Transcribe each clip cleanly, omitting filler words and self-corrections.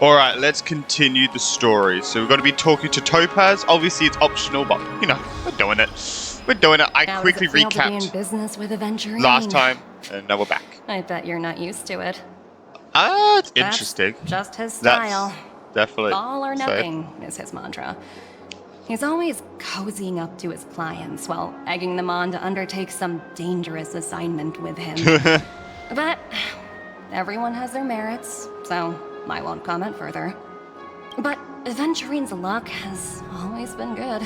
Alright, let's continue the story. So we're going to be talking to Topaz. Obviously, it's optional, but, you know, we're doing it. We're doing it. I quickly recapped in business with Aventurine? last time, and now we're back. I bet you're not used to it. It's interesting. That's just his style. That's definitely. All or nothing is his mantra. He's always cozying up to his clients while egging them on to undertake some dangerous assignment with him. But everyone has their merits, so I won't comment further. But Aventurine's luck has always been good.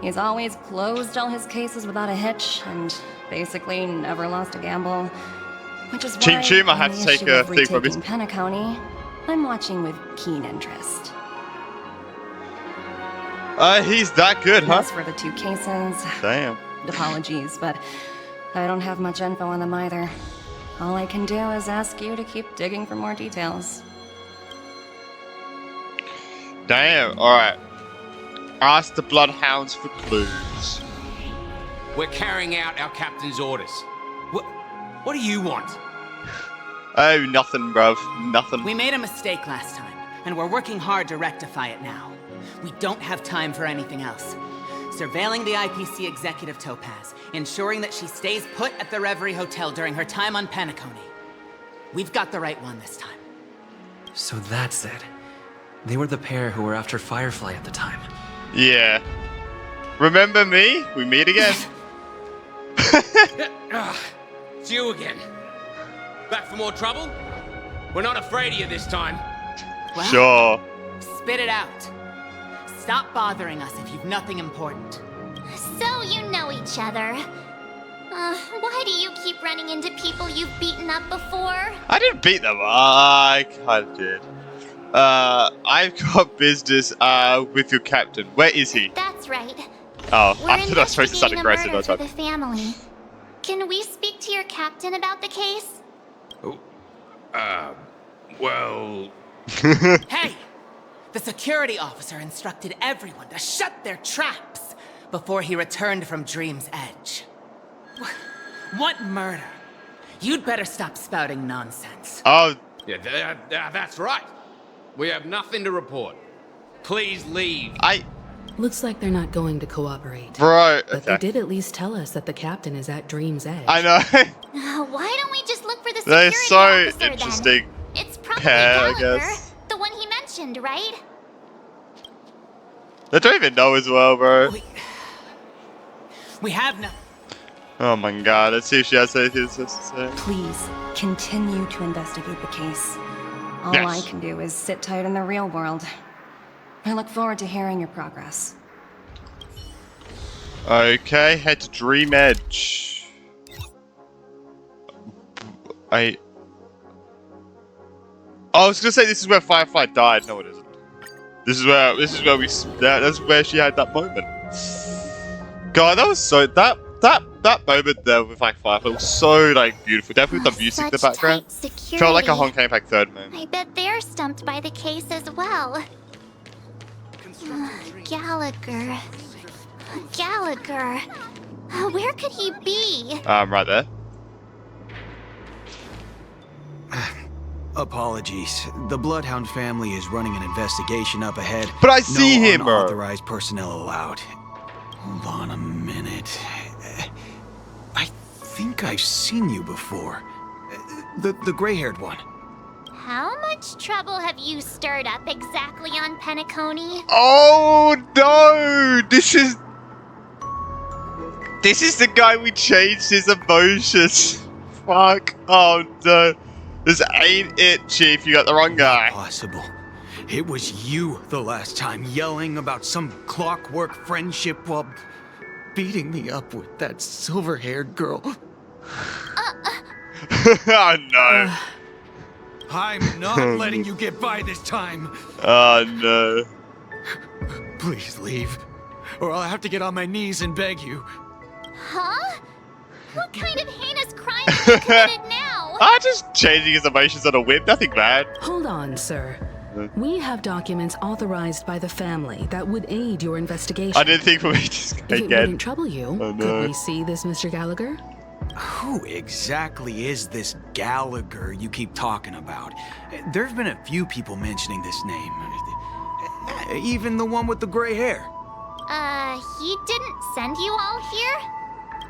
He's always closed all his cases without a hitch, and basically never lost a gamble. Which is why, Chim, I have to take a thing from his Penacony, I'm watching with keen interest. He's that good, huh? As for the two cases, damn. Apologies, but I don't have much info on them either. All I can do is ask you to keep digging for more details. Damn, alright. Ask the bloodhounds for clues. We're carrying out our captain's orders. What do you want? Oh, nothing, bruv. Nothing. We made a mistake last time, and we're working hard to rectify it now. We don't have time for anything else. Surveilling the IPC executive Topaz, ensuring that she stays put at the Reverie Hotel during her time on Penacony. We've got the right one this time. So that's it. They were the pair who were after Firefly at the time. Yeah. Remember me? We meet again. It's you again. Back for more trouble? We're not afraid of you this time. Well, Sure. spit it out. Stop bothering us if you've nothing important. So you know each other. Why do you keep running into people you've beaten up before? I didn't beat them. I kind of did. I've got business with your captain. Where is he? That's right. Oh, We're I thought I was supposed to sound investigating a aggressive. murder That's for right. the family. Can we speak to your captain about the case? Well... Hey! The security officer instructed everyone to shut their traps before he returned from Dream's Edge. What murder? You'd better stop spouting nonsense. Oh, Yeah, that's right. We have nothing to report. Please leave. Looks like they're not going to cooperate. bro. But they did at least tell us that the captain is at Dream's Edge. I know. Why don't we just look for the They're security so officer interesting. then? It's probably pair, I Gallagher, guess. the one he mentioned, right? They don't even know as well, bro. We have no... Oh my god. Let's see if she has anything to say. Please, continue to investigate the case. All Yes. I can do is sit tight in the real world. I look forward to hearing your progress. Okay, head to Dream Edge. I was gonna say this is where Firefly died. No, it isn't. This is where that's where she had that moment. God, that was so that moment there with like Firefly was so like beautiful. Definitely with the music in the Such background. tight security. Felt like a Honkai Impact 3rd moment. I bet they're stumped by the case as well. Gallagher. Gallagher. Where could he be? Right there. Apologies. The Bloodhound family is running an investigation up ahead. But I see him, No bro. unauthorized personnel allowed. Hold on a minute. I think I've seen you before. The gray-haired one. How much trouble have you stirred up exactly on Penacony? Oh no! This is the guy we changed his emotions. Fuck. Oh no. This ain't it, Chief. You got the wrong guy. Possible. It was you the last time yelling about some clockwork friendship while beating me up with that silver-haired girl. Oh no. I'm not letting you get by this time. Oh no. Please leave, or I'll have to get on my knees and beg you. Huh? What kind of heinous crime have you committed now? I'm just changing his emotions on a whim. Nothing bad. Hold on, sir. We have documents authorized by the family that would aid your investigation. I didn't think for me to If it again. wouldn't trouble you, Oh, no. could we see this Mr. Gallagher? Who exactly is this Gallagher you keep talking about? There's been a few people mentioning this name. Even the one with the gray hair. He didn't send you all here?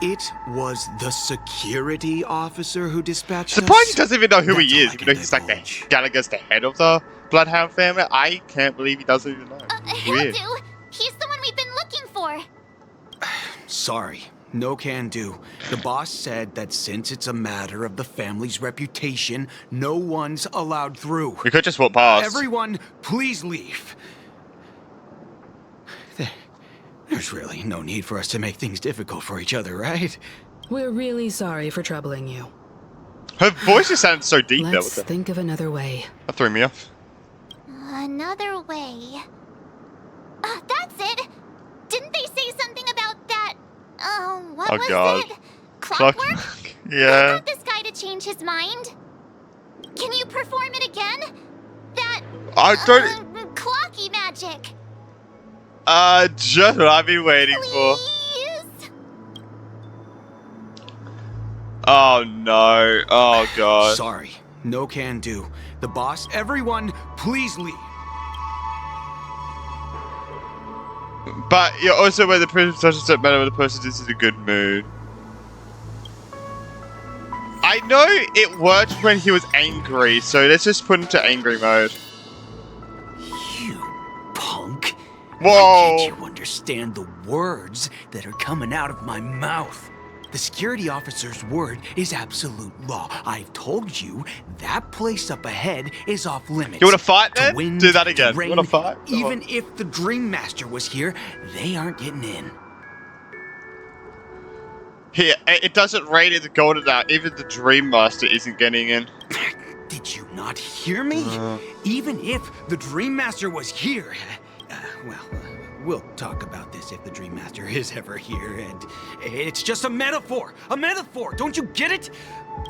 It was the security officer who dispatched Surprised us. he doesn't even know who That's he all is, I even can though he's like the divulge. Gallagher's the head of the Bloodhound family. I can't believe he doesn't even know. He'll Weird. do. He's the one we've been looking for. Sorry, no can do. The boss said that since it's a matter of the family's reputation, no one's allowed through. We could just walk past. Everyone, please leave. There's really no need for us to make things difficult for each other, right? We're really sorry for troubling you. Her voice just sounds so deep there. Let's think of another way. That threw me off. Another way. That's it! Didn't they say something about that? What Oh, was God. it? Clockwork? Yeah. I got this guy to change his mind. Can you perform it again? That I don't. clocky magic. Just what I've been waiting for. Please. Oh no. Oh god. Sorry, no can do. The boss, everyone, please leave. But you're also where the person touches that matter when the person is in a good mood. I know it worked when he was angry, so let's just put him to angry mode. You punk. Whoa. Why can't you understand the words that are coming out of my mouth? The security officer's word is absolute law. I've told you that place up ahead is off limits. You wanna fight, To man? wind, Do that to again. You rain, wanna fight? Come Even on. if the Dream Master was here, they aren't getting in. Here, it doesn't rain in the Golden Hour. Even the Dream Master isn't getting in. Did you not hear me? Even if the Dream Master was here, we'll talk about this if the Dream Master is ever here, and it's just a metaphor. A metaphor, don't you get it?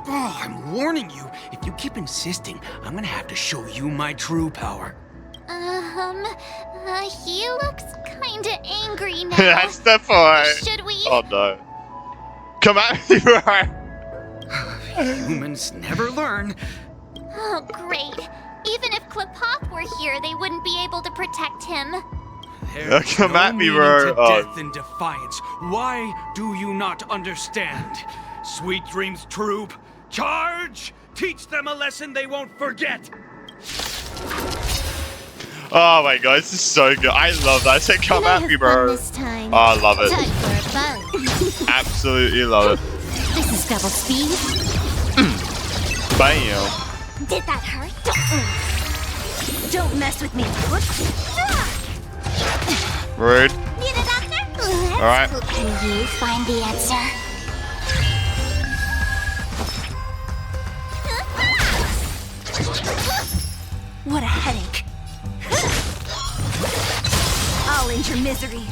Oh, I'm warning you. If you keep insisting, I'm gonna have to show you my true power. He looks kinda angry now. That's the point. Should we? Oh no. Come at me, right? Humans never learn. Oh, great. Even if Klipop were here, they wouldn't be able to protect him. There's Come no at me, meaning bro. to Oh. death and defiance. Why do you not understand? Sweet Dreams Troop, charge! Teach them a lesson they won't forget. Oh my god, this is so good. I love that. I said, come at me, bro. This time. Oh, I love it. Time for a bug. Absolutely love it. This is double speed. Bam. Did that hurt? Don't mess with me. Rude. Need a doctor? Alright. Can you find the answer? What a headache. I'll end your misery.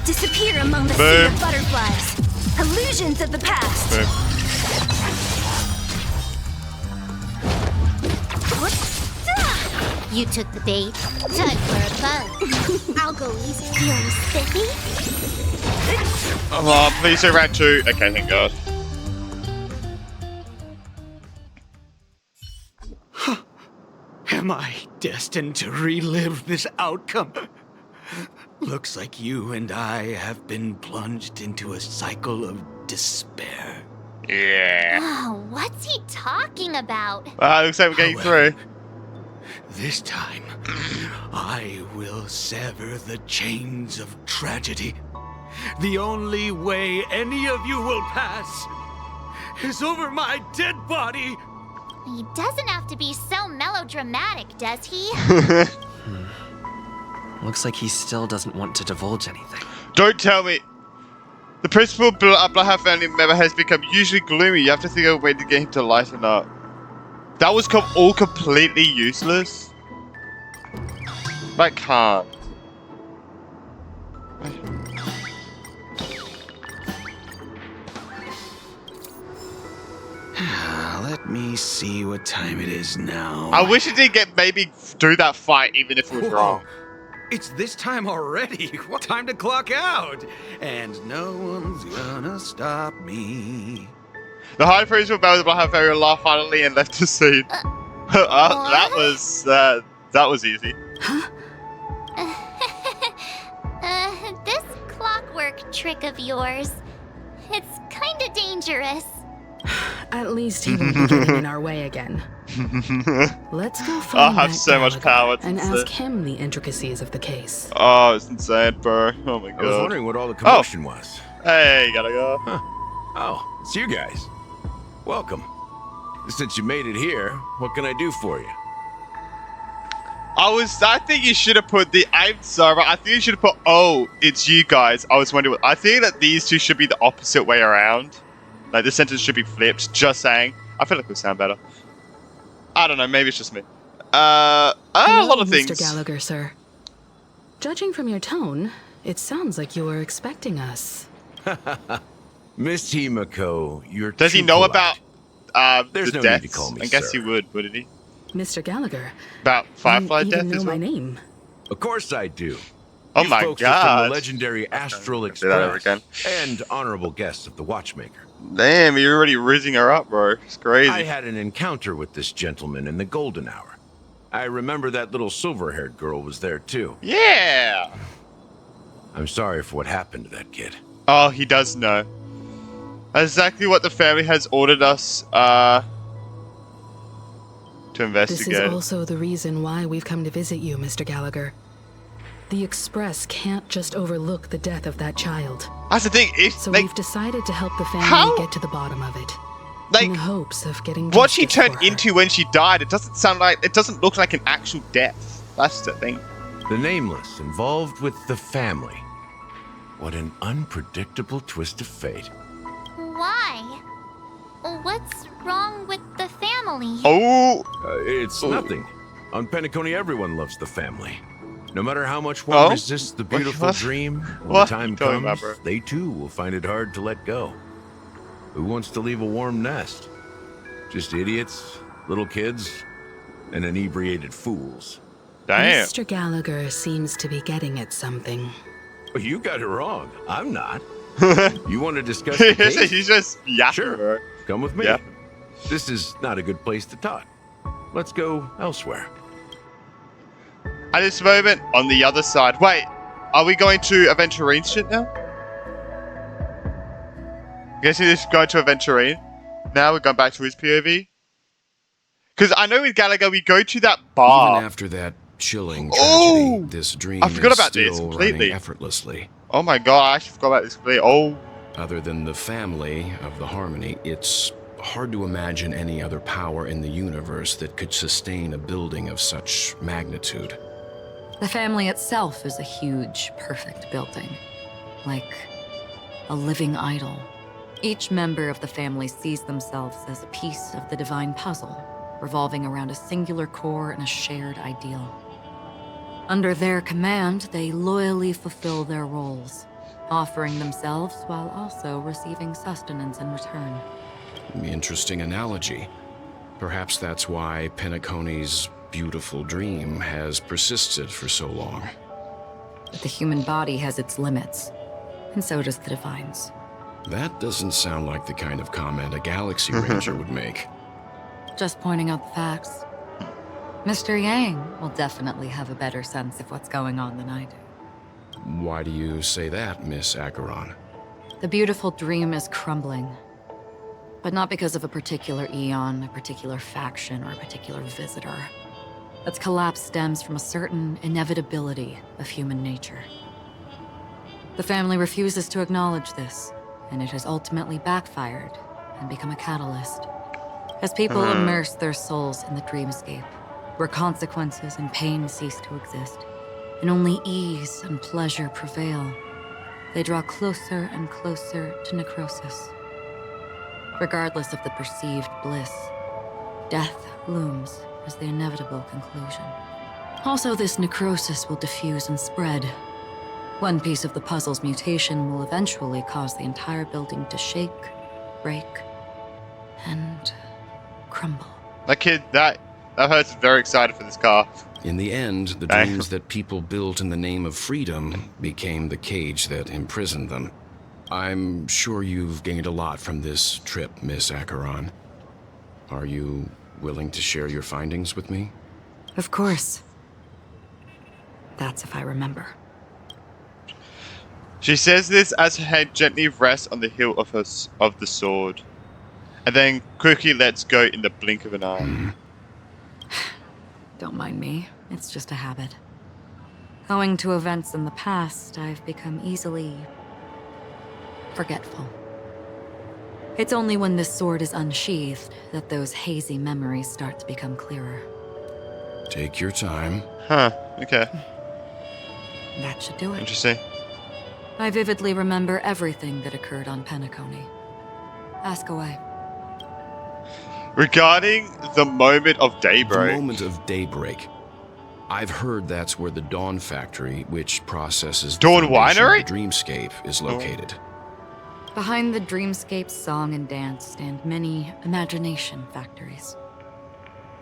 Disappear among the sea Boom. of butterflies. Illusions of the past. Boom. You took the bait. Time for a bug. I'll go easy. Feeling spiffy? Oh, please say round 2. Okay, thank god. Am I destined to relive this outcome? Looks like you and I have been plunged into a cycle of despair. Yeah. Oh, what's he talking about? Looks like we're getting However, through. This time, I will sever the chains of tragedy. The only way any of you will pass is over my dead body. He doesn't have to be so melodramatic, does he? Looks like he still doesn't want to divulge anything. Don't tell me. The principal Bloodhound family member has become usually gloomy. You have to think of a way to get him to lighten up. That was all completely useless. I can't. Let me see what time it is now. I wish it did maybe do that fight even if it was wrong. It's this time already. What time to clock out? And no one's gonna stop me. The High Priest will bow the black fairy laugh finally and left the scene. That was easy. Huh? This clockwork trick of yours, it's kinda dangerous. At least he won't be getting in our way again. Let's go I'll find have that so much Gallagher power. It's and insane. ask him the intricacies of the case. Oh, it's insane, bro. Oh my I was god. wondering what all the commotion was. Hey, gotta go. Huh. Oh, it's you guys. Welcome. Since you made it here, what can I do for you? I think you should have put I'm sorry, but I think you should have put, oh, it's you guys. I was wondering, I think that these two should be the opposite way around. Like, the sentence should be flipped. Just saying. I feel like it would sound better. I don't know, maybe it's just me. A lot of things. Mr. Gallagher, sir. Judging from your tone, it sounds like you were expecting us. Miss Himiko, you're Does he too know polite. about There's the no need to deaths? call me I guess sir. he would, wouldn't he? Mr. Gallagher, About Firefly you death even know as well? my name. Of course I do. Oh You my folks are from god. the legendary Astral Say that ever Express again. and honorable guests of the Watchmaker. Damn, you're already rizzing her up, bro. It's crazy. I had an encounter with this gentleman in the golden hour. I remember that little silver-haired girl was there too. Yeah! I'm sorry for what happened to that kid. Oh, he does know. That's exactly what the family has ordered us, to This investigate. is also the reason why we've come to visit you, Mr. Gallagher. The Express can't just overlook the death of that child. That's the thing, So like, we've decided to help the family how- get to the bottom of it. like, in the hopes of getting what she justice turned for her. into when she died, it doesn't look like an actual death. That's the thing. The Nameless involved with the family. What an unpredictable twist of fate. Why? What's wrong with the family? Oh, It's Ooh. nothing. On Penacony, everyone loves the family. No matter how much one Oh? resists the beautiful What? dream, when What the time you talking comes, about, bro? they too will find it hard to let go. Who wants to leave a warm nest? Just idiots, little kids, and inebriated fools. damn. Mr. Gallagher seems to be getting at something. Well, you got it wrong. I'm not. You want to discuss the case? He's just yapping, Sure. bro. Come with me. Yeah. This is not a good place to talk. Let's go elsewhere. At this moment, on the other side. Wait, are we going to Aventurine shit now? I guess he's going to Aventurine. Now we're going back to his POV. Because I know with Gallagher, we go to that bar. Even after that chilling tragedy, Oh! this dream I forgot is about this still completely. running effortlessly. Oh my god, I actually forgot about this completely. Oh, Other than the family of the Harmony, it's hard to imagine any other power in the universe that could sustain a building of such magnitude. The family itself is a huge, perfect building. Like a living idol. Each member of the family sees themselves as a piece of the divine puzzle, revolving around a singular core and a shared ideal. Under their command, they loyally fulfill their roles, offering themselves while also receiving sustenance in return. Interesting analogy. Perhaps that's why Penacony's beautiful dream has persisted for so long. But the human body has its limits, and so does the divine's. That doesn't sound like the kind of comment a Galaxy Ranger would make. Just pointing out the facts. Mr. Yang will definitely have a better sense of what's going on than I do. Why do you say that, Miss Acheron? The beautiful dream is crumbling. But not because of a particular eon, a particular faction, or a particular visitor. Its collapse stems from a certain inevitability of human nature. The family refuses to acknowledge this, and it has ultimately backfired and become a catalyst. As people immerse their souls in the dreamscape, where consequences and pain cease to exist, and only ease and pleasure prevail, they draw closer and closer to necrosis. Regardless of the perceived bliss, death looms as the inevitable conclusion. Also, this necrosis will diffuse and spread. One piece of the puzzle's mutation will eventually cause the entire building to shake, break, and crumble. that kid, that person's very excited for this car. In the end, the dreams that people built in the name of freedom became the cage that imprisoned them. I'm sure you've gained a lot from this trip, Miss Acheron. Are you willing to share your findings with me? Of course. That's if I remember. She says this as her head gently rests on the hilt of the sword, and then quickly lets go in the blink of an eye. Don't mind me. It's just a habit. Owing to events in the past, I've become easily forgetful. It's only when this sword is unsheathed that those hazy memories start to become clearer. Take your time. Huh, okay. That should do it. Interesting. I vividly remember everything that occurred on Penacony. Ask away. Regarding the moment of daybreak. The moment of daybreak. I've heard that's where the Dawn Factory, which processes Dawn the foundation Winery? of the Dreamscape, is located. Behind the Dreamscape's song and dance stand many imagination factories.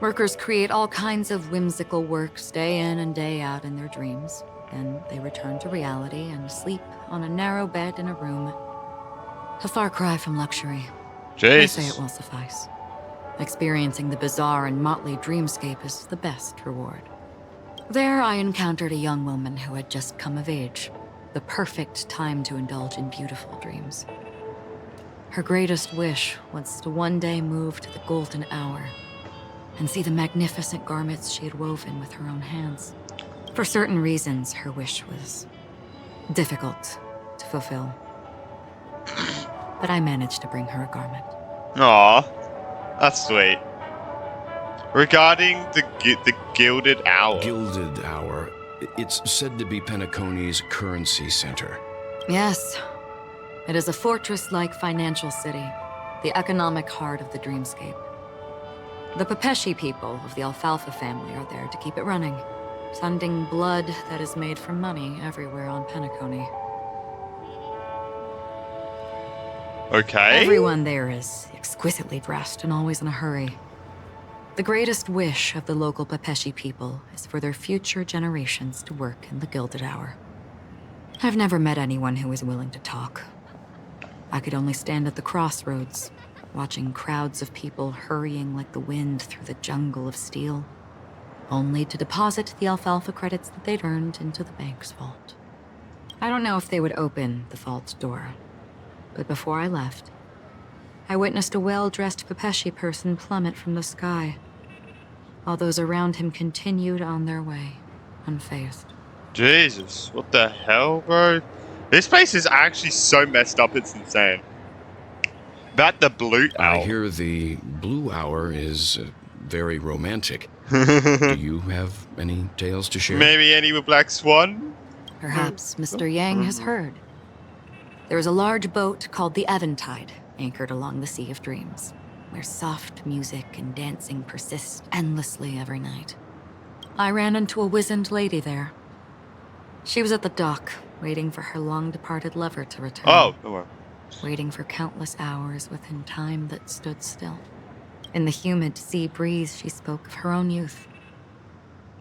Workers create all kinds of whimsical works day in and day out in their dreams. Then they return to reality and sleep on a narrow bed in a room. A far cry from luxury. Jesus. I say it will suffice. Experiencing the bizarre and motley dreamscape is the best reward. There I encountered a young woman who had just come of age. The perfect time to indulge in beautiful dreams. Her greatest wish was to one day move to the golden hour and see the magnificent garments she had woven with her own hands. For certain reasons, her wish was difficult to fulfill. But I managed to bring her a garment. Aw, that's sweet. Regarding the Gilded Hour. Gilded Hour. It's said to be Penacony's currency center. Yes. It is a fortress-like financial city, the economic heart of the dreamscape. The Pepeshi people of the Alfalfa family are there to keep it running, sending blood that is made from money everywhere on Penacony. Okay. Everyone there is exquisitely dressed and always in a hurry. The greatest wish of the local Pepeshi people is for their future generations to work in the Gilded Hour. I've never met anyone who is willing to talk. I could only stand at the crossroads, watching crowds of people hurrying like the wind through the jungle of steel, only to deposit the alfalfa credits that they'd earned into the bank's vault. I don't know if they would open the vault door, but before I left, I witnessed a well-dressed Pepeshi person plummet from the sky, while those around him continued on their way, unfazed. Jesus, what the hell, bro? This place is actually so messed up, it's insane. That the blue hour. I hear the blue hour is very romantic. Do you have any tales to share? Maybe any with Black Swan? Perhaps Mr. Yang has heard. There is a large boat called the Eventide, anchored along the Sea of Dreams, where soft music and dancing persist endlessly every night. I ran into a wizened lady there. She was at the dock, waiting for her long-departed lover to return. Oh, no more. Waiting for countless hours within time that stood still. In the humid sea breeze, she spoke of her own youth.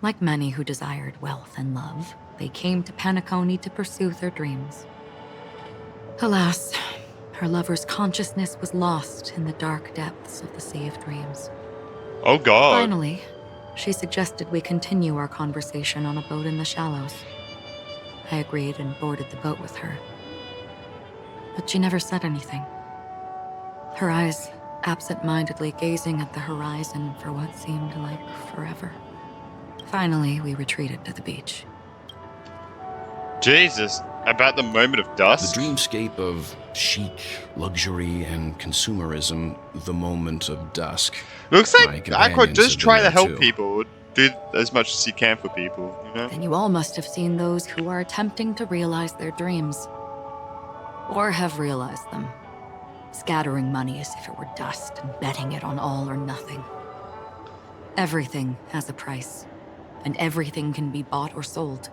Like many who desired wealth and love, they came to Penacony to pursue their dreams. Alas, her lover's consciousness was lost in the dark depths of the Sea of Dreams. Oh, God. Finally, she suggested we continue our conversation on a boat in the shallows. I agreed and boarded the boat with her. But she never said anything. Her eyes absent-mindedly gazing at the horizon for what seemed like forever. Finally, we retreated to the beach. Jesus, about the moment of dusk? The dreamscape of chic, luxury, and consumerism, the moment of dusk. Looks like Aqua just trying to help too. people. Do as much as he can for people, you know? Then you all must have seen those who are attempting to realize their dreams. Or have realized them. Scattering money as if it were dust and betting it on all or nothing. Everything has a price, and everything can be bought or sold.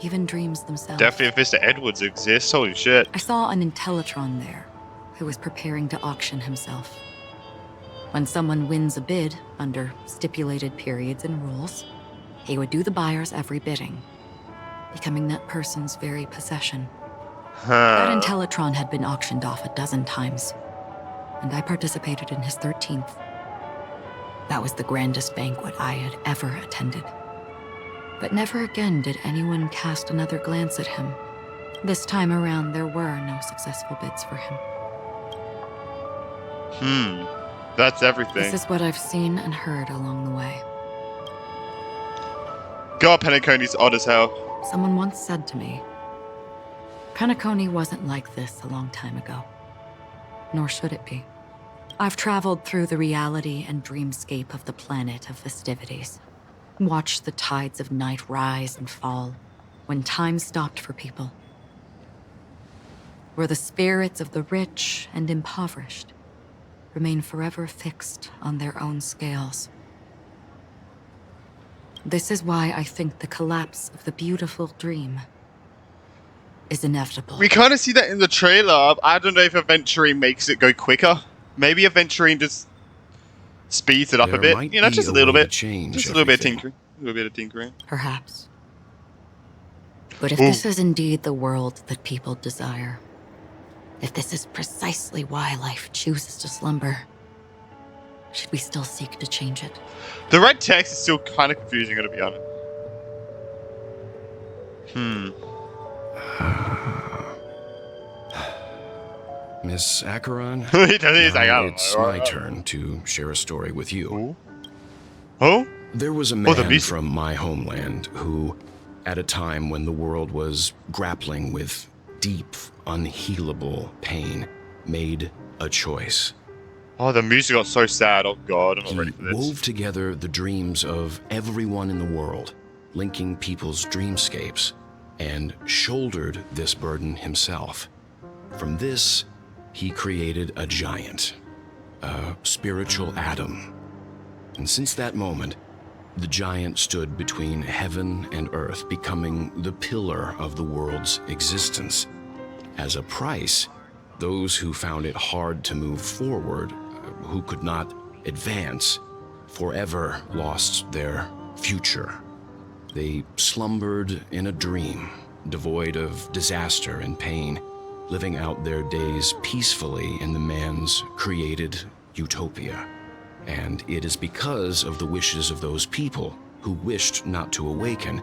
Even dreams themselves. Definitely if Mr. Edwards exists, holy shit. I saw an Intellitron there, who was preparing to auction himself. When someone wins a bid under stipulated periods and rules, he would do the buyer's every bidding, becoming that person's very possession. That Intellitron had been auctioned off 12 times, and I participated in his 13th. That was the grandest banquet I had ever attended. But never again did anyone cast another glance at him. This time around, there were no successful bids for him. That's everything. This is what I've seen and heard along the way. God, Penacony's odd as hell. Someone once said to me, Penacony wasn't like this a long time ago. Nor should it be. I've traveled through the reality and dreamscape of the planet of festivities. Watched the tides of night rise and fall when time stopped for people. Where the spirits of the rich and impoverished remain forever fixed on their own scales. This is why I think the collapse of the beautiful dream is inevitable. We kind of see that in the trailer. I don't know if Aventurine makes it go quicker. Maybe Aventurine just speeds it up a bit. You know, just a little bit. Just a little bit of tinkering. A little bit of tinkering. Perhaps. But if this is indeed the world that people desire, if this is precisely why life chooses to slumber, should we still seek to change it? The red text is still kind of confusing, to be honest. Miss Acheron, it's my turn to share a story with you. Oh? There was a man from my homeland who, at a time when the world was grappling with deep, unhealable pain, made a choice. Oh, the music got so sad. Oh god, I'm not ready for this. He wove together the dreams of everyone in the world, linking people's dreamscapes, and shouldered this burden himself. From this, he created a giant, a spiritual atom. And since that moment, the giant stood between heaven and earth, becoming the pillar of the world's existence. As a price, those who found it hard to move forward, who could not advance, forever lost their future. They slumbered in a dream, devoid of disaster and pain, living out their days peacefully in the man's created utopia. And it is because of the wishes of those people who wished not to awaken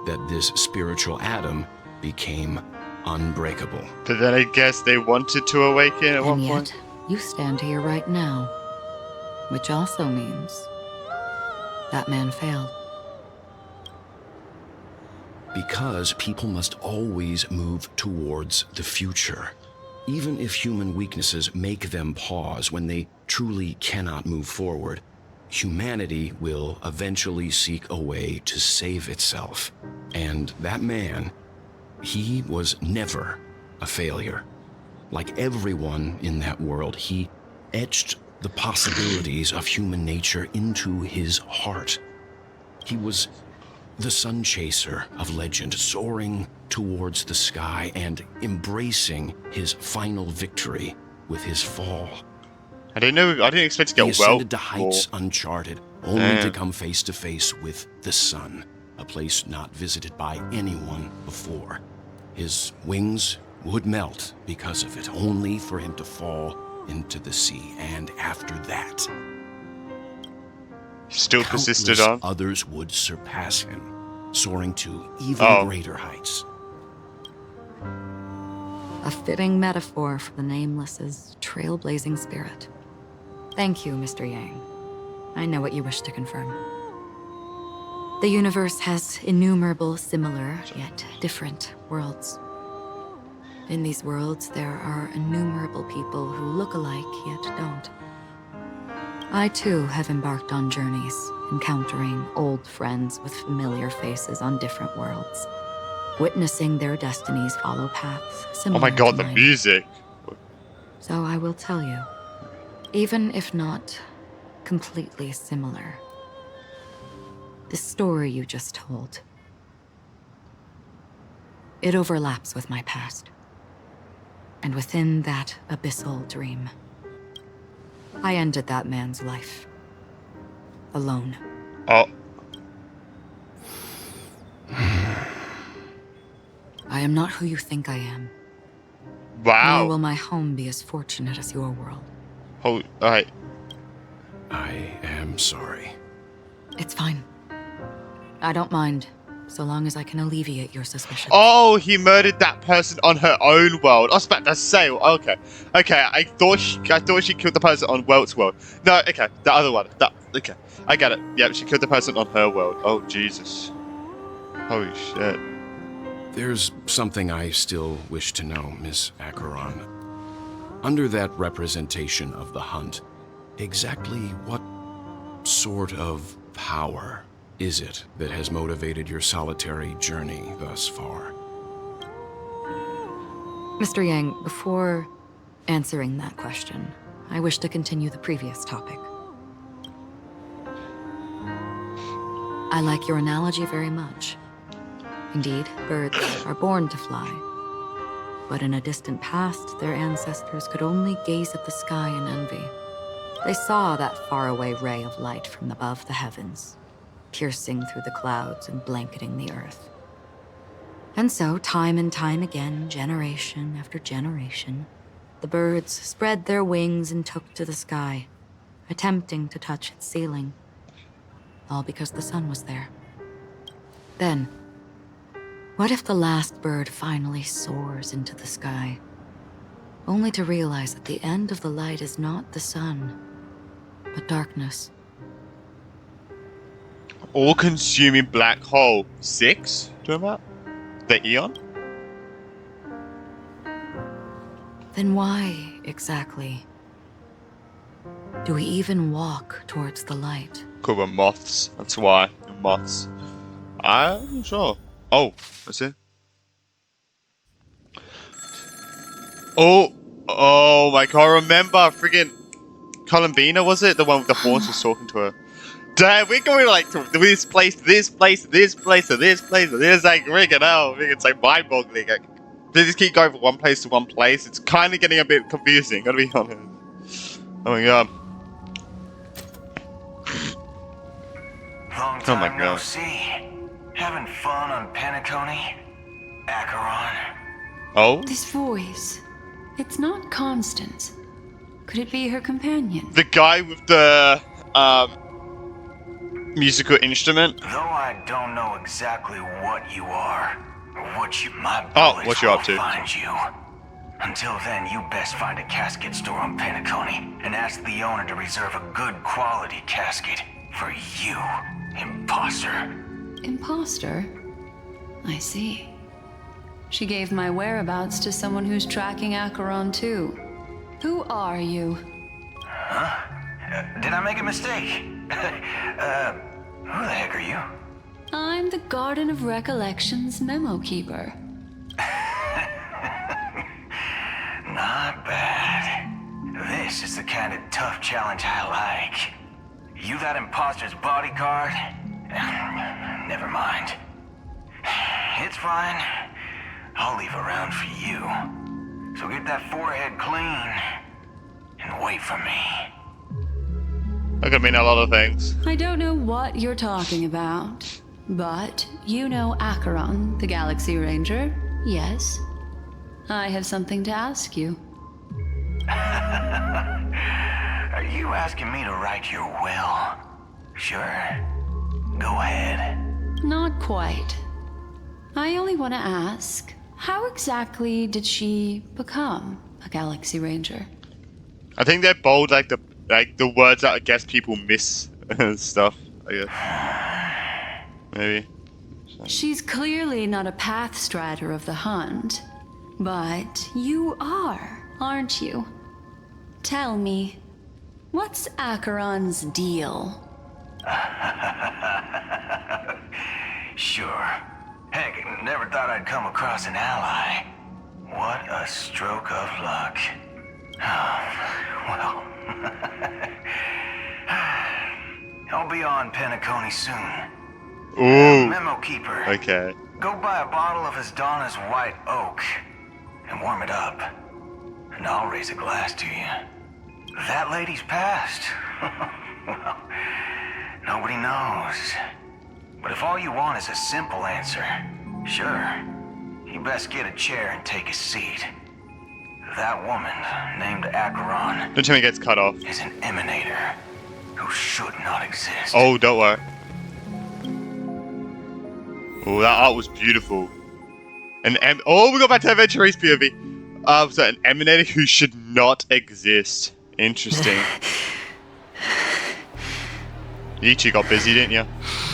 that this spiritual atom became unbreakable. But then I guess they wanted to awaken at one point. And yet, you stand here right now, which also means that man failed. Because people must always move towards the future. Even if human weaknesses make them pause when they truly cannot move forward, humanity will eventually seek a way to save itself. And that man, he was never a failure. Like everyone in that world, he etched the possibilities of human nature into his heart. He was the sun chaser of legend, soaring towards the sky and embracing his final victory with his fall. I didn't expect to get He ascended to heights uncharted, only to come face to face with the sun, a place not visited by anyone before. His wings would melt because of it, only for him to fall into the sea. And after that, still persisted on. Others would surpass him, soaring to even greater heights. A fitting metaphor for the Nameless's trailblazing spirit. Thank you, Mr. Yang. I know what you wish to confirm. The universe has innumerable similar, yet different worlds. In these worlds, there are innumerable people who look alike, yet don't. I, too, have embarked on journeys, encountering old friends with familiar faces on different worlds, witnessing their destinies follow paths similar Oh my god, to the mine. music! So I will tell you, even if not completely similar, the story you just told, it overlaps with my past. And within that abyssal dream, I ended that man's life. Alone. Oh. I am not who you think I am. Wow. Nor will my home be as fortunate as your world. Oh, alright. I am sorry. It's fine. I don't mind, so long as I can alleviate your suspicions. Oh, he murdered that person on her own world. I was about to say, okay. Okay, I thought she killed the person on Welt's world. No, okay, the other one. Okay, I get it. Yeah, she killed the person on her world. Oh, Jesus. Holy shit. There's something I still wish to know, Miss Acheron. Under that representation of the hunt, exactly what sort of power is it that has motivated your solitary journey thus far? Mr. Yang, before answering that question, I wish to continue the previous topic. I like your analogy very much. Indeed, birds are born to fly. But in a distant past, their ancestors could only gaze at the sky in envy. They saw that faraway ray of light from above the heavens, piercing through the clouds and blanketing the earth. And so, time and time again, generation after generation, the birds spread their wings and took to the sky, attempting to touch its ceiling. All because the sun was there. Then, what if the last bird finally soars into the sky, only to realize that the end of the light is not the sun, but darkness? All-consuming black hole. 6? Talking about? The Eon? Then why, exactly, do we even walk towards the light? Because we're moths. That's why. We're moths. I'm not sure. Oh, that's it. Oh my god, remember freaking Columbina, was it? The one with the horns was talking to her. Damn, we're going like to this place, to this place, to this place, to this place, to this, like, freaking hell, it's like mind-boggling. Like, they just keep going from one place to one place. It's kind of getting a bit confusing, gotta be honest. Oh my god. Long time no see. Having fun on Penacony? Acheron? Oh? This voice. It's not Constance. Could it be her companion? The guy with the, musical instrument? Though I don't know exactly what you are, or what you might what you up to? find you. Until then, you best find a casket store on Penacony and ask the owner to reserve a good quality casket for you, imposter. Imposter? I see. She gave my whereabouts to someone who's tracking Acheron too. Who are you? Huh? Did I make a mistake? Who the heck are you? I'm the Garden of Recollection's memo keeper. Not bad. This is the kind of tough challenge I like. You that imposter's bodyguard? Never mind. It's fine. I'll leave a round for you. So get that forehead clean and wait for me. That could mean a lot of things. I don't know what you're talking about, but you know Acheron, the Galaxy Ranger, yes? I have something to ask you. Are you asking me to write your will? Sure. Go ahead. Not quite. I only want to ask, how exactly did she become a Galaxy Ranger? I think they're bold, like the words that I guess people miss and stuff, I guess. Maybe. She's clearly not a path strider of the hunt, but you are, aren't you? Tell me, what's Acheron's deal? Sure. Heck, never thought I'd come across an ally. What a stroke of luck. Well, I'll be on Penacony soon. Ooh. Memo keeper. Okay. Go buy a bottle of Asdana's white oak and warm it up. And I'll raise a glass to you. That lady's passed. Well, nobody knows. But if all you want is a simple answer, sure, you best get a chair and take a seat. That woman, named Acheron, Don't tell me he gets cut off. is an emanator who should not exist. Oh, don't worry. Oh, that art was beautiful. Oh, we got back to Adventure's POV. So an emanator who should not exist. Interesting. You got busy, didn't you?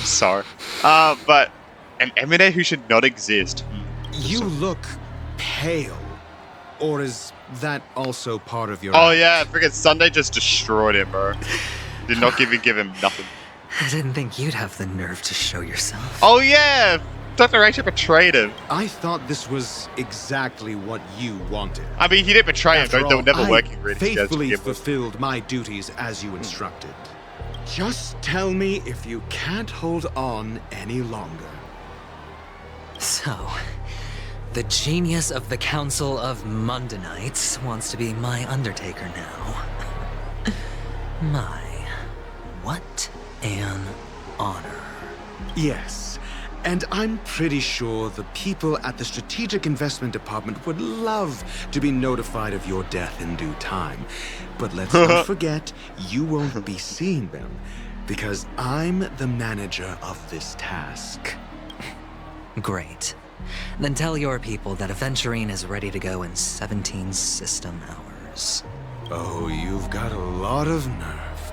Sorry. But an emanator who should not exist. You look pale. Or is that also part of your... Oh yeah, freaking Sunday just destroyed him, bro. Did not give him nothing. I didn't think you'd have the nerve to show yourself. Oh yeah! Dr. Rachel betrayed him. I thought this was exactly what you wanted. I mean, he didn't betray him, though. They were never working really together. I faithfully fulfilled my duties as you instructed. Just tell me if you can't hold on any longer. So, the genius of the Council of Mundanites wants to be my Undertaker now. My, what an honor. Yes, and I'm pretty sure the people at the Strategic Investment Department would love to be notified of your death in due time. But let's not forget, you won't be seeing them, because I'm the manager of this task. Great. Then tell your people that Aventurine is ready to go in 17 system hours. Oh, you've got a lot of nerve.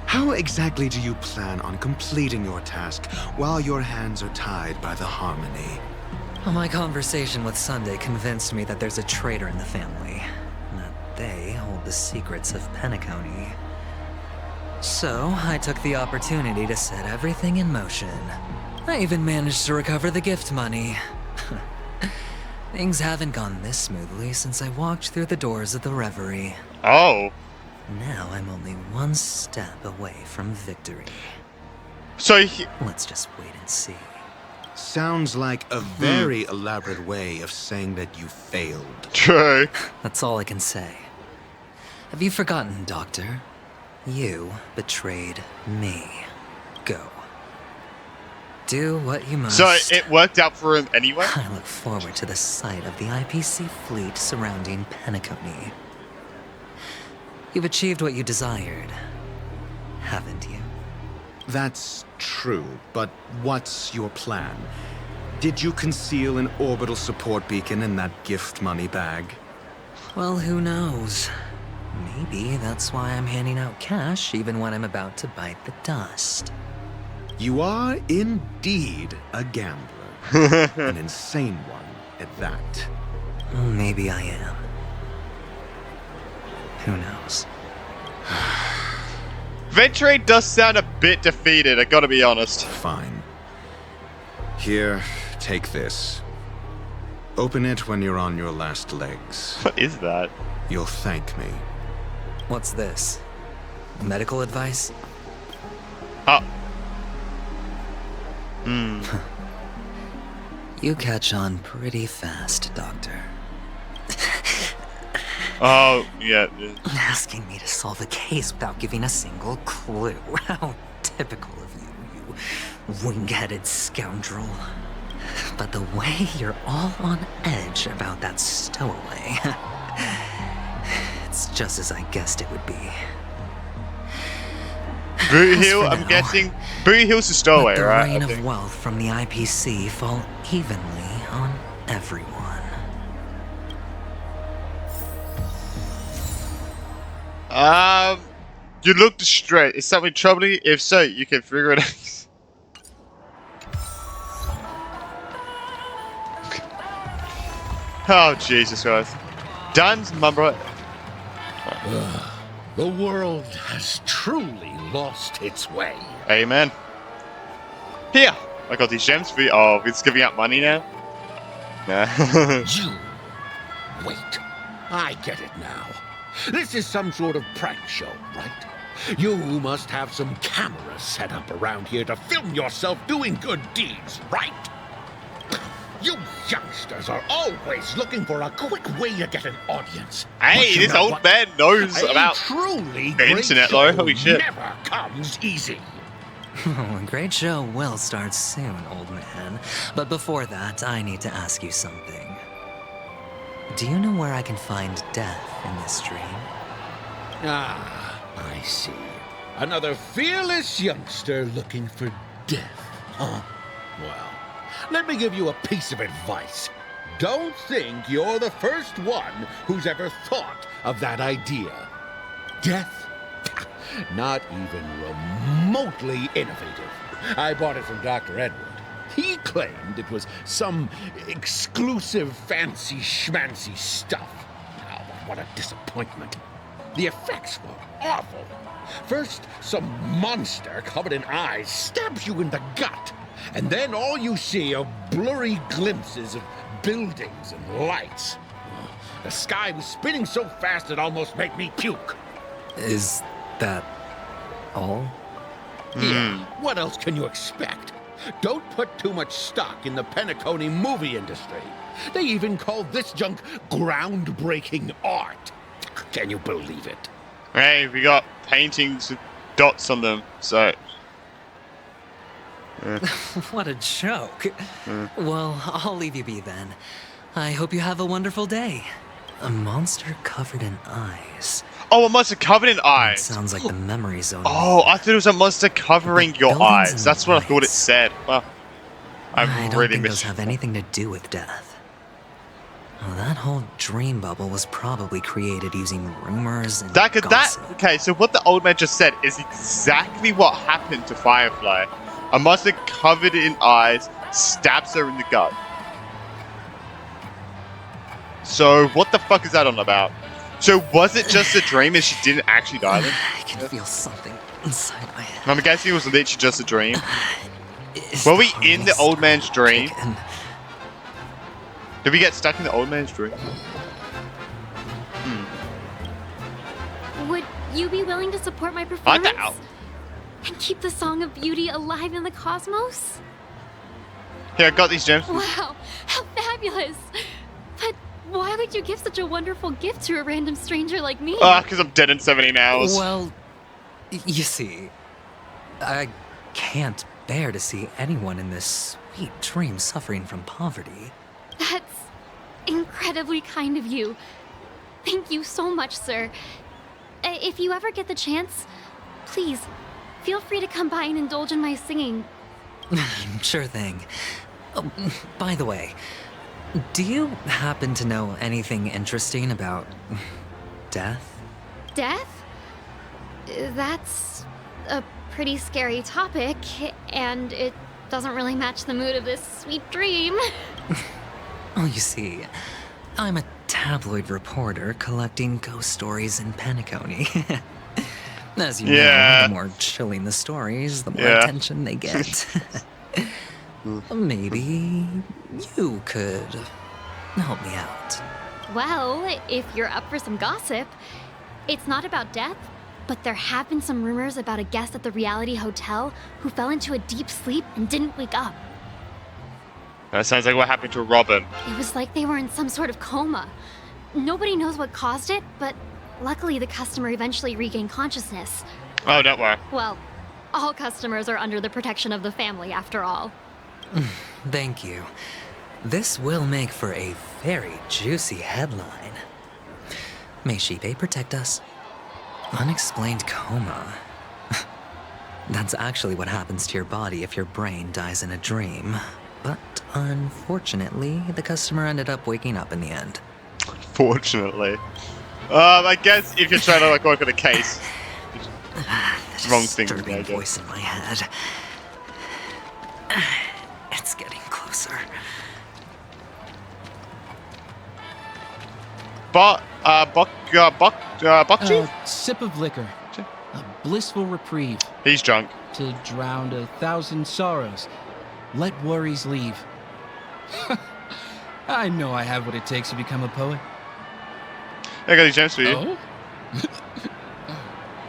How exactly do you plan on completing your task while your hands are tied by the Harmony? Well, my conversation with Sunday convinced me that there's a traitor in the family. That they hold the secrets of Penacony. So, I took the opportunity to set everything in motion. I even managed to recover the gift money. Things haven't gone this smoothly since I walked through the doors of the Reverie. Oh. Now I'm only one step away from victory. So let's just wait and see. Sounds like a very elaborate way of saying that you failed. True. That's all I can say. Have you forgotten, Doctor? You betrayed me. Go. Do what you must. So it worked out for him anyway? I look forward to the sight of the IPC fleet surrounding Penacony. You've achieved what you desired, haven't you? That's true, but what's your plan? Did you conceal an orbital support beacon in that gift money bag? Well, who knows? Maybe that's why I'm handing out cash even when I'm about to bite the dust. You are indeed a gambler. An insane one at that. Maybe I am. Who knows? Venture does sound a bit defeated, I gotta be honest. Fine. Here, take this. Open it when you're on your last legs. What is that? You'll thank me. What's this? Medical advice? Oh. You catch on pretty fast, Doctor. Oh, yeah. Asking me to solve a case without giving a single clue. How typical of you, you wing-headed scoundrel. But the way you're all on edge about that stowaway, it's just as I guessed it would be. Booty Hill, I'm guessing. Booty Hill's the stowaway, the right? The rain of wealth from the IPC fall evenly on everyone. You look distressed. Is something troubling you? If so, you can figure it out. Oh, Jesus Christ. Dan's mumble. The world has truly lost its way. Amen. Here, I got these gems for you. Oh, it's giving out money now? Nah. You. Wait. I get it now. This is some sort of prank show, right? You must have some cameras set up around here to film yourself doing good deeds, right? You youngsters are always looking for a quick way to get an audience. Hey, But you this know old what? man knows A about truly the great internet, show though. Holy shit. never comes easy. Oh, a great show will start soon, old man. But before that, I need to ask you something. Do you know where I can find death in this dream? Ah, I see. Another fearless youngster looking for death, huh? Well, let me give you a piece of advice. Don't think you're the first one who's ever thought of that idea. Death? Not even remotely innovative. I bought it from Dr. Edward. He claimed it was some exclusive fancy schmancy stuff. Oh, what a disappointment. The effects were awful. First, some monster covered in eyes stabs you in the gut, and then all you see are blurry glimpses of buildings and lights. The sky was spinning so fast it almost made me puke. Is that all? Yeah, what else can you expect? Don't put too much stock in the Penacony movie industry. They even call this junk groundbreaking art. Can you believe it? Hey, we got paintings with dots on them, so... What a joke. Well, I'll leave you be then. I hope you have a wonderful day. A monster covered in eyes. Oh, a monster covered in It eyes! sounds like the memory zone. Oh, I thought it was a monster covering your buildings eyes. and That's what I thought it lights. said. Well, I I've don't really think those missed... have anything to do with death. Well, that whole dream bubble was probably created using rumors and gossip. Okay, so what the old man just said is exactly what happened to Firefly. A monster covered in eyes stabs her in the gut. So what the fuck is that on about? So was it just a dream and she didn't actually die then? I can feel something inside my head. I'm guessing it was literally just a dream. Were we in the old man's dream? Did we get stuck in the old man's dream? Would you be willing to support my I like performance? that out. And keep the Song of Beauty alive in the cosmos? Here, I got these gems. Wow, how fabulous! But why would you give such a wonderful gift to a random stranger like me? Because I'm dead in 17 hours. Well, you see, I can't bear to see anyone in this sweet dream suffering from poverty. That's incredibly kind of you. Thank you so much, sir. If you ever get the chance, please, feel free to come by and indulge in my singing. Sure thing. Oh, by the way, do you happen to know anything interesting about death? Death? That's a pretty scary topic, and it doesn't really match the mood of this sweet dream. Oh, you see, I'm a tabloid reporter collecting ghost stories in Penacony. As you know, the more chilling the stories, the more attention they get. Maybe you could help me out. Well, if you're up for some gossip, it's not about death, but there have been some rumors about a guest at the reality hotel who fell into a deep sleep and didn't wake up. That sounds like what happened to Robin. It was like they were in some sort of coma. Nobody knows what caused it, but luckily the customer eventually regained consciousness. Oh, don't worry. Well, all customers are under the protection of the family, after all. Thank you. This will make for a very juicy headline. May Shibe protect us. Unexplained coma. That's actually what happens to your body if your brain dies in a dream. But unfortunately, the customer ended up waking up in the end. Fortunately. I guess if you're trying to like work on a case. Wrong thing, I guess. Voice in my head. It's getting closer. Bokchi? Sip of liquor. A blissful reprieve. He's drunk. To drown 1,000 sorrows. Let worries leave. I know I have what it takes to become a poet. I got these gems for you. Oh?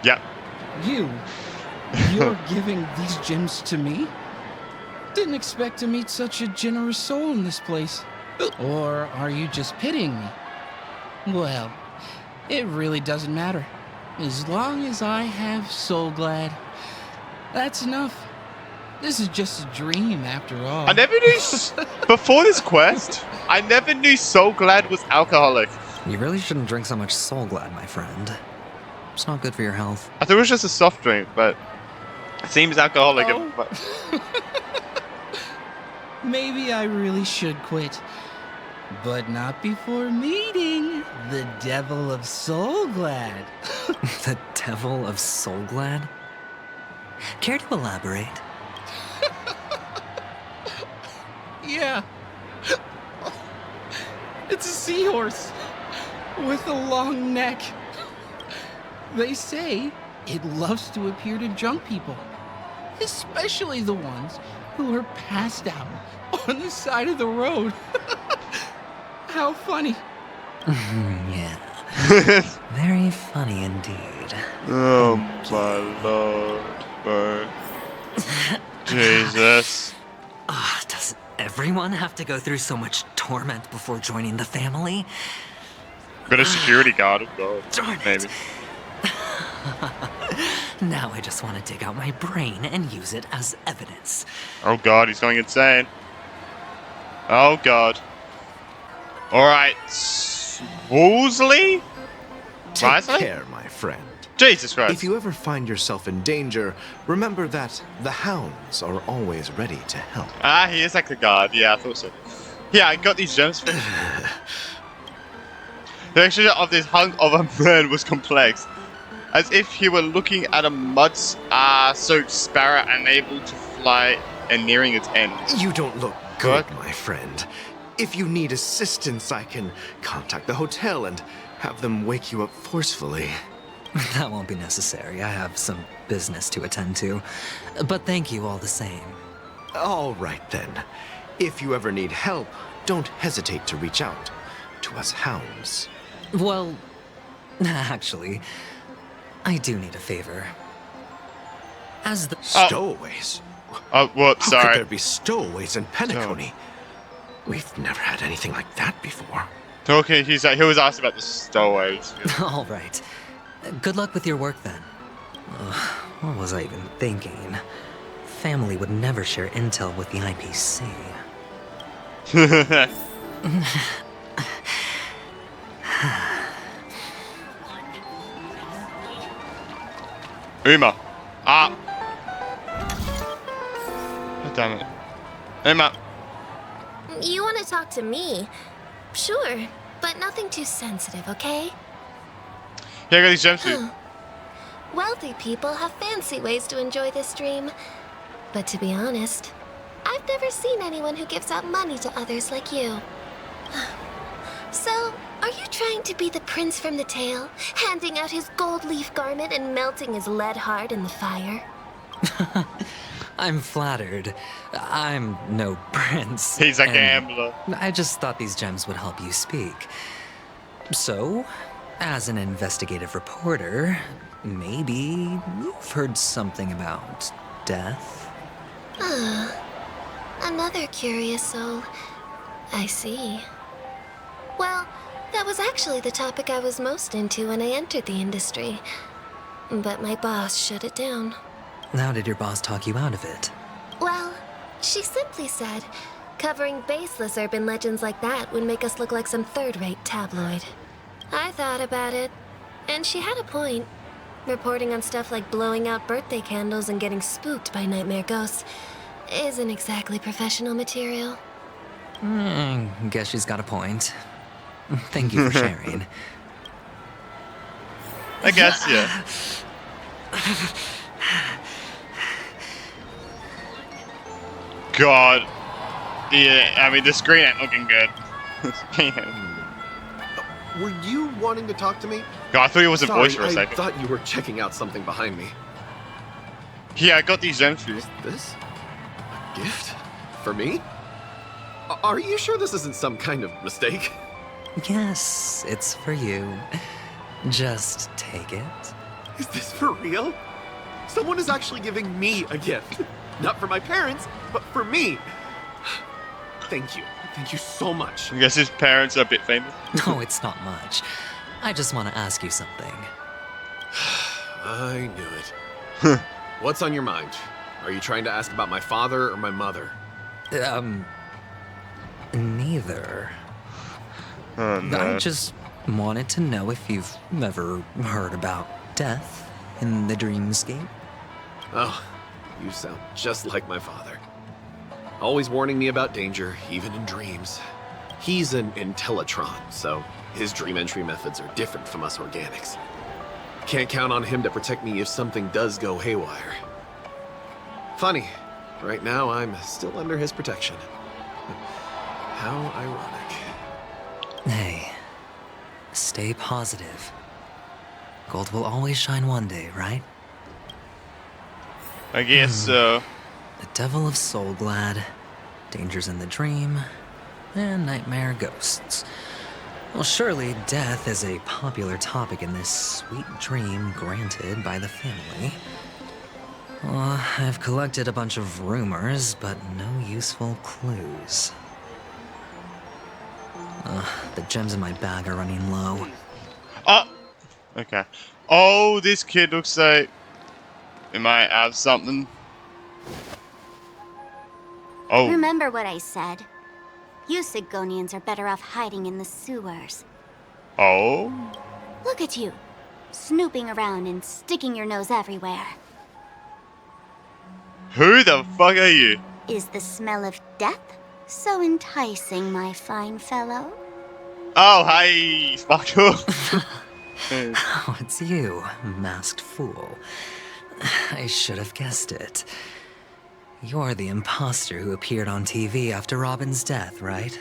Yeah. You're giving these gems to me? Didn't expect to meet such a generous soul in this place. Or are you just pitying me? Well, it really doesn't matter. As long as I have Soul Glad, that's enough. This is just a dream after all. I never knew, before this quest, I never knew Soul Glad was alcoholic. You really shouldn't drink so much Soul Glad, my friend. It's not good for your health. I thought it was just a soft drink, but it seems alcoholic. Oh. Maybe I really should quit. But not before meeting the Devil of Soul Glad. The Devil of Soul Glad? Care to elaborate? Yeah. It's a seahorse with a long neck. They say it loves to appear to drunk people, especially the ones who are passed out on the side of the road. How funny. Yeah. Very funny indeed. Oh my lord, bro. Jesus. Does everyone have to go through so much torment before joining the family? Got a security guard, of course. Darn Maybe. it. Now I just want to dig out my brain and use it as evidence. Oh god, he's going insane. Oh god. Alright. Wolseley? Take Risley? care, my friend. Jesus Christ. If you ever find yourself in danger, remember that the hounds are always ready to help. Ah, he is like the guard. Yeah, I thought so. Yeah, I got these gems for The exterior of this hunk of a man was complex, as if he were looking at a mud-soaked sparrow unable to fly and nearing its end. You don't look good, my friend. If you need assistance, I can contact the hotel and have them wake you up forcefully. That won't be necessary. I have some business to attend to. But thank you all the same. All right, then. If you ever need help, don't hesitate to reach out to us hounds. Well, actually, I do need a favor. As the... Stowaways? Oh, whoops, How sorry. could there be stowaways in Penacony? We've never had anything like that before. Okay, he was asked about the stowaways. All right. Good luck with your work, then. What was I even thinking? Family would never share intel with the IPC. Uma. Ah. God damn it. Uma. You want to talk to me? Sure, but nothing too sensitive, okay? Yeah, I got these gems for you. Wealthy people have fancy ways to enjoy this dream. But to be honest, I've never seen anyone who gives out money to others like you. So, are you trying to be the prince from the tale, handing out his gold leaf garment and melting his lead heart in the fire? I'm flattered. I'm no prince. He's a and gambler. I just thought these gems would help you speak. So, as an investigative reporter, maybe you've heard something about death? Another curious soul. I see. Well, that was actually the topic I was most into when I entered the industry. But my boss shut it down. How did your boss talk you out of it? Well, she simply said, covering baseless urban legends like that would make us look like some third-rate tabloid. I thought about it, and she had a point. Reporting on stuff like blowing out birthday candles and getting spooked by nightmare ghosts isn't exactly professional material. Guess she's got a point. Thank you for sharing. I guess, yeah. God. Yeah, I mean, the screen ain't looking good. Were you wanting to talk to me? God, I thought he was a voice for a I second. thought you were checking out something behind me. Yeah, I got these gems for you. This? A gift? For me? Are you sure this isn't some kind of mistake? Yes, it's for you. Just take it. Is this for real? Someone is actually giving me a gift. Not for my parents, but for me. Thank you. Thank you so much. I guess his parents are a bit famous. No, it's not much. I just want to ask you something. I knew it. What's on your mind? Are you trying to ask about my father or my mother? Neither. Oh, no. I just wanted to know if you've ever heard about death in the dreamscape. Oh, you sound just like my father. Always warning me about danger, even in dreams. He's an Intellitron, so his dream entry methods are different from us organics. Can't count on him to protect me if something does go haywire. Funny, right now I'm still under his protection. How ironic. Hey, stay positive. Gold will always shine one day, right? I guess so. The Devil of Soulglad, Dangers in the Dream, and Nightmare Ghosts. Well, surely death is a popular topic in this sweet dream granted by the family. Well, I've collected a bunch of rumors, but no useful clues. The gems in my bag are running low. Oh! Okay. Oh, this kid looks like he might have something. Oh. Remember what I said. You Sigonians are better off hiding in the sewers. Oh? Look at you, snooping around and sticking your nose everywhere. Who the fuck are you? Is the smell of death so enticing, my fine fellow? Oh, hey, fuck off. Oh, it's you, masked fool. I should have guessed it. You're the imposter who appeared on TV after Robin's death, right?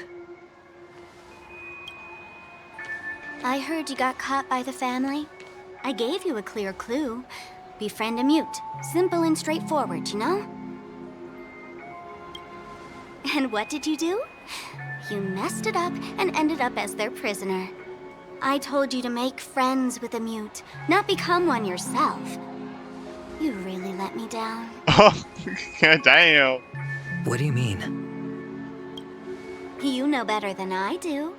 I heard you got caught by the family. I gave you a clear clue. Befriend a mute. Simple and straightforward, you know? And what did you do? You messed it up and ended up as their prisoner. I told you to make friends with a mute, not become one yourself. You really let me down. Oh, god damn. What do you mean? You know better than I do.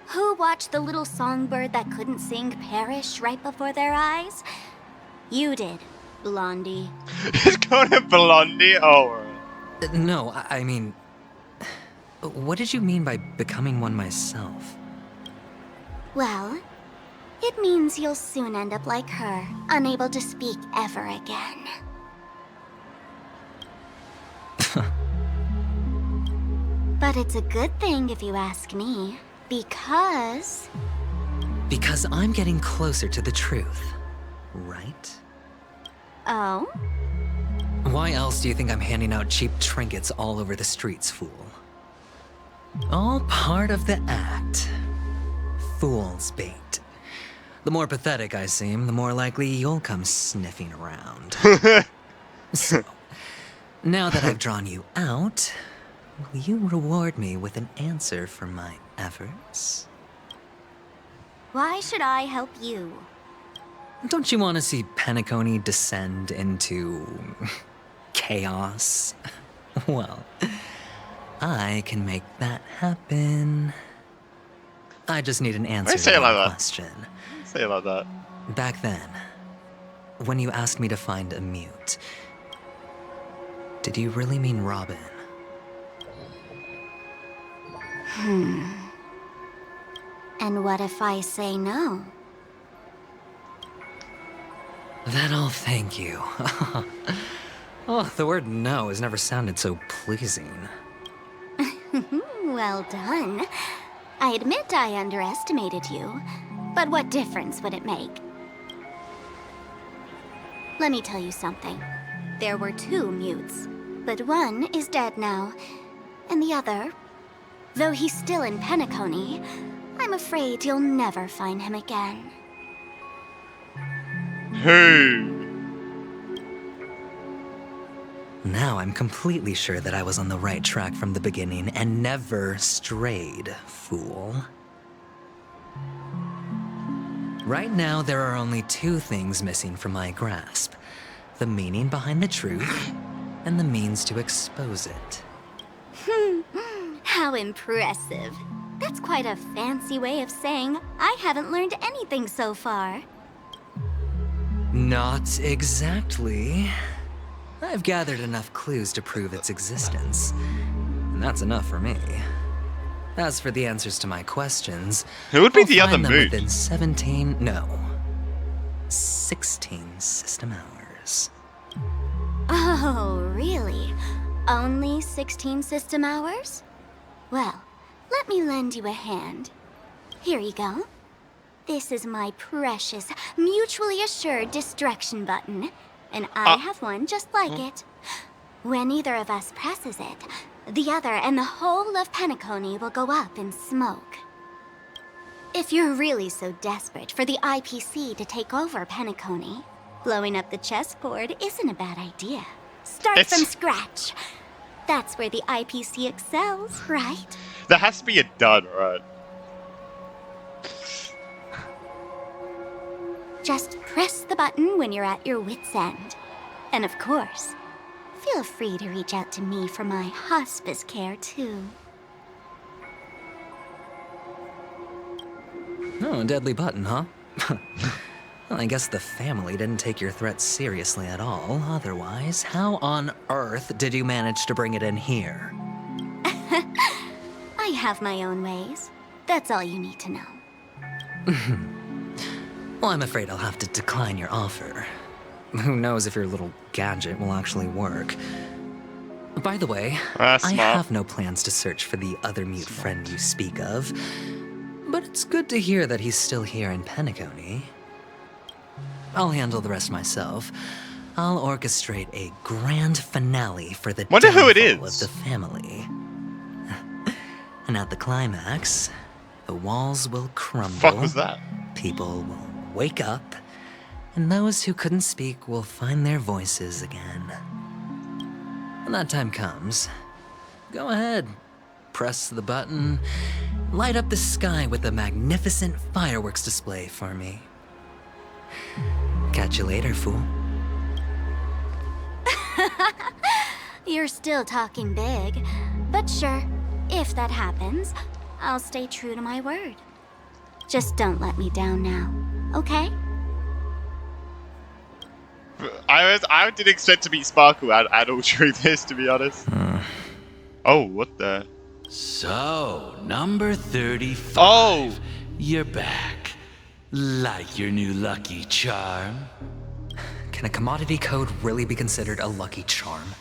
Who watched the little songbird that couldn't sing perish right before their eyes? You did, Blondie. He's calling it Blondie? Oh. No, I mean... What did you mean by becoming one myself? Well, it means you'll soon end up like her, unable to speak ever again. But it's a good thing if you ask me, because... Because I'm getting closer to the truth, right? Oh? Why else do you think I'm handing out cheap trinkets all over the streets, fool? All part of the act. Fool's bait. The more pathetic I seem, the more likely you'll come sniffing around. So, now that I've drawn you out, will you reward me with an answer for my efforts? Why should I help you? Don't you want to see Penacony descend into... chaos? Well, I can make that happen. I just need an answer to that question. Say it like that. Back then, when you asked me to find a mute, did you really mean Robin? And what if I say no? Then I'll thank you. Oh, the word no has never sounded so pleasing. Well done. I admit I underestimated you, but what difference would it make? Let me tell you something. There were 2 mutes, but one is dead now, and the other, though he's still in Penacony, I'm afraid you'll never find him again. Who? Now I'm completely sure that I was on the right track from the beginning and never strayed, fool. Right now, there are only 2 things missing from my grasp. The meaning behind the truth, and the means to expose it. How impressive. That's quite a fancy way of saying I haven't learned anything so far. Not exactly. I've gathered enough clues to prove its existence. And that's enough for me. As for the answers to my questions, who would be I'll the other find them mood? within 16 system hours. Oh, really? Only 16 system hours? Well, let me lend you a hand. Here you go. This is my precious, mutually assured distraction button, and I have one just like it. When either of us presses it, the other and the whole of Penacony will go up in smoke. If you're really so desperate for the IPC to take over Penacony, blowing up the chessboard isn't a bad idea. Start from scratch. That's where the IPC excels, right? There has to be a dud, right? Just press the button when you're at your wit's end. And of course, feel free to reach out to me for my hospice care, too. Oh, a deadly button, huh? Well, I guess the family didn't take your threat seriously at all. Otherwise, how on earth did you manage to bring it in here? I have my own ways. That's all you need to know. Well, I'm afraid I'll have to decline your offer. Who knows if your little gadget will actually work. By the way, I have no plans to search for the other mute friend you speak of. But it's good to hear that he's still here in Penacony. I'll handle the rest myself. I'll orchestrate a grand finale for the Wonder who it downfall is. of the family. And at the climax, the walls will crumble. Fuck was that? People will wake up, and those who couldn't speak will find their voices again. When that time comes, go ahead. Press the button, light up the sky with a magnificent fireworks display for me. Catch you later, fool. You're still talking big. But sure, if that happens, I'll stay true to my word. Just don't let me down now, okay? I didn't expect to meet Sparkle at all during this, to be honest. Oh, what the? So, number 35. Oh! You're back. Like your new lucky charm? Can a commodity code really be considered a lucky charm?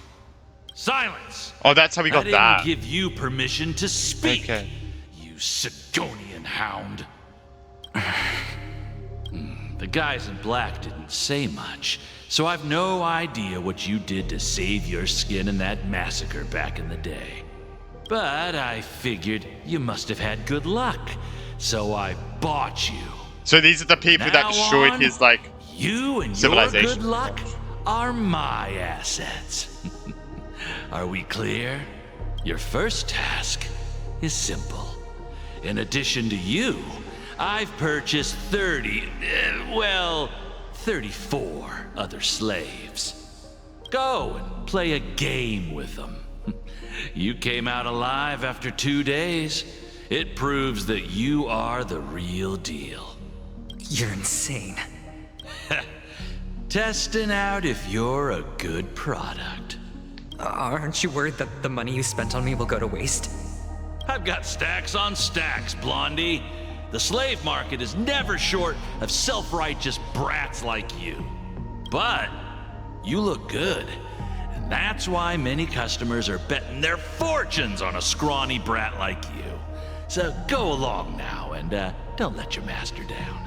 Silence! Oh, that's how we got I that. didn't give you permission to speak. Okay. You Sidonian hound. The guys in black didn't say much, so I've no idea what you did to save your skin in that massacre back in the day. But I figured you must have had good luck, so I bought you. So these are the people that destroyed his, like, you and civilization. your good luck are my assets. Are we clear? Your first task is simple. In addition to you, I've purchased 34 other slaves. Go and play a game with them. You came out alive after 2 days. It proves that you are the real deal. You're insane. Testing out if you're a good product. Aren't you worried that the money you spent on me will go to waste? I've got stacks on stacks, Blondie. The slave market is never short of self-righteous brats like you. But you look good. And that's why many customers are betting their fortunes on a scrawny brat like you. So go along now and don't let your master down.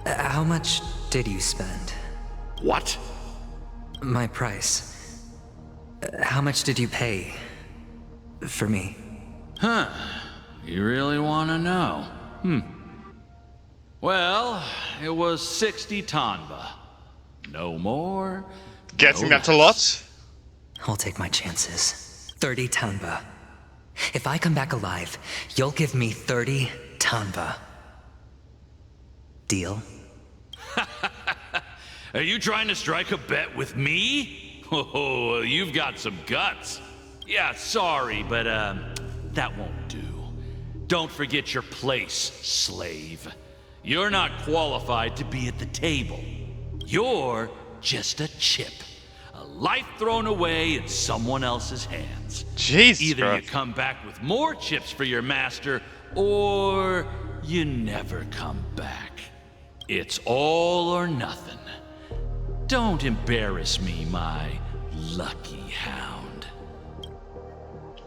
How much did you spend? What? My price. How much did you pay for me? Huh. You really want to know? Well, it was 60 tanba. No more. Guessing no that's a lot? I'll take my chances. 30 tanba. If I come back alive, you'll give me 30 tanba. Deal? Are you trying to strike a bet with me? Oh, you've got some guts. Yeah, sorry, but that won't do. Don't forget your place, slave. You're not qualified to be at the table. You're just a chip. A life thrown away in someone else's hands. Jesus Either Christ. you come back with more chips for your master, or you never come back. It's all or nothing. Don't embarrass me, my lucky hound.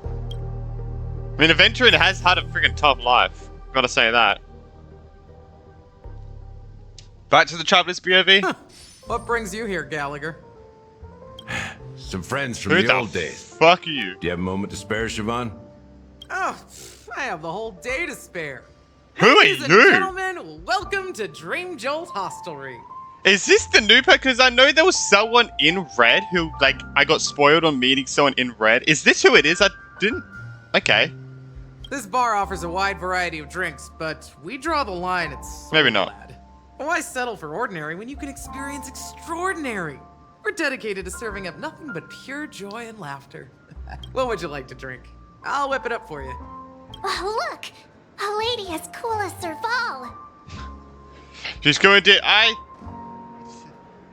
I mean, Aventurin has had a freaking tough life. Gotta say that. Back to the Traveler's POV. What brings you here, Gallagher? Some friends from Who the the old days. Fuck you. Do you have a moment to spare, Siobhan? Oh, I have the whole day to spare. Who are Ladies and you? gentlemen, welcome to Dream Jolt Hostelry. Is this the new pack? Because I know there was someone in red who, like, I got spoiled on meeting someone in red. Is this who it is? I didn't... Okay. This bar offers a wide variety of drinks, but we draw the line at Maybe not. Why settle for ordinary when you can experience extraordinary? We're dedicated to serving up nothing but pure joy and laughter. What would you like to drink? I'll whip it up for you. Oh, look! A lady as cool as Serval. She's going to...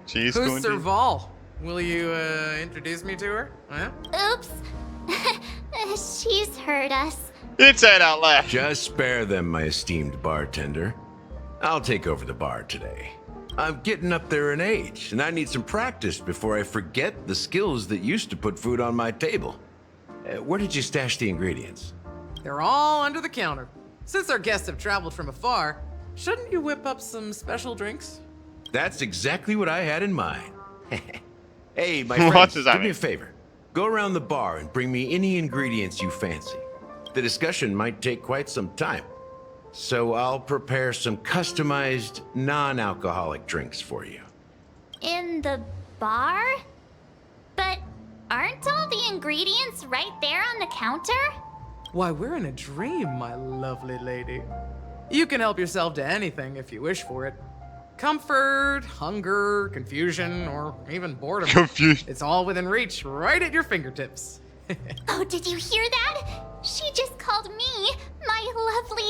She's Who's going to... Serval? Will you introduce me to her? Huh? Oops. She's heard us. You didn't say it out loud. Just spare them, my esteemed bartender. I'll take over the bar today. I'm getting up there in age, and I need some practice before I forget the skills that used to put food on my table. Where did you stash the ingredients? They're all under the counter. Since our guests have traveled from afar, shouldn't you whip up some special drinks? That's exactly what I had in mind. Hey, my What friends, does that do me mean? a favor. Go around the bar and bring me any ingredients you fancy. The discussion might take quite some time, so I'll prepare some customized, non-alcoholic drinks for you. In the bar? But aren't all the ingredients right there on the counter? Why, we're in a dream, my lovely lady. You can help yourself to anything if you wish for it. Comfort, hunger, confusion, or even boredom. Confusion. It's all within reach, right at your fingertips. Oh, did you hear that? She just called me my lovely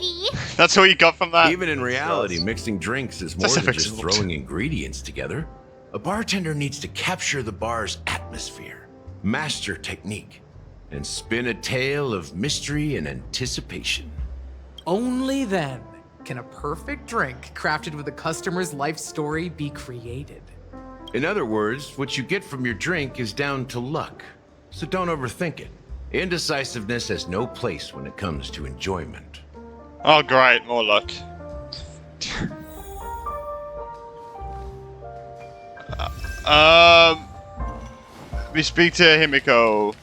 lady. That's what you got from that? Even in reality, mixing drinks is more That's than a just result. throwing ingredients together. A bartender needs to capture the bar's atmosphere, master technique, and spin a tale of mystery and anticipation. Only then can a perfect drink crafted with a customer's life story be created. In other words, what you get from your drink is down to luck, so don't overthink it. Indecisiveness has no place when it comes to enjoyment. Oh, great. More luck. We speak to Himiko.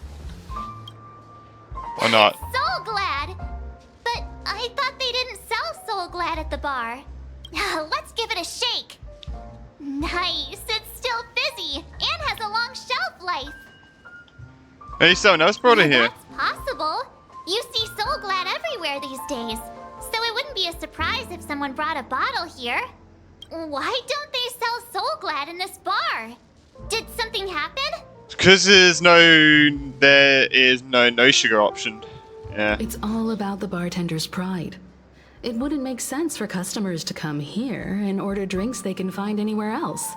Or not. Soul Glad! But I thought they didn't sell Soul Glad at the bar. Let's give it a shake. Nice, it's still fizzy and has a long shelf life. Hey, someone else brought it here. That's possible. You see Soul Glad everywhere these days, so it wouldn't be a surprise if someone brought a bottle here. Why don't they sell Soul Glad in this bar? Did something happen? Because there is no sugar option. Yeah. It's all about the bartender's pride. It wouldn't make sense for customers to come here and order drinks they can find anywhere else.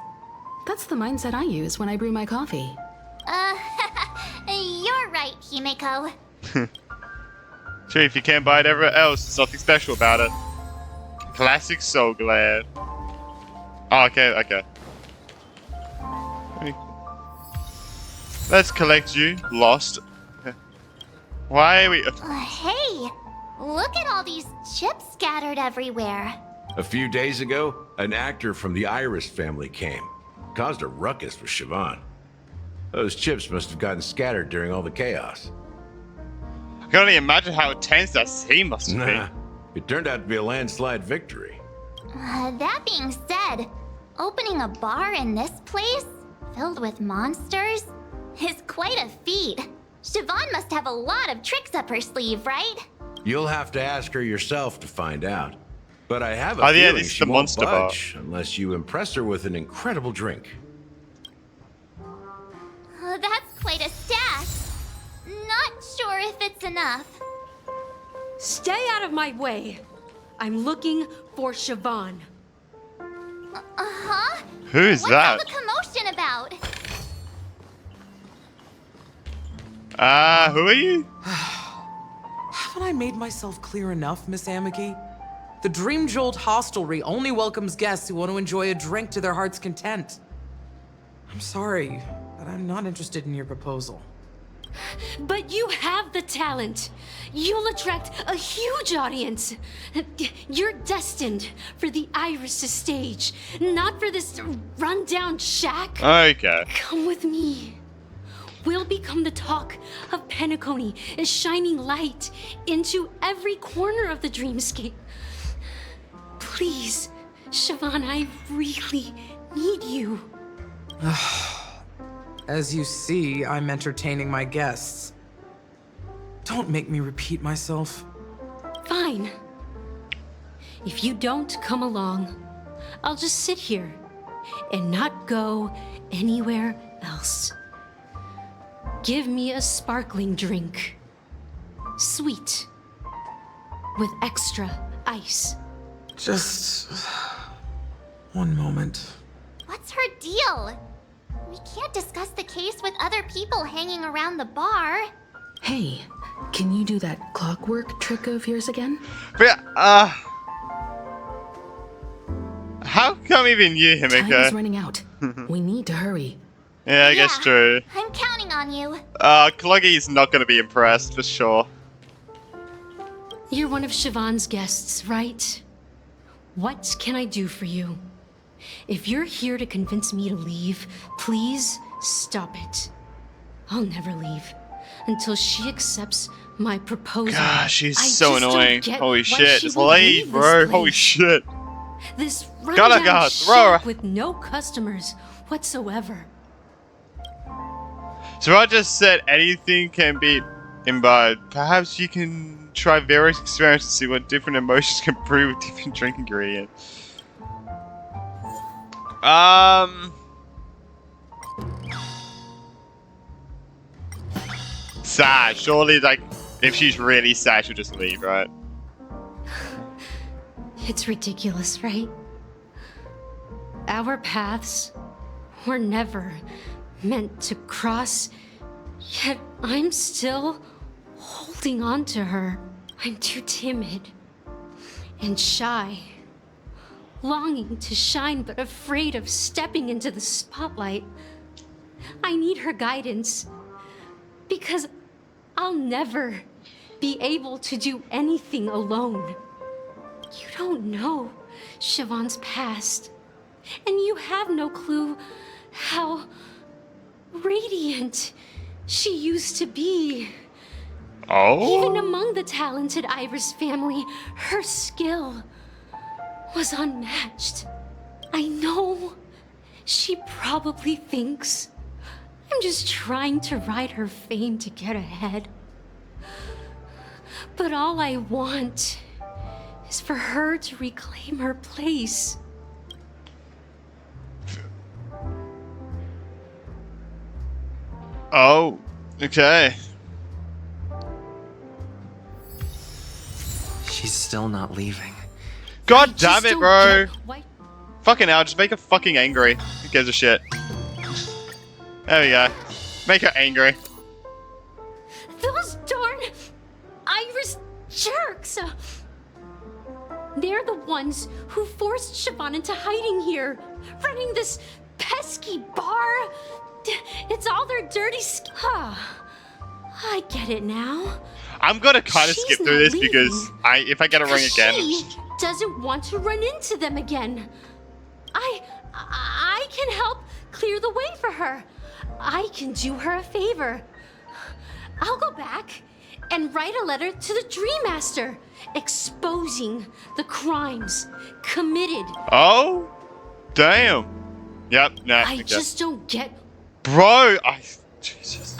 That's the mindset I use when I brew my coffee. You're right, Himiko. Sure, if you can't buy it everywhere else, there's something special about it. Classic Soul Glad. Oh, okay. Let's collect you. Lost. Why are we... Hey, look at all these chips scattered everywhere. A few days ago, an actor from the Iris family came. Caused a ruckus with Siobhan. Those chips must have gotten scattered during all the chaos. I can only imagine how intense that scene must have been. It turned out to be a landslide victory. That being said, opening a bar in this place, filled with monsters, is quite a feat. Siobhan must have a lot of tricks up her sleeve, right? You'll have to ask her yourself to find out. But I have a Oh, yeah, feeling this is she the won't monster bar. budge unless you impress her with an incredible drink. That's quite a stash. sure if it's enough. Stay out of my way. I'm looking for Siobhan. Uh-huh? Who's What's that? all the commotion about? Who are you? Haven't I made myself clear enough, Miss Amiki? The Dream Jolt hostelry only welcomes guests who want to enjoy a drink to their heart's content. I'm sorry, but I'm not interested in your proposal. But you have the talent. You'll attract a huge audience. You're destined for the Iris' stage, not for this rundown shack. Okay. Come with me. We'll become the talk of Penacony, a shining light into every corner of the dreamscape. Please, Siobhan, I really need you. As you see, I'm entertaining my guests. Don't make me repeat myself. Fine. If you don't come along, I'll just sit here and not go anywhere else. Give me a sparkling drink. Sweet. With extra ice. Just one moment. What's her deal? We can't discuss the case with other people hanging around the bar. Hey, can you do that clockwork trick of yours again? But yeah, how come even you, Time Himiko? is running out. We need to hurry. Yeah, I guess true. I'm counting on you. Cloggy's not gonna be impressed, for sure. You're one of Siobhan's guests, right? What can I do for you? If you're here to convince me to leave, please stop it. I'll never leave until she accepts my proposal. Gosh, she's I so just don't annoying. get Holy why shit, she just would leave, this bro. Holy place. shit. This Gotta rundown go, throw her. shack with no customers whatsoever. So I just said anything can be imbibed. Perhaps you can try various experiments to see what different emotions can brew with different drink ingredients. Sad. Surely, like, if she's really sad, she'll just leave, right? It's ridiculous, right? Our paths were never meant to cross, yet I'm still holding on to her. I'm too timid and shy, longing to shine but afraid of stepping into the spotlight. I need her guidance because I'll never be able to do anything alone. You don't know Siobhan's past, and you have no clue how radiant she used to be. Oh? Even among the talented Iris family, her skill was unmatched. I know she probably thinks I'm just trying to ride her fame to get ahead. But all I want is for her to reclaim her place. Oh, okay. She's still not leaving. God damn it, don't bro! get why- Fucking hell, just make her fucking angry. Who gives a shit? There we go. Make her angry. Those darn Iris jerks! They're the ones who forced Siobhan into hiding here, running this pesky bar. It's all their dirty I get it now. I'm gonna kind of She's skip through not this leaving. because if I get it wrong again, She doesn't want to run into them again. I can help clear the way for her. I can do her a favor. I'll go back and write a letter to the Dream Master, exposing the crimes committed. Oh, damn. Yep. Nah. I okay. just don't get. Bro, Jesus.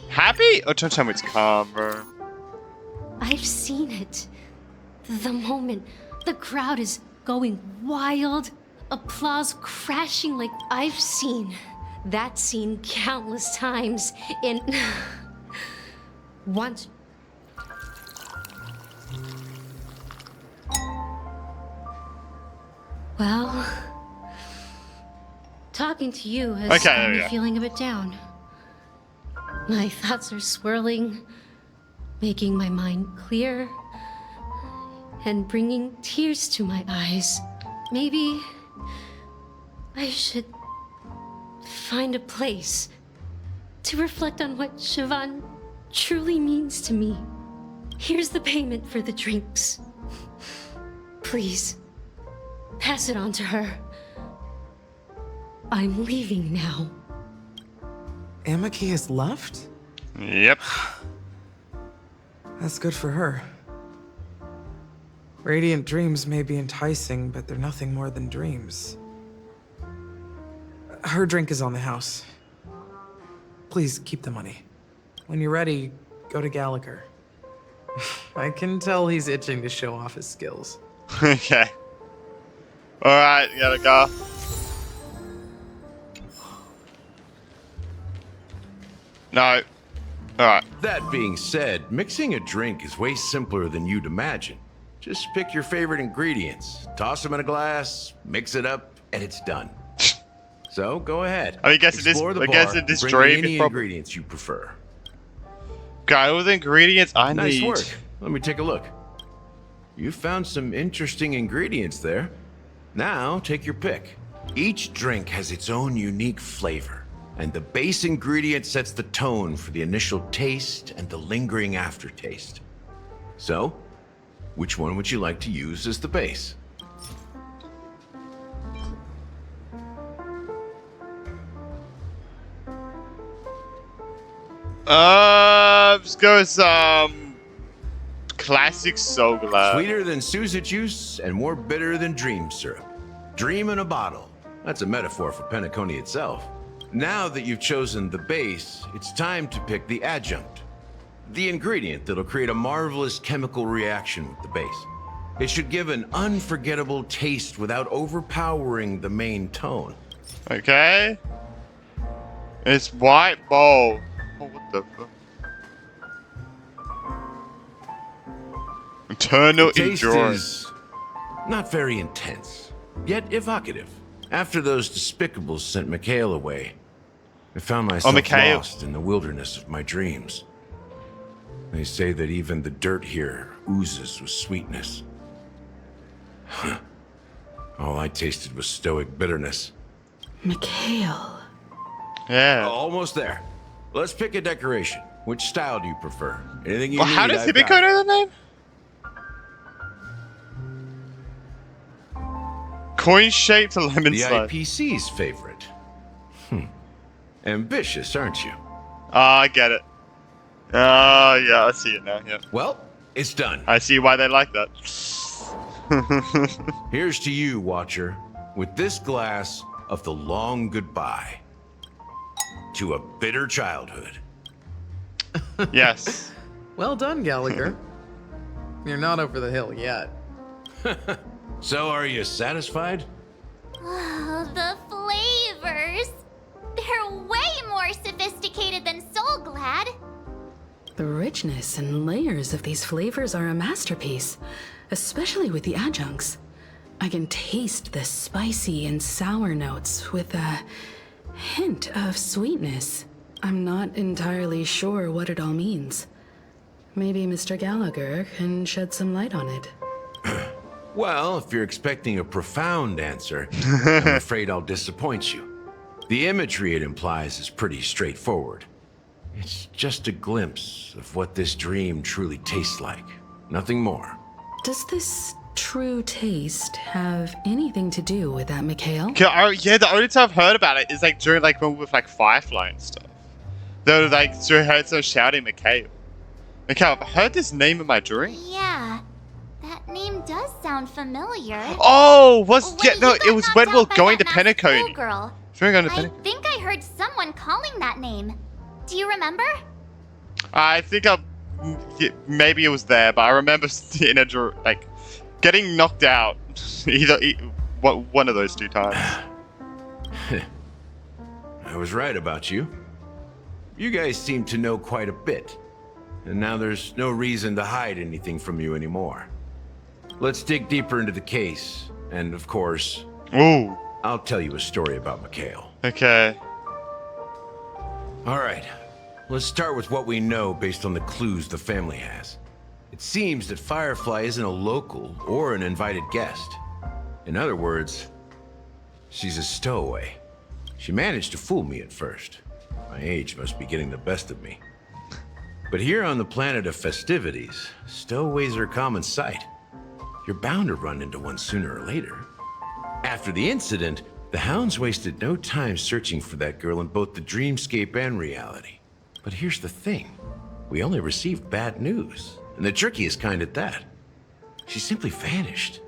Happy? Oh, don't tell me it's calm, bro. I've seen it. The moment the crowd is going wild, applause crashing like I've seen. that scene countless times in... Once... Well... Talking to you has got me feeling a bit down. My thoughts are swirling, making my mind clear, and bringing tears to my eyes. Maybe I should find a place to reflect on what Siobhan truly means to me. Here's the payment for the drinks. Please, pass it on to her. I'm leaving now. Amaki has left? Yep. That's good for her. Radiant dreams may be enticing, but they're nothing more than dreams. Her drink is on the house. Please keep the money. When you're ready, go to Gallagher. I can tell he's itching to show off his skills. Okay. Alright, gotta go. No. Alright. That being said, mixing a drink is way simpler than you'd imagine. Just pick your favorite ingredients, toss them in a glass, mix it up, and it's done. So go ahead. I guess Explore the I bar, guess in this bring dream, any it's probably... ingredients you prefer. Got all the ingredients I Nice need. work. Let me take a look. You found some interesting ingredients there. Now take your pick. Each drink has its own unique flavor, and the base ingredient sets the tone for the initial taste and the lingering aftertaste. So, which one would you like to use as the base? Let's go with some classic Soglad. Sweeter than Sousa juice and more bitter than dream syrup. Dream in a bottle. That's a metaphor for Penacony itself. Now that you've chosen the base, it's time to pick the adjunct. The ingredient that'll create a marvelous chemical reaction with the base. It should give an unforgettable taste without overpowering the main tone. Okay. It's white bowl. Oh, what the fuck? Eternal The taste endurance. is not very intense, yet evocative. After those despicables sent Mikhail away, I found myself lost in the wilderness of my dreams. They say that even the dirt here oozes with sweetness. All I tasted was stoic bitterness. Mikhail. Yeah. Almost there. Let's pick a decoration. Which style do you prefer? Anything you Well, need, how does I've Hibiko got. know the name? Coin-shaped lemon The slide. IPC's favorite. Ambitious, aren't you? I get it. Yeah, I see it now, yeah. Well, it's done. I see why they like that. Here's to you, Watcher, with this glass of the long goodbye to a bitter childhood. Yes. Well done, Gallagher. You're not over the hill yet. So, are you satisfied? Oh, the flavors! They're way more sophisticated than Soulglad. The richness and layers of these flavors are a masterpiece, especially with the adjuncts. I can taste the spicy and sour notes with a hint of sweetness. I'm not entirely sure what it all means. Maybe Mr. Gallagher can shed some light on it. Well, if you're expecting a profound answer, I'm afraid I'll disappoint you. The imagery it implies is pretty straightforward. It's just a glimpse of what this dream truly tastes like. Nothing more. Does this true taste have anything to do with that, Mikhail? Yeah, the only time I've heard about it is like during like when we were with like Firefly and stuff. They were like, so I heard someone shouting Mikhail. Mikhail, I've heard this name in my dream. Yeah, that name does sound familiar. Oh, Wait, it was when we were going to Penacony. Girl. I think I heard someone calling that name. Do you remember? I think maybe it was there, but I remember in a like getting knocked out one of those two times. I was right about you. You guys seem to know quite a bit. And now there's no reason to hide anything from you anymore. Let's dig deeper into the case. And of course, I'll tell you a story about Mikhail. Okay. Alright, let's start with what we know based on the clues the family has. It seems that Firefly isn't a local or an invited guest. In other words, she's a stowaway. She managed to fool me at first. My age must be getting the best of me. But here on the planet of festivities, stowaways are a common sight. You're bound to run into one sooner or later. After the incident, the hounds wasted no time searching for that girl in both the dreamscape and reality. But here's the thing. We only received bad news, and the trickiest kind at that. She simply vanished,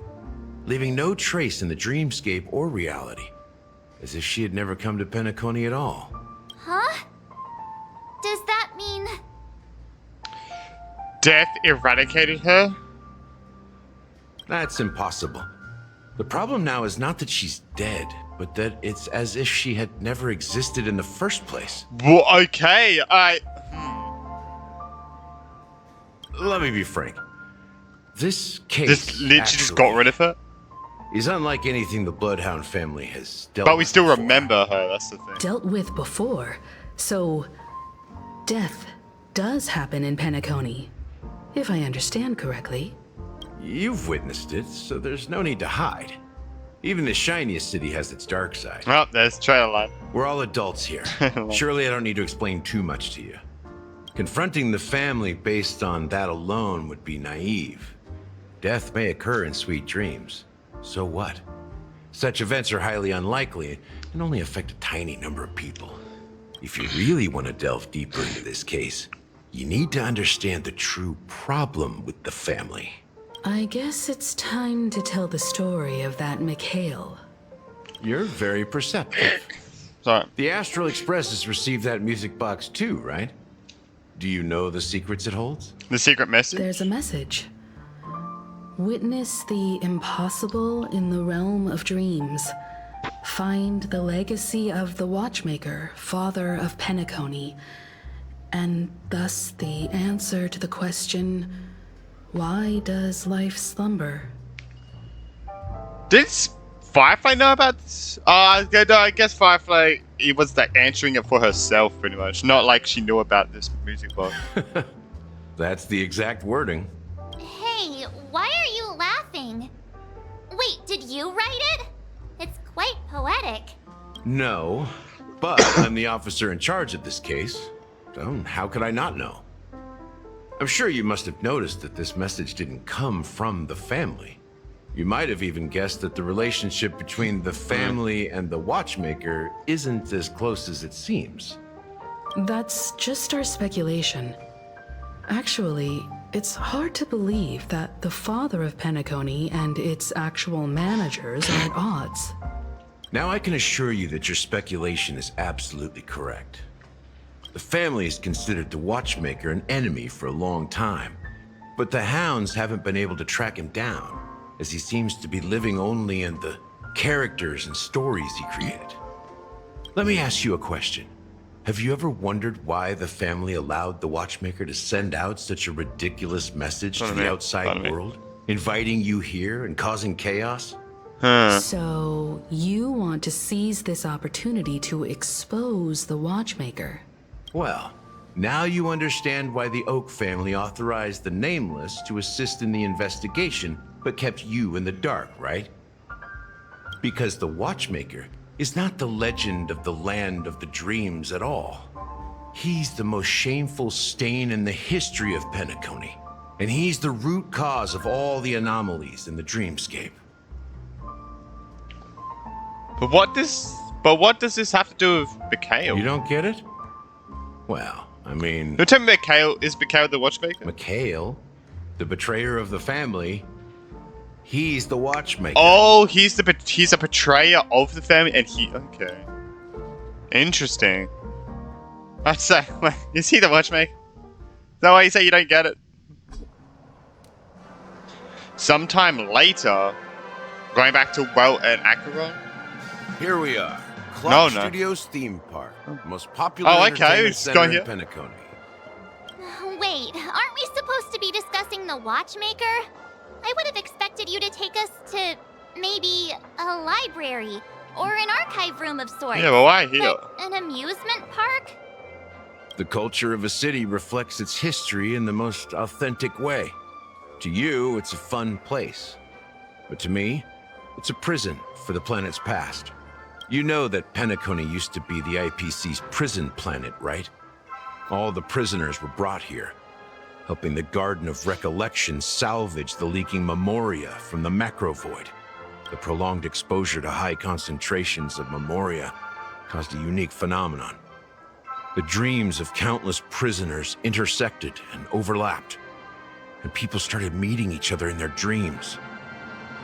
leaving no trace in the dreamscape or reality, as if she had never come to Penacony at all. Huh? Does that mean... Death eradicated her? That's impossible. The problem now is not that she's dead, but that it's as if she had never existed in the first place. Well, okay, Let me be frank. This case This literally just got rid of her? Is unlike anything the Bloodhound family has dealt But we with still before. remember her, that's the thing. Dealt with before. So, death does happen in Penacony, if I understand correctly. You've witnessed it, so there's no need to hide. Even the shiniest city has its dark side. Oh, there's trailer line. We're all adults here. Surely I don't need to explain too much to you. Confronting the family based on that alone would be naive. Death may occur in sweet dreams. So what? Such events are highly unlikely and only affect a tiny number of people. If you really want to delve deeper into this case, you need to understand the true problem with the family. I guess it's time to tell the story of that Mikhail. You're very perceptive. Sorry. The Astral Express has received that music box too, right? Do you know the secrets it holds? The secret message? There's a message. Witness the impossible in the realm of dreams. Find the legacy of the Watchmaker, father of Penacony, and thus the answer to the question, why does life slumber? Did Firefly know about this? I guess Firefly, it was like answering it for herself pretty much. Not like she knew about this music box. That's the exact wording. Hey, why are you laughing? Wait, did you write it? It's quite poetic. No, but I'm the officer in charge of this case. So how could I not know? I'm sure you must have noticed that this message didn't come from the family. You might have even guessed that the relationship between the family and the Watchmaker isn't as close as it seems. That's just our speculation. Actually, it's hard to believe that the father of Penacony and its actual managers are at odds. Now I can assure you that your speculation is absolutely correct. The family has considered the Watchmaker an enemy for a long time, but the hounds haven't been able to track him down, as he seems to be living only in the characters and stories he created. Let me ask you a question. Have you ever wondered why the family allowed the Watchmaker to send out such a ridiculous message to the outside world, inviting you here and causing chaos? So, you want to seize this opportunity to expose the Watchmaker? Well, now you understand why the Oak family authorized the Nameless to assist in the investigation, but kept you in the dark, right? Because the Watchmaker is not the legend of the land of the dreams at all. He's the most shameful stain in the history of Penacony, and he's the root cause of all the anomalies in the dreamscape. But what does this have to do with Mikhail? You don't get it? Well, I mean... You're telling me is Mikhail the Watchmaker? Mikhail, the betrayer of the family, he's the Watchmaker. Oh, he's a betrayer of the family, and okay. Interesting. That's is he the Watchmaker? Is that why you say you don't get it? Sometime later, going back to Welt and Acheron. Here we are. Clock No. Studios theme park. Most popular Oh, okay. entertainment It's center going in here. Penacony. Wait, aren't we supposed to be discussing the Watchmaker? I would have expected you to take us to maybe a library or an archive room of sorts. Yeah, but why here? But an amusement park? The culture of a city reflects its history in the most authentic way. To you, it's a fun place. But to me, it's a prison for the planet's past. You know that Penacony used to be the IPC's prison planet, right? All the prisoners were brought here, helping the Garden of Recollection salvage the leaking memoria from the macrovoid. The prolonged exposure to high concentrations of memoria caused a unique phenomenon. The dreams of countless prisoners intersected and overlapped, and people started meeting each other in their dreams,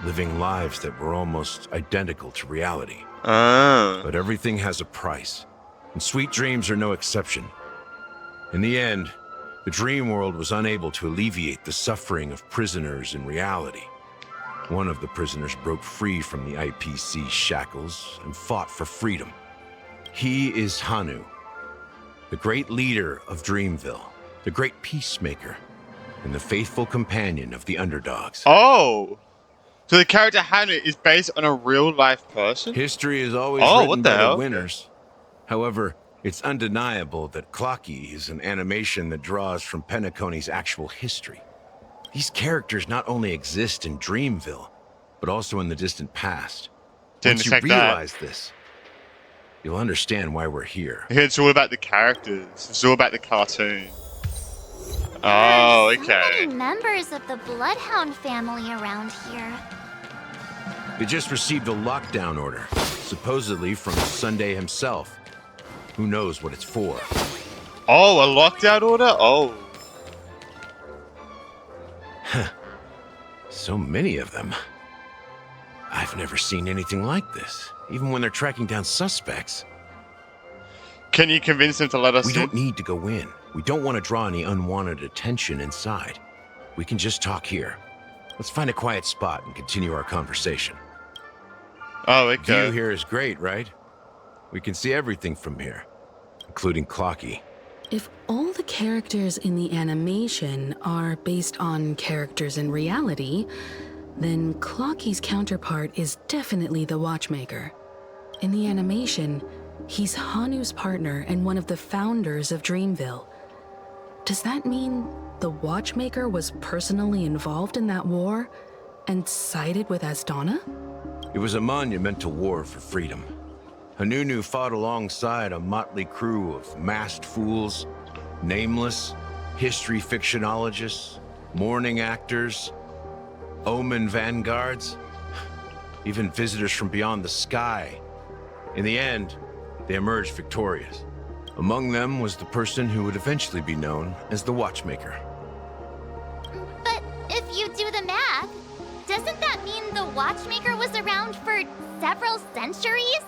living lives that were almost identical to reality. But everything has a price, and sweet dreams are no exception. In the end, the dream world was unable to alleviate the suffering of prisoners in reality. One of the prisoners broke free from the IPC shackles and fought for freedom. He is Hanu, the great leader of Dreamville, the great peacemaker, and the faithful companion of the underdogs. Oh! So the character Hannah is based on a real-life person? History is always written by the winners. However, it's undeniable that Clocky is an animation that draws from Penacony's actual history. These characters not only exist in Dreamville, but also in the distant past. Once you realize this, you'll understand why we're here. It's all about the characters. It's all about the cartoon. Oh, okay. So many members of the Bloodhound family around here. They just received a lockdown order, supposedly from Sunday himself. Who knows what it's for? Oh, a lockdown order? Oh. So many of them. I've never seen anything like this, even when they're tracking down suspects. Can you convince them to let us We in? don't need to go in. We don't want to draw any unwanted attention inside. We can just talk here. Let's find a quiet spot and continue our conversation. Oh, okay. View here is great, right? We can see everything from here, including Clocky. If all the characters in the animation are based on characters in reality, then Clocky's counterpart is definitely the Watchmaker. In the animation, he's Hanu's partner and one of the founders of Dreamville. Does that mean the Watchmaker was personally involved in that war and sided with Asdana? It was a monumental war for freedom. Hanunu fought alongside a motley crew of masked fools, nameless, history fictionologists, mourning actors, omen vanguards, even visitors from beyond the sky. In the end, they emerged victorious. Among them was the person who would eventually be known as the Watchmaker. But if you do the math, doesn't that mean the Watchmaker was around for several centuries?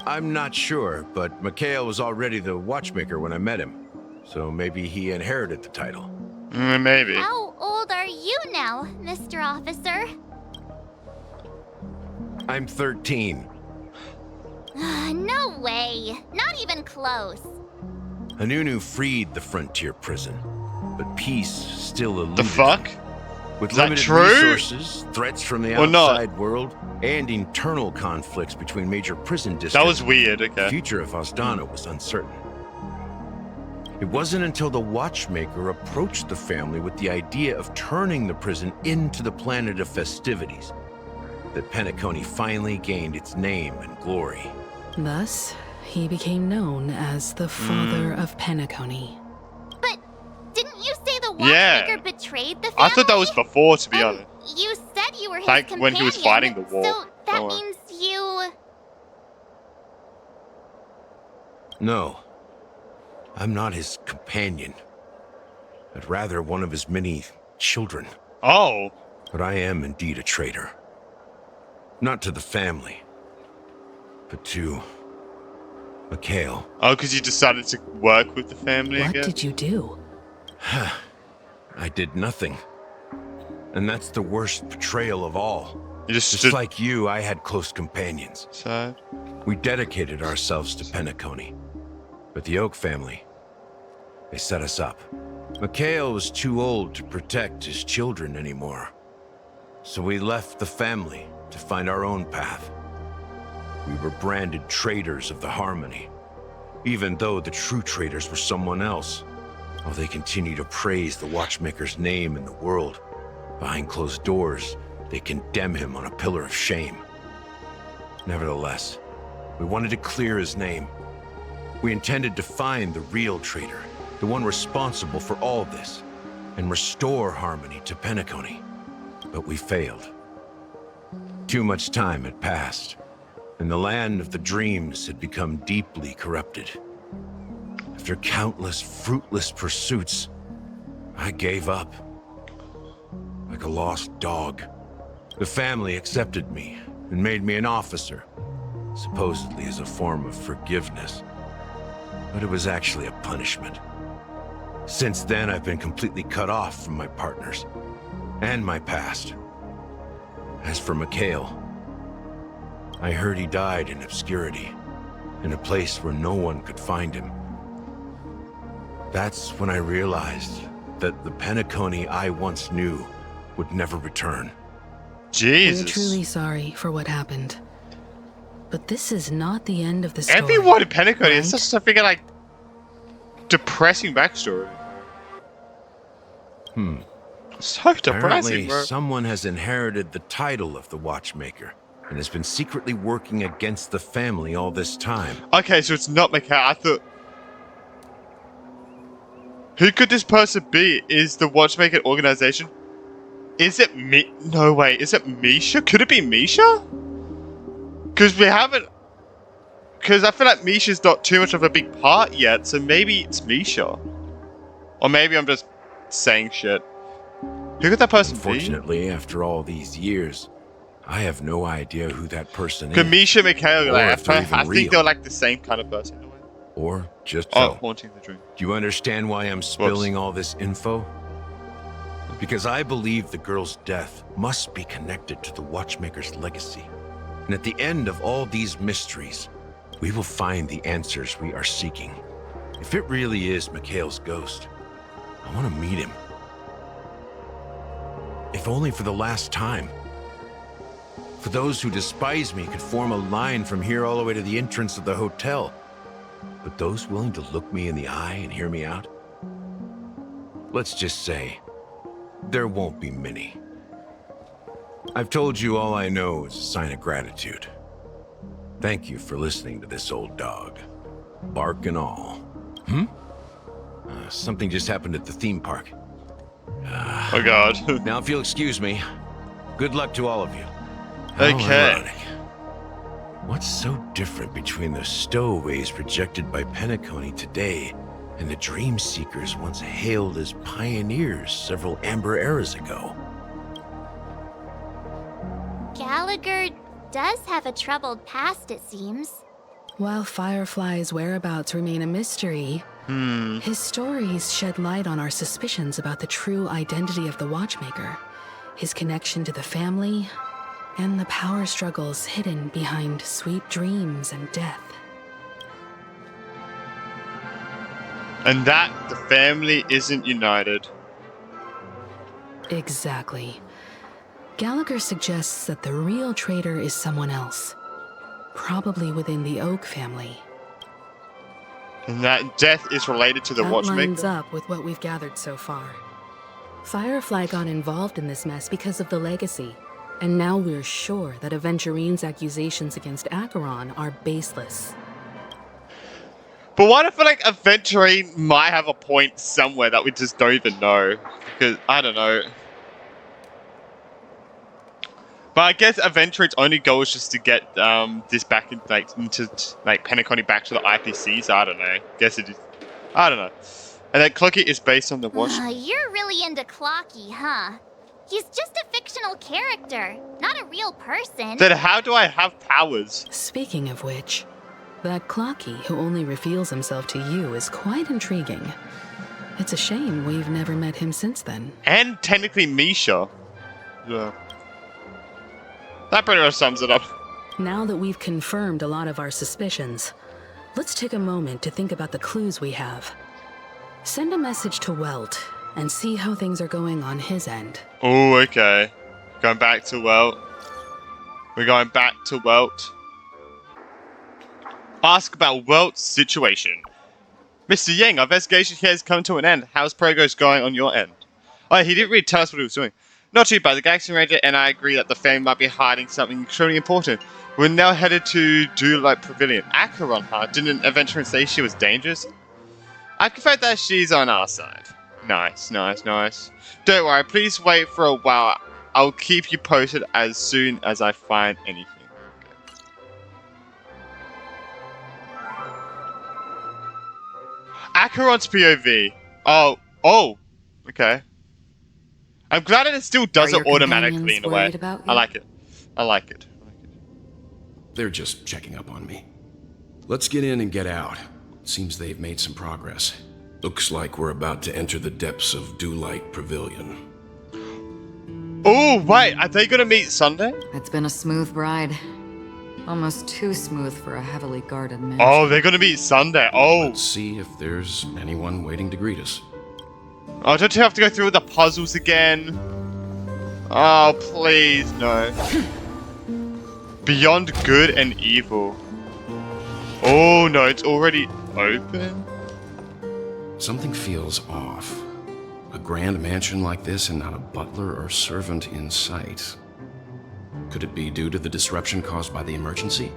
I'm not sure, but Mikhail was already the Watchmaker when I met him, so maybe he inherited the title. Maybe. How old are you now, Mr. Officer? I'm 13. No way. Not even close. Hanunu freed the frontier prison, but peace still eluded. The fuck? With Is that limited true? resources, threats from the Or not? outside world, and internal conflicts between major prison districts, That was weird, the okay. future of Asdana was uncertain. It wasn't until the Watchmaker approached the family with the idea of turning the prison into the planet of festivities that Penacony finally gained its name and glory. Thus, he became known as the father of Penacony. But didn't you say the Yeah. Watchmaker betrayed the family? I thought that was before, to be honest. You said you were his Like companion. when he was fighting the war. So that Oh, means you... No, I'm not his companion, but rather one of his many children. Oh. But I am indeed a traitor. Not to the family, but to Mikhail. Oh, because you decided to work with the family What again? did you do? I did nothing. And that's the worst betrayal of all. You just Just stood- like you, I had close companions. So? We dedicated ourselves to Penacony. But the Oak family, they set us up. Mikhail was too old to protect his children anymore. So we left the family to find our own path. We were branded traitors of the Harmony, even though the true traitors were someone else. While they continue to praise the Watchmaker's name in the world, behind closed doors, they condemn him on a pillar of shame. Nevertheless, we wanted to clear his name. We intended to find the real traitor, the one responsible for all this, and restore harmony to Penacony. But we failed. Too much time had passed, and the land of the dreams had become deeply corrupted. After countless fruitless pursuits, I gave up. Like a lost dog. The family accepted me and made me an officer, supposedly as a form of forgiveness. But it was actually a punishment. Since then, I've been completely cut off from my partners and my past. As for Mikhail, I heard he died in obscurity, in a place where no one could find him. That's when I realized that the Penacony I once knew would never return. Jesus. We're truly sorry for what happened. But this is not the end of the story. Everyone in Penacony, right? it's just a freaking, like, depressing backstory. So depressing, Apparently, bro. someone has inherited the title of the Watchmaker and has been secretly working against the family all this time. Okay, so it's not Mikhail. I thought... Who could this person be? Is the Watchmaker organization? Is it me? No way. Is it Misha? Could it be Misha? Because we haven't... Because I feel like Misha's not too much of a big part yet, so maybe it's Misha. Or maybe I'm just saying shit. Who could that person be? Unfortunately, after all these years, I have no idea who that person is. Because Misha and Mikhail, Or like, if they're even I think real. they're like the same kind of person in a way. Or just Oh, so. haunting the dream. Do you understand why I'm spilling all this info? Because I believe the girl's death must be connected to the Watchmaker's legacy. And at the end of all these mysteries, we will find the answers we are seeking. If it really is Mikhail's ghost, I want to meet him. If only for the last time. For those who despise me could form a line from here all the way to the entrance of the hotel. But those willing to look me in the eye and hear me out? Let's just say, there won't be many. I've told you all I know is a sign of gratitude. Thank you for listening to this old dog. Bark and all. Something just happened at the theme park. Oh god. Now if you'll excuse me, good luck to all of you. Okay. How ironic. What's so different between the stowaways projected by Penacony today and the dream seekers once hailed as pioneers several amber eras ago? Gallagher does have a troubled past, it seems. While Firefly's whereabouts remain a mystery, his stories shed light on our suspicions about the true identity of the Watchmaker, his connection to the family, and the power struggles hidden behind sweet dreams and death. And that the family isn't united. Exactly. Gallagher suggests that the real traitor is someone else, probably within the Oak family. And that death is related to the That Watchmaker. lines up with what we've gathered so far. Firefly got involved in this mess because of the legacy, and now we're sure that Aventurine's accusations against Acheron are baseless. But what if, like, Aventurine might have a point somewhere that we just don't even know? Because, I don't know. But I guess Aventurine's only goal is just to get this back in, into Penacony back to the IPC, so I don't know. Guess it is. I don't know. And then Clocky is based on the Watch. You're really into Clocky, huh? He's just a fictional character, not a real person. Then how do I have powers? Speaking of which, that Clocky who only reveals himself to you is quite intriguing. It's a shame we've never met him since then. And technically Misha. Yeah. That pretty much sums it up. Now that we've confirmed a lot of our suspicions, let's take a moment to think about the clues we have. Send a message to Welt and see how things are going on his end. Oh, okay. Going back to Welt. We're going back to Welt. Ask about Welt's situation. Mr. Yang, our investigation here has come to an end. How's progress going on your end? Oh, he didn't really tell us what he was doing. Not too bad. The Galaxy Ranger and I agree that the family might be hiding something extremely important. We're now headed to Dewlight Pavilion. Acheron, huh? Didn't Adventurer say she was dangerous? I confess that she's on our side. Nice, nice, nice. Don't worry, please wait for a while. I'll keep you posted as soon as I find anything. Acheron's POV. Oh, okay. I'm glad that it still does it automatically in a way. I like it. I like it. They're just checking up on me. Let's get in and get out. Seems they've made some progress. Looks like we're about to enter the depths of Dewlight Pavilion. Oh, wait, are they gonna meet Sunday? It's been a smooth ride. Almost too smooth for a heavily guarded mansion. Oh, they're gonna meet Sunday. Oh. Let's see if there's anyone waiting to greet us. Oh, don't you have to go through the puzzles again? Oh, please, no. Beyond good and evil. Oh, no, it's already open? Something feels off. A grand mansion like this and not a butler or servant in sight. Could it be due to the disruption caused by the emergency?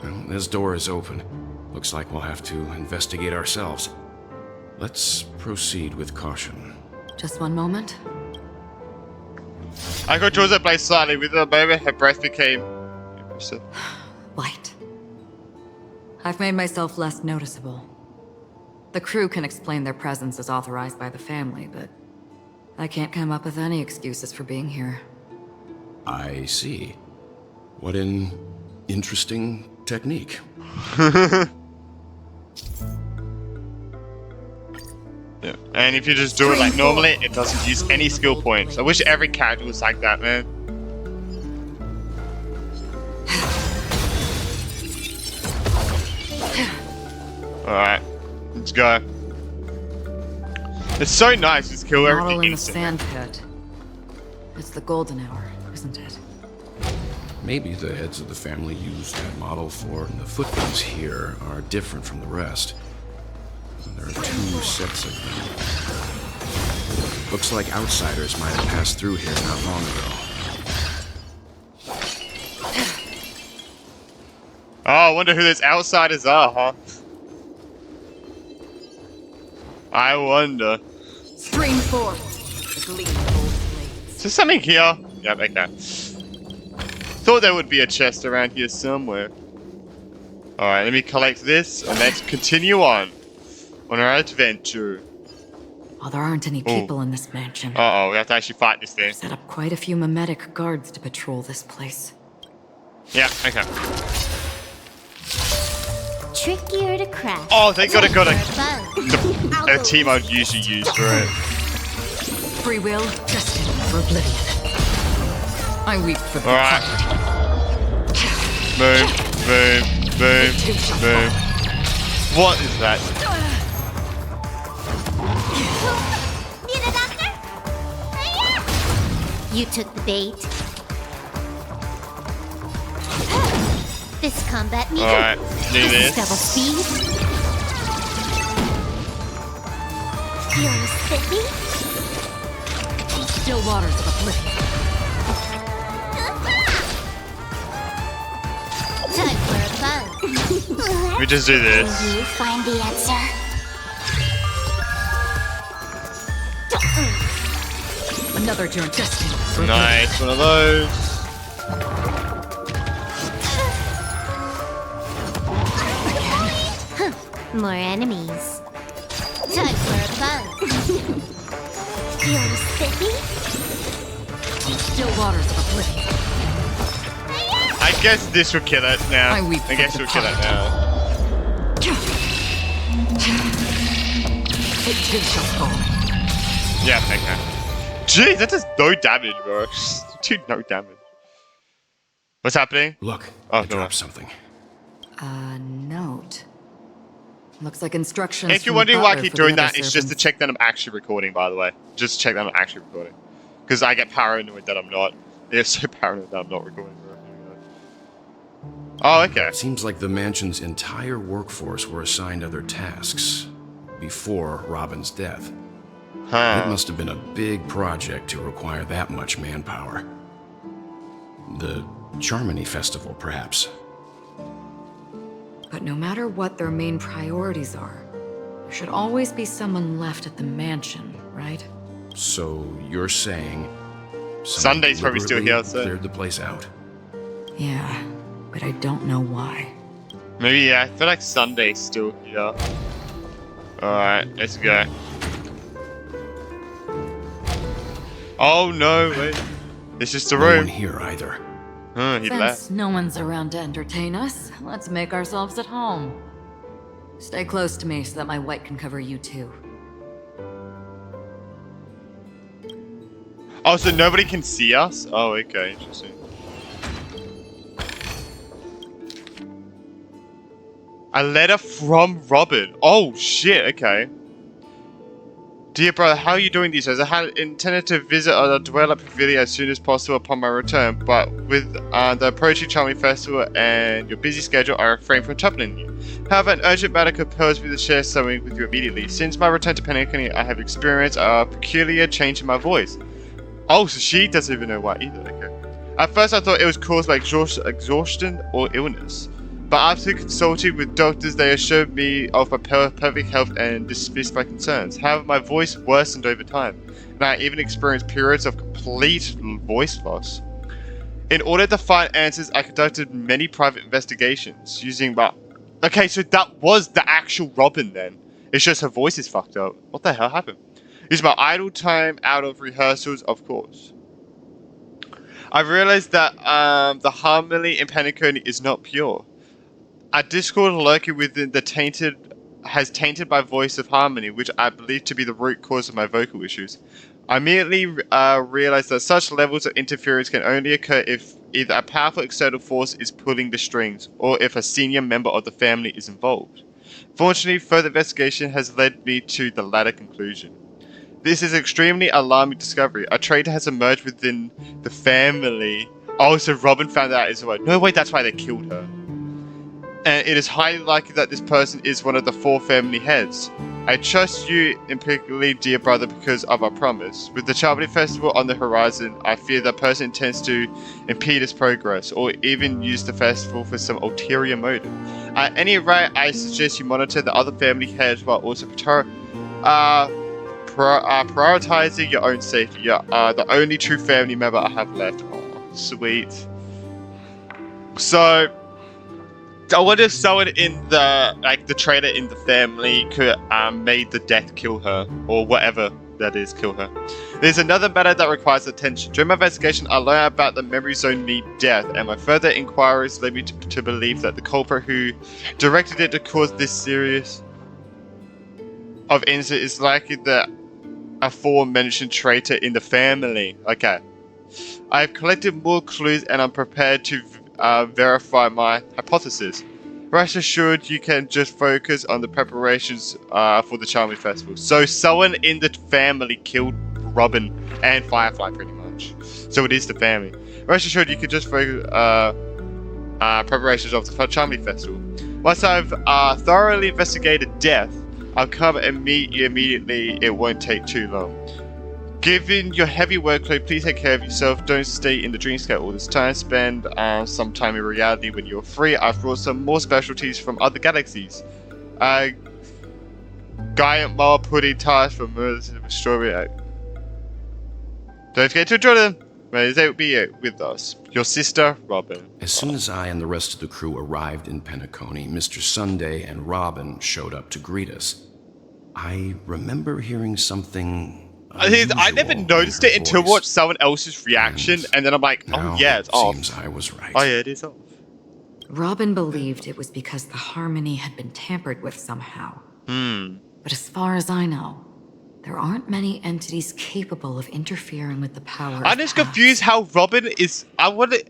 Well, this door is open. Looks like we'll have to investigate ourselves. Let's proceed with caution. Just one moment. I got towards that place slightly. With the moment, her breath became... Light. I've made myself less noticeable. The crew can explain their presence as authorized by the family, but I can't come up with any excuses for being here. I see. What an interesting technique. Yeah. And if you just do it like normally, it doesn't use any skill points. I wish every character was like that, man. Alright, let's go. It's so nice, just kill Model everything in the instantly. sand pit. It's the golden hour, isn't it? Maybe the heads of the family used that model for, and the footprints here are different from the rest. There are 2 sets of them. Looks like outsiders might have passed through here not long ago. Oh, I wonder who those outsiders are, huh? I wonder. Stream forth. The gleam of old blades. Is there something here? Yeah, okay. Thought there would be a chest around here somewhere. Alright, let me collect this and let's continue on our adventure. Well, there aren't any people in this mansion. Uh-oh, we have to actually fight this thing. Set up quite a few mimetic guards to patrol this place. Yeah, okay. Trickier to crack. Oh, they got a team I'd usually use for it. Free will, destined for oblivion. I weep for the Alright. Boom, boom, boom, boom. What is that? Need a doctor? You took the bait. This combat needed. Alright, do this. Double speed. You wanna spit me? Still waters of oblivion. Time for a buzz. We just do this. Will you find the answer? Another journey destined for Nice, one of those. More enemies. Time for a buzz. You wanna spit me? Still waters of oblivion. I guess this will kill it now. I guess we'll kill it now. It too shall fall. Yeah, okay. Jeez, that does no damage, bro. Dude, no damage. What's happening? Look, Oh, I dropped something. A note. Looks like instructions. If you're from the wondering why I butler keep for the doing other that, it's just to servants. check that I'm actually recording, by the way. Just check that I'm actually recording. Because I get paranoid that I'm not. It's so paranoid that I'm not recording. Oh, okay. It seems like the mansion's entire workforce were assigned other tasks before Robin's death. Huh. It must have been a big project to require that much manpower. The Charmony Festival, perhaps. But no matter what their main priorities are, there should always be someone left at the mansion, right? So you're saying Sunday's probably still here, so cleared the place out. Yeah, but I don't know why. Maybe, yeah, I feel like Sunday's still here. Alright, let's go. Oh no, wait. It's just a room. No one here either. Huh, he Since left. no one's around to entertain us, let's make ourselves at home. Stay close to me so that my white can cover you too. Oh, so nobody can see us? Oh, okay, interesting. A letter from Robin. Oh, shit, okay. Dear brother, how are you doing these days? I had intended to visit the Dweller Pavilion as soon as possible upon my return, but with the approaching Charming Festival and your busy schedule, I refrained from troubling you. However, an urgent matter compels me to share something with you immediately. Since my return to Penacony, I have experienced a peculiar change in my voice. Oh, so she doesn't even know why either, okay. At first I thought it was caused by exhaustion or illness. But after consulting with doctors, they assured me of my perfect health and dismissed my concerns. However, my voice worsened over time, and I even experienced periods of complete voice loss. In order to find answers, I conducted many private investigations using my... Okay, so that was the actual Robin then. It's just her voice is fucked up. What the hell happened? Using my idle time out of rehearsals, of course. I've realized that the harmony in Penacony is not pure. A discord lurking within the has tainted my voice of harmony, which I believe to be the root cause of my vocal issues. I immediately realized that such levels of interference can only occur if either a powerful external force is pulling the strings, or if a senior member of the family is involved. Fortunately, further investigation has led me to the latter conclusion. This is an extremely alarming discovery. A traitor has emerged within the family. Oh, so Robin found out as well. No, wait, that's why they killed her. And it is highly likely that this person is one of the 4 family heads. I trust you implicitly, dear brother, because of our promise. With the Charmony Festival on the horizon, I fear that person intends to impede its progress, or even use the festival for some ulterior motive. At any rate, I suggest you monitor the other family heads while also prioritizing your own safety. You're the only true family member I have left. Oh, sweet. So... I wonder if someone in the traitor in the family could made the death kill her, or whatever that is, kill her. There's another matter that requires attention. During my investigation, I learned about the memory zone meat death, and my further inquiries led me to believe that the culprit who directed it to cause this series of incident is likely the aforementioned traitor in the family. Okay. I have collected more clues, and I'm prepared to verify my hypothesis. Rest assured, you can just focus on the preparations for the Charming Festival. So someone in the family killed Robin and Firefly, pretty much. So it is the family. Rest assured, you can just focus preparations of the Charming Festival. Once I've thoroughly investigated death, I'll come and meet you immediately. It won't take too long. Given your heavy workload, please take care of yourself. Don't stay in the dreamscape all this time. Spend some time in reality when you're free. I've brought some more specialties from other galaxies. Giant Mall pudding tarts from Merlin and Strawberry. Don't forget to enjoy them. May they be with us. Your sister, Robin. As soon as I and the rest of the crew arrived in Penacony, Mr. Sunday and Robin showed up to greet us. I remember hearing something... I never noticed it until I watched someone else's reaction, and then I'm like, oh yeah, it's off. Seems I was right. Oh yeah, it is off. Robin believed it was because the harmony had been tampered with somehow. But as far as I know, there aren't many entities capable of interfering with the power. I'm just confused how Robin is. I want to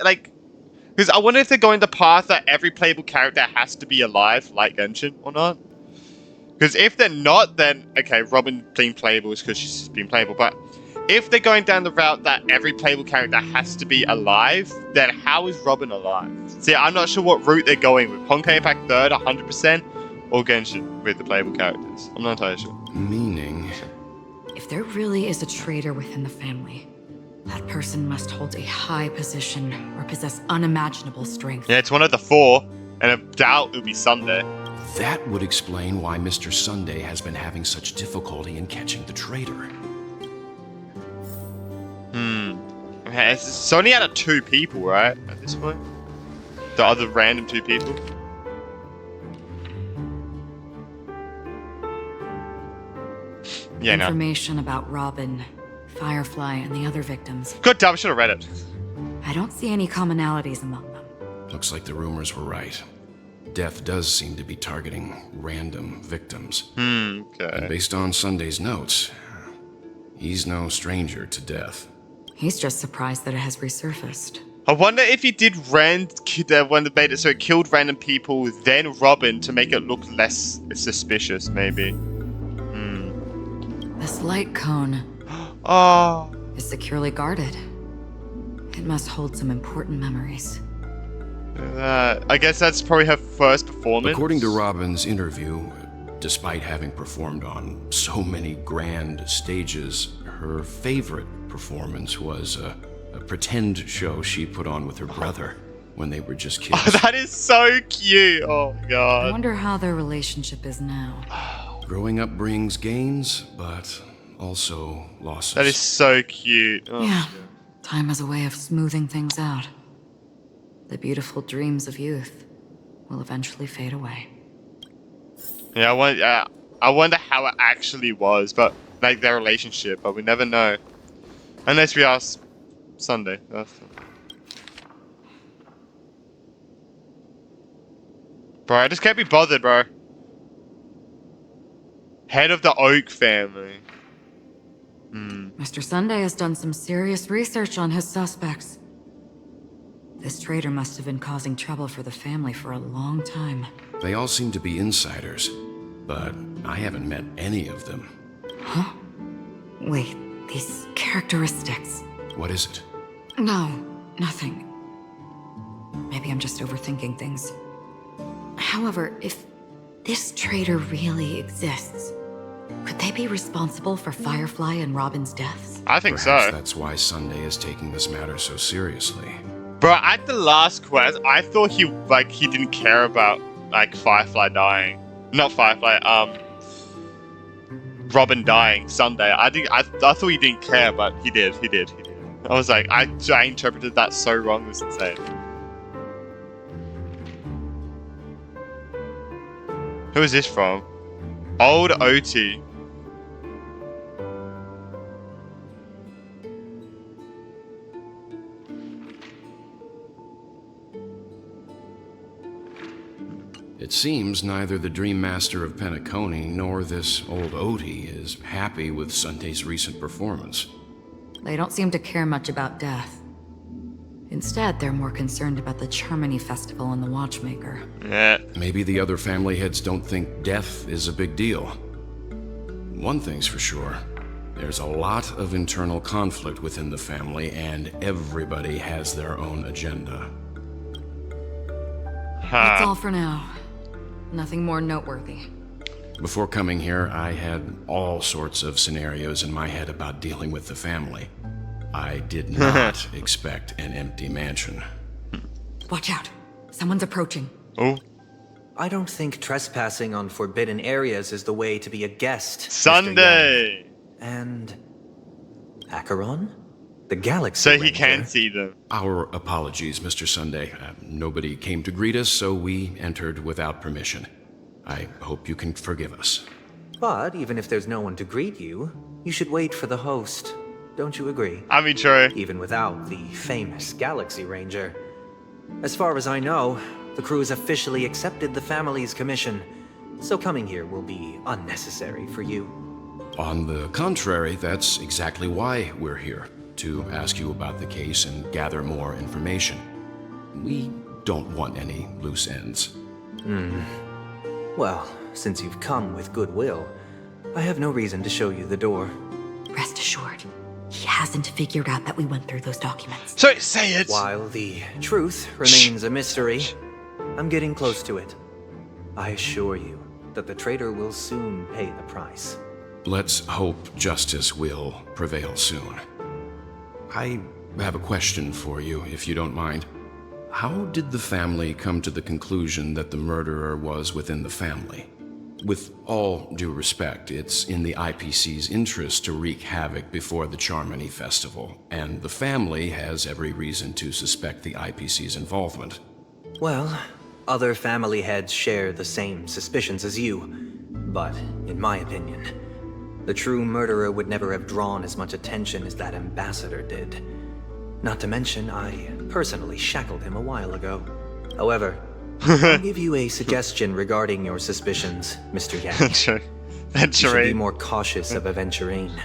Because I wonder if they're going the path that every playable character has to be alive, like Genshin, or not. Because if they're not, then, okay, Robin being playable is because she's been playable, but if they're going down the route that every playable character has to be alive, then how is Robin alive? See, I'm not sure what route they're going with. Honkai Impact 3rd, 100%, or Genshin with the playable characters. I'm not entirely sure. Meaning? If there really is a traitor within the family, that person must hold a high position or possess unimaginable strength. Yeah, it's one of the 4, and I doubt it'll be Sunday. That would explain why Mr. Sunday has been having such difficulty in catching the traitor. Okay, it's only out of 2 people, right? At this point? The other random 2 people? Yeah, no. Information about Robin, Firefly, and the other victims. Good damn, I should have read it. I don't see any commonalities among them. Looks like the rumors were right. Death does seem to be targeting random victims. Okay. And based on Sunday's notes, he's no stranger to death. He's just surprised that it has resurfaced. I wonder if he did when they made it so it killed random people, then Robin to make it look less suspicious, maybe. This light cone is securely guarded. It must hold some important memories. I guess that's probably her first performance. According to Robin's interview, despite having performed on so many grand stages, her favorite performance was a pretend show she put on with her brother when they were just kids. Oh, that is so cute. Oh, God. I wonder how their relationship is now. Growing up brings gains, but also losses. That is so cute. Oh, yeah, time has a way of smoothing things out. The beautiful dreams of youth will eventually fade away. Yeah, I wonder how it actually was, but like their relationship, but we never know. Unless we ask Sunday. Bro, I just can't be bothered, bro. Head of the Oak family. Mr. Sunday has done some serious research on his suspects. This traitor must have been causing trouble for the family for a long time. They all seem to be insiders, but I haven't met any of them. Huh? Wait, these characteristics. What is it? No, nothing. Maybe I'm just overthinking things. However, if this traitor really exists, could they be responsible for Firefly and Robin's deaths? I think Perhaps so. That's why Sunday is taking this matter so seriously. Bro, at the last quest, I thought he didn't care about like Firefly dying. Not Firefly, Robin dying Sunday. I thought he didn't care, but he did. I was like, I interpreted that so wrong. It was insane. Who is this from? Old OT. It seems neither the Dream Master of Penacony nor this old Odie is happy with Sunday's recent performance. They don't seem to care much about death. Instead, they're more concerned about the Charmony Festival and the Watchmaker. Yeah. Maybe the other family heads don't think death is a big deal. One thing's for sure. There's a lot of internal conflict within the family, and everybody has their own agenda. That's all for now. Nothing more noteworthy. Before coming here, I had all sorts of scenarios in my head about dealing with the family. I did not expect an empty mansion. Watch out. Someone's approaching. Oh. I don't think trespassing on forbidden areas is the way to be a guest. Sunday! And Acheron? The galaxy So he ranger. can see them. Our apologies, Mr. Sunday. Nobody came to greet us, so we entered without permission. I hope you can forgive us. But even if there's no one to greet you, you should wait for the host. Don't you agree? I mean, true. Even without the famous Galaxy Ranger. As far as I know, the crew has officially accepted the family's commission, so coming here will be unnecessary for you. On the contrary, that's exactly why we're here, to ask you about the case and gather more information. We don't want any loose ends. Well, since you've come with goodwill, I have no reason to show you the door. Rest assured, he hasn't figured out that we went through those documents. So say it! While the truth remains a mystery, I'm getting close to it. I assure you that the traitor will soon pay the price. Let's hope justice will prevail soon. I have a question for you, if you don't mind. How did the family come to the conclusion that the murderer was within the family? With all due respect, it's in the IPC's interest to wreak havoc before the Charmony Festival, and the family has every reason to suspect the IPC's involvement. Well, other family heads share the same suspicions as you, but in my opinion, the true murderer would never have drawn as much attention as that ambassador did. Not to mention, I personally shackled him a while ago. However, I'll give you a suggestion regarding your suspicions, Mr. Yang. You should be more cautious of aventurine.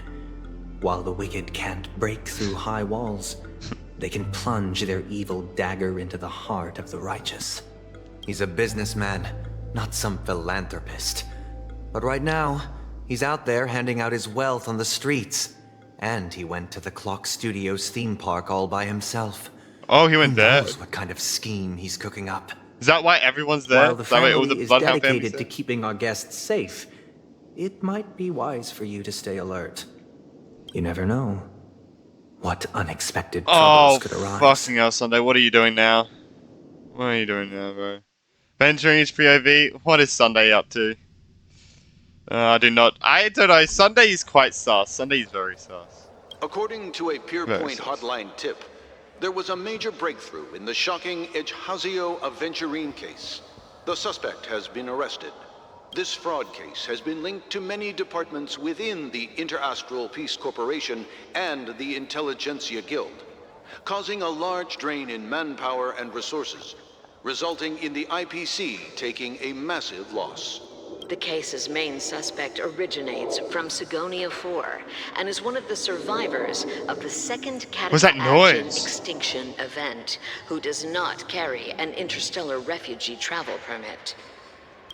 While the wicked can't break through high walls, they can plunge their evil dagger into the heart of the righteous. He's a businessman, not some philanthropist. But right now, he's out there handing out his wealth on the streets. And he went to the Clock Studios theme park all by himself. Oh, he went there? Who knows what kind of scheme he's cooking up. Is that why everyone's there? While the family is dedicated to keeping our guests safe, it might be wise for you to stay alert. You never know what unexpected troubles could arise. Oh, fucking hell, Sunday. What are you doing now? What are you doing now, bro? Venturing his POV? What is Sunday up to? I don't know. Sunday is quite sus. Sunday is very sus. According to a Pierpoint hotline tip, there was a major breakthrough in the shocking Ejhazio Aventurine case. The suspect has been arrested. This fraud case has been linked to many departments within the Interastral Peace Corporation and the Intelligentsia Guild, causing a large drain in manpower and resources, resulting in the IPC taking a massive loss. The case's main suspect originates from Sigonia 4 and is one of the survivors of the second Cataclysm extinction event who does not carry an interstellar refugee travel permit.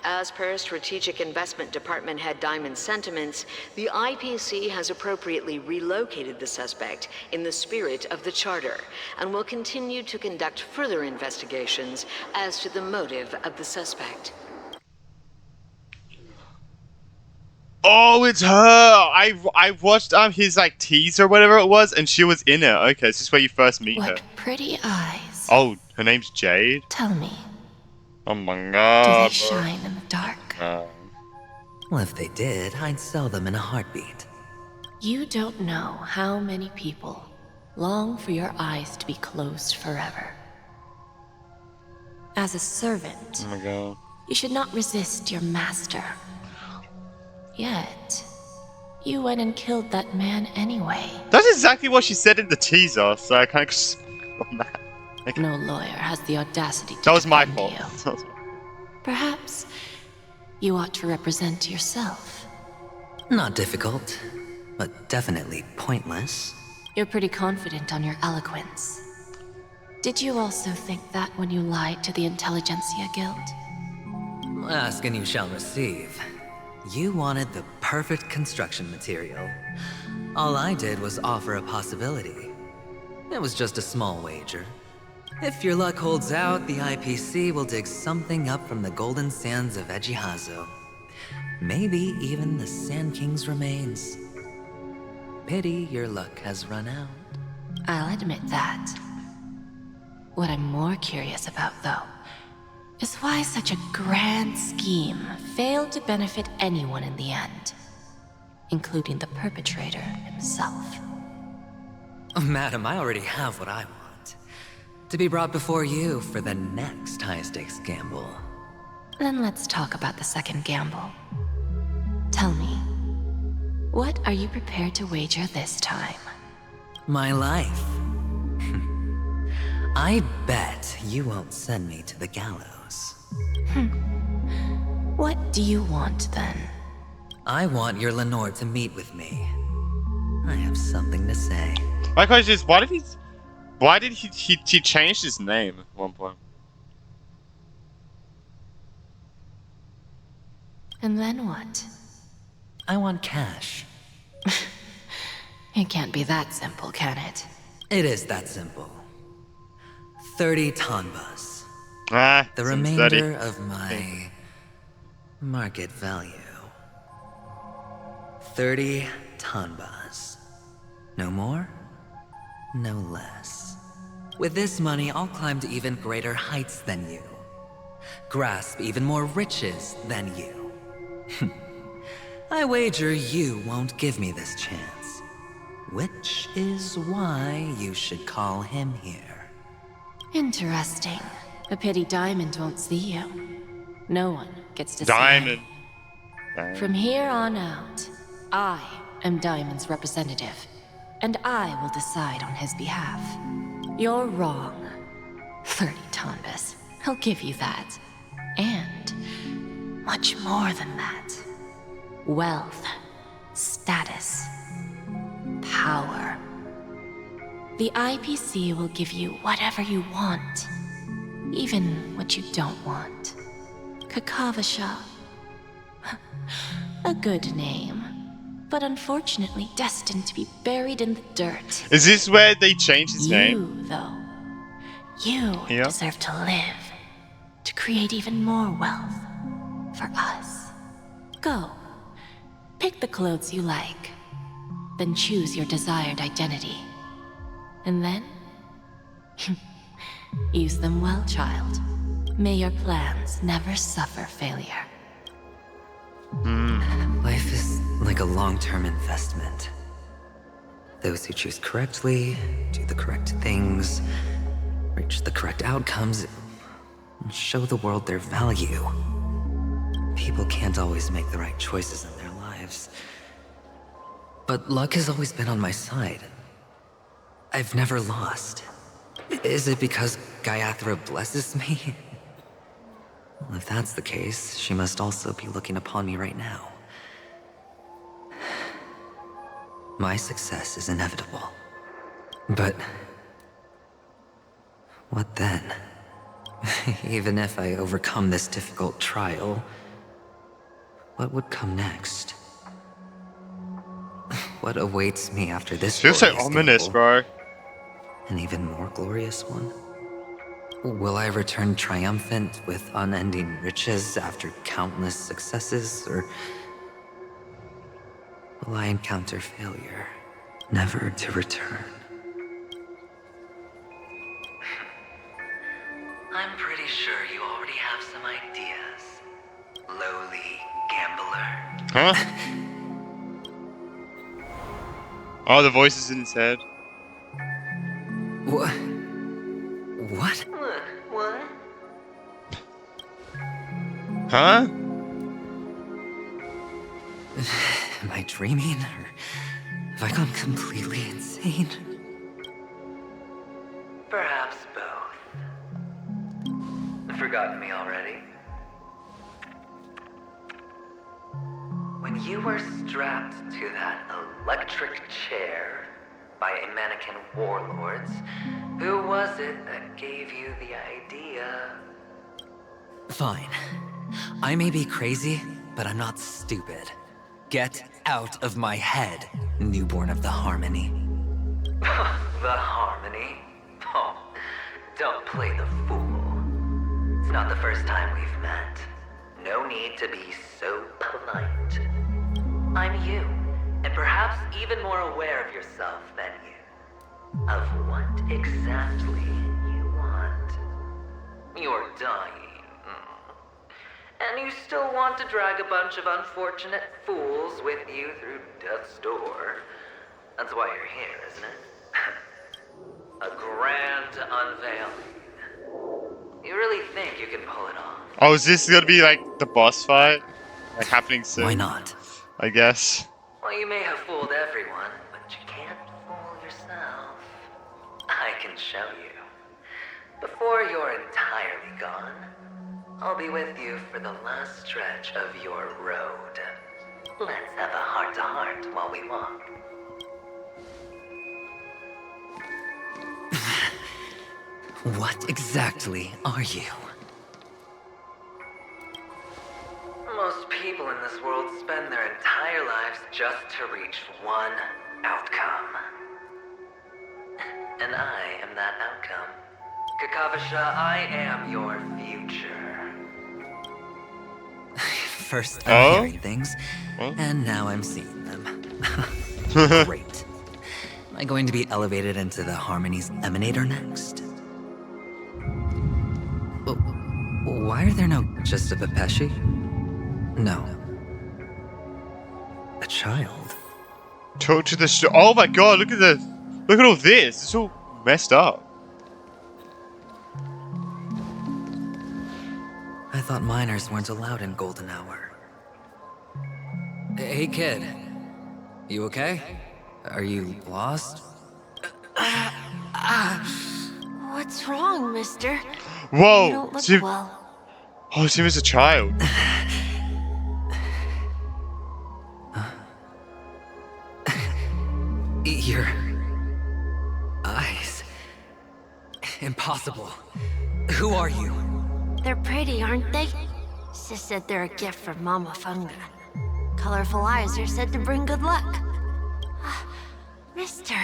As per Strategic Investment Department head Diamond's sentiments, the IPC has appropriately relocated the suspect in the spirit of the Charter and will continue to conduct further investigations as to the motive of the suspect. Oh, it's her! I watched his teaser or whatever it was, and she was in it. Okay, this is where you first meet her. What pretty eyes. Oh, her name's Jade? Tell me, oh my god. do they shine in the dark? Well, if they did, I'd sell them in a heartbeat. You don't know how many people long for your eyes to be closed forever. As a servant, Oh my god. you should not resist your master. Yet, you went and killed that man anyway. That's exactly what she said in the teaser, so I kind of on that. No lawyer has the audacity to That was my defend fault. you. Perhaps you ought to represent yourself. Not difficult, but definitely pointless. You're pretty confident on your eloquence. Did you also think that when you lied to the Intelligentsia Guild? Ask and you shall receive. You wanted the perfect construction material. All I did was offer a possibility. It was just a small wager. If your luck holds out, the IPC will dig something up from the golden sands of Ejhazio. Maybe even the Sand King's remains. Pity your luck has run out. I'll admit that. What I'm more curious about, though, is why such a grand scheme failed to benefit anyone in the end, including the perpetrator himself. Madam, I already have what I want. To be brought before you for the next high-stakes gamble. Then let's talk about the second gamble. Tell me, what are you prepared to wager this time? My life. I bet you won't send me to the gallows. What do you want, then? I want your Lenore to meet with me. I have something to say. My question is, why Why did he changed his name at one point? And then what? I want cash. It can't be that simple, can it? It is that simple. 30 tanbas. Ah, the seems remainder 30. of my market value. 30 tanbas. No more, no less. With this money, I'll climb to even greater heights than you. Grasp even more riches than you. I wager you won't give me this chance. Which is why you should call him here. Interesting. A pity Diamond won't see you. No one gets to Diamond. see him. From here on out, I am Diamond's representative, and I will decide on his behalf. You're wrong. 30 tanbas. I'll give you that. And much more than that. Wealth, status, power. The IPC will give you whatever you want, even what you don't want. Kakavasha. A good name, but unfortunately destined to be buried in the dirt. Is this where they changed his name? You, though, you deserve to live, to create even more wealth for us. Go. Pick the clothes you like, then choose your desired identity. And then, use them well, child. May your plans never suffer failure. Life is like a long-term investment. Those who choose correctly, do the correct things, reach the correct outcomes, and show the world their value. People can't always make the right choices in their lives. But luck has always been on my side. I've never lost. Is it because Gayathra blesses me? Well, if that's the case, she must also be looking upon me right now. My success is inevitable. But what then? Even if I overcome this difficult trial, what would come next? What awaits me after this? Feels so ominous, bro. An even more glorious one? Will I return triumphant with unending riches after countless successes, or will I encounter failure, never to return? I'm pretty sure you already have some ideas, lowly gambler. Huh? Oh, the voice is in his head. What? What? What? Huh? Am I dreaming, or have I gone completely insane? Perhaps both. Forgotten me already? When you were strapped to that electric chair by a mannequin warlords, who was it that gave you the idea? Fine. I may be crazy, but I'm not stupid. Get out of my head, newborn of the Harmony. The Harmony? Oh, don't play the fool. It's not the first time we've met. No need to be so polite. I'm you, and perhaps even more aware of yourself than you. Of what exactly you want. You're dying. And you still want to drag a bunch of unfortunate fools with you through death's door. That's why you're here, isn't it? A grand unveiling. You really think you can pull it off? Oh, is this gonna be like the boss fight? Like happening soon? Why not? I guess. Well, you may have fooled everyone, but you can't fool yourself. I can show you. Before you're entirely gone, I'll be with you for the last stretch of your road. Let's have a heart-to-heart while we walk. What exactly are you? Most people in this world spend their entire lives just to reach one outcome. And I am that outcome. Kakavasha, I am your future. First I'm hearing things, and now I'm seeing them. Great. Am I going to be elevated into the Harmony's Emanator next? Why are there no... just a Pepeshi? No. A child? Talk to the oh my god, look at all this. It's all messed up. I thought minors weren't allowed in Golden Hour. Hey kid, you okay? Are you lost? What's wrong, mister? Whoa! You don't look She, well. oh, she was a child. Your eyes. Impossible. Who are you? They're pretty, aren't they? Sis said they're a gift from Mama Funga. Colorful eyes are said to bring good luck. Mister,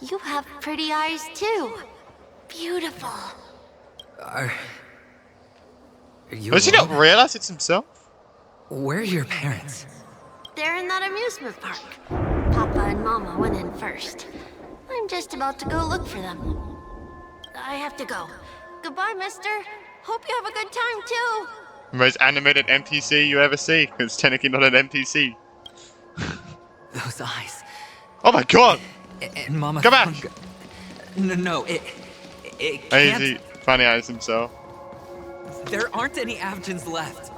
you have pretty eyes too. Beautiful. Are you Does he not realize it's himself? Where are your parents? They're in that amusement park. Papa and Mama went in first. I'm just about to go look for them. I have to go. Goodbye, mister. Hope you have a good time, too. The most animated NPC you ever see. It's technically not an NPC. Those eyes. Oh my god! And Mama Come back! No, it And he can't. funny eyes himself. There aren't any Avgens left.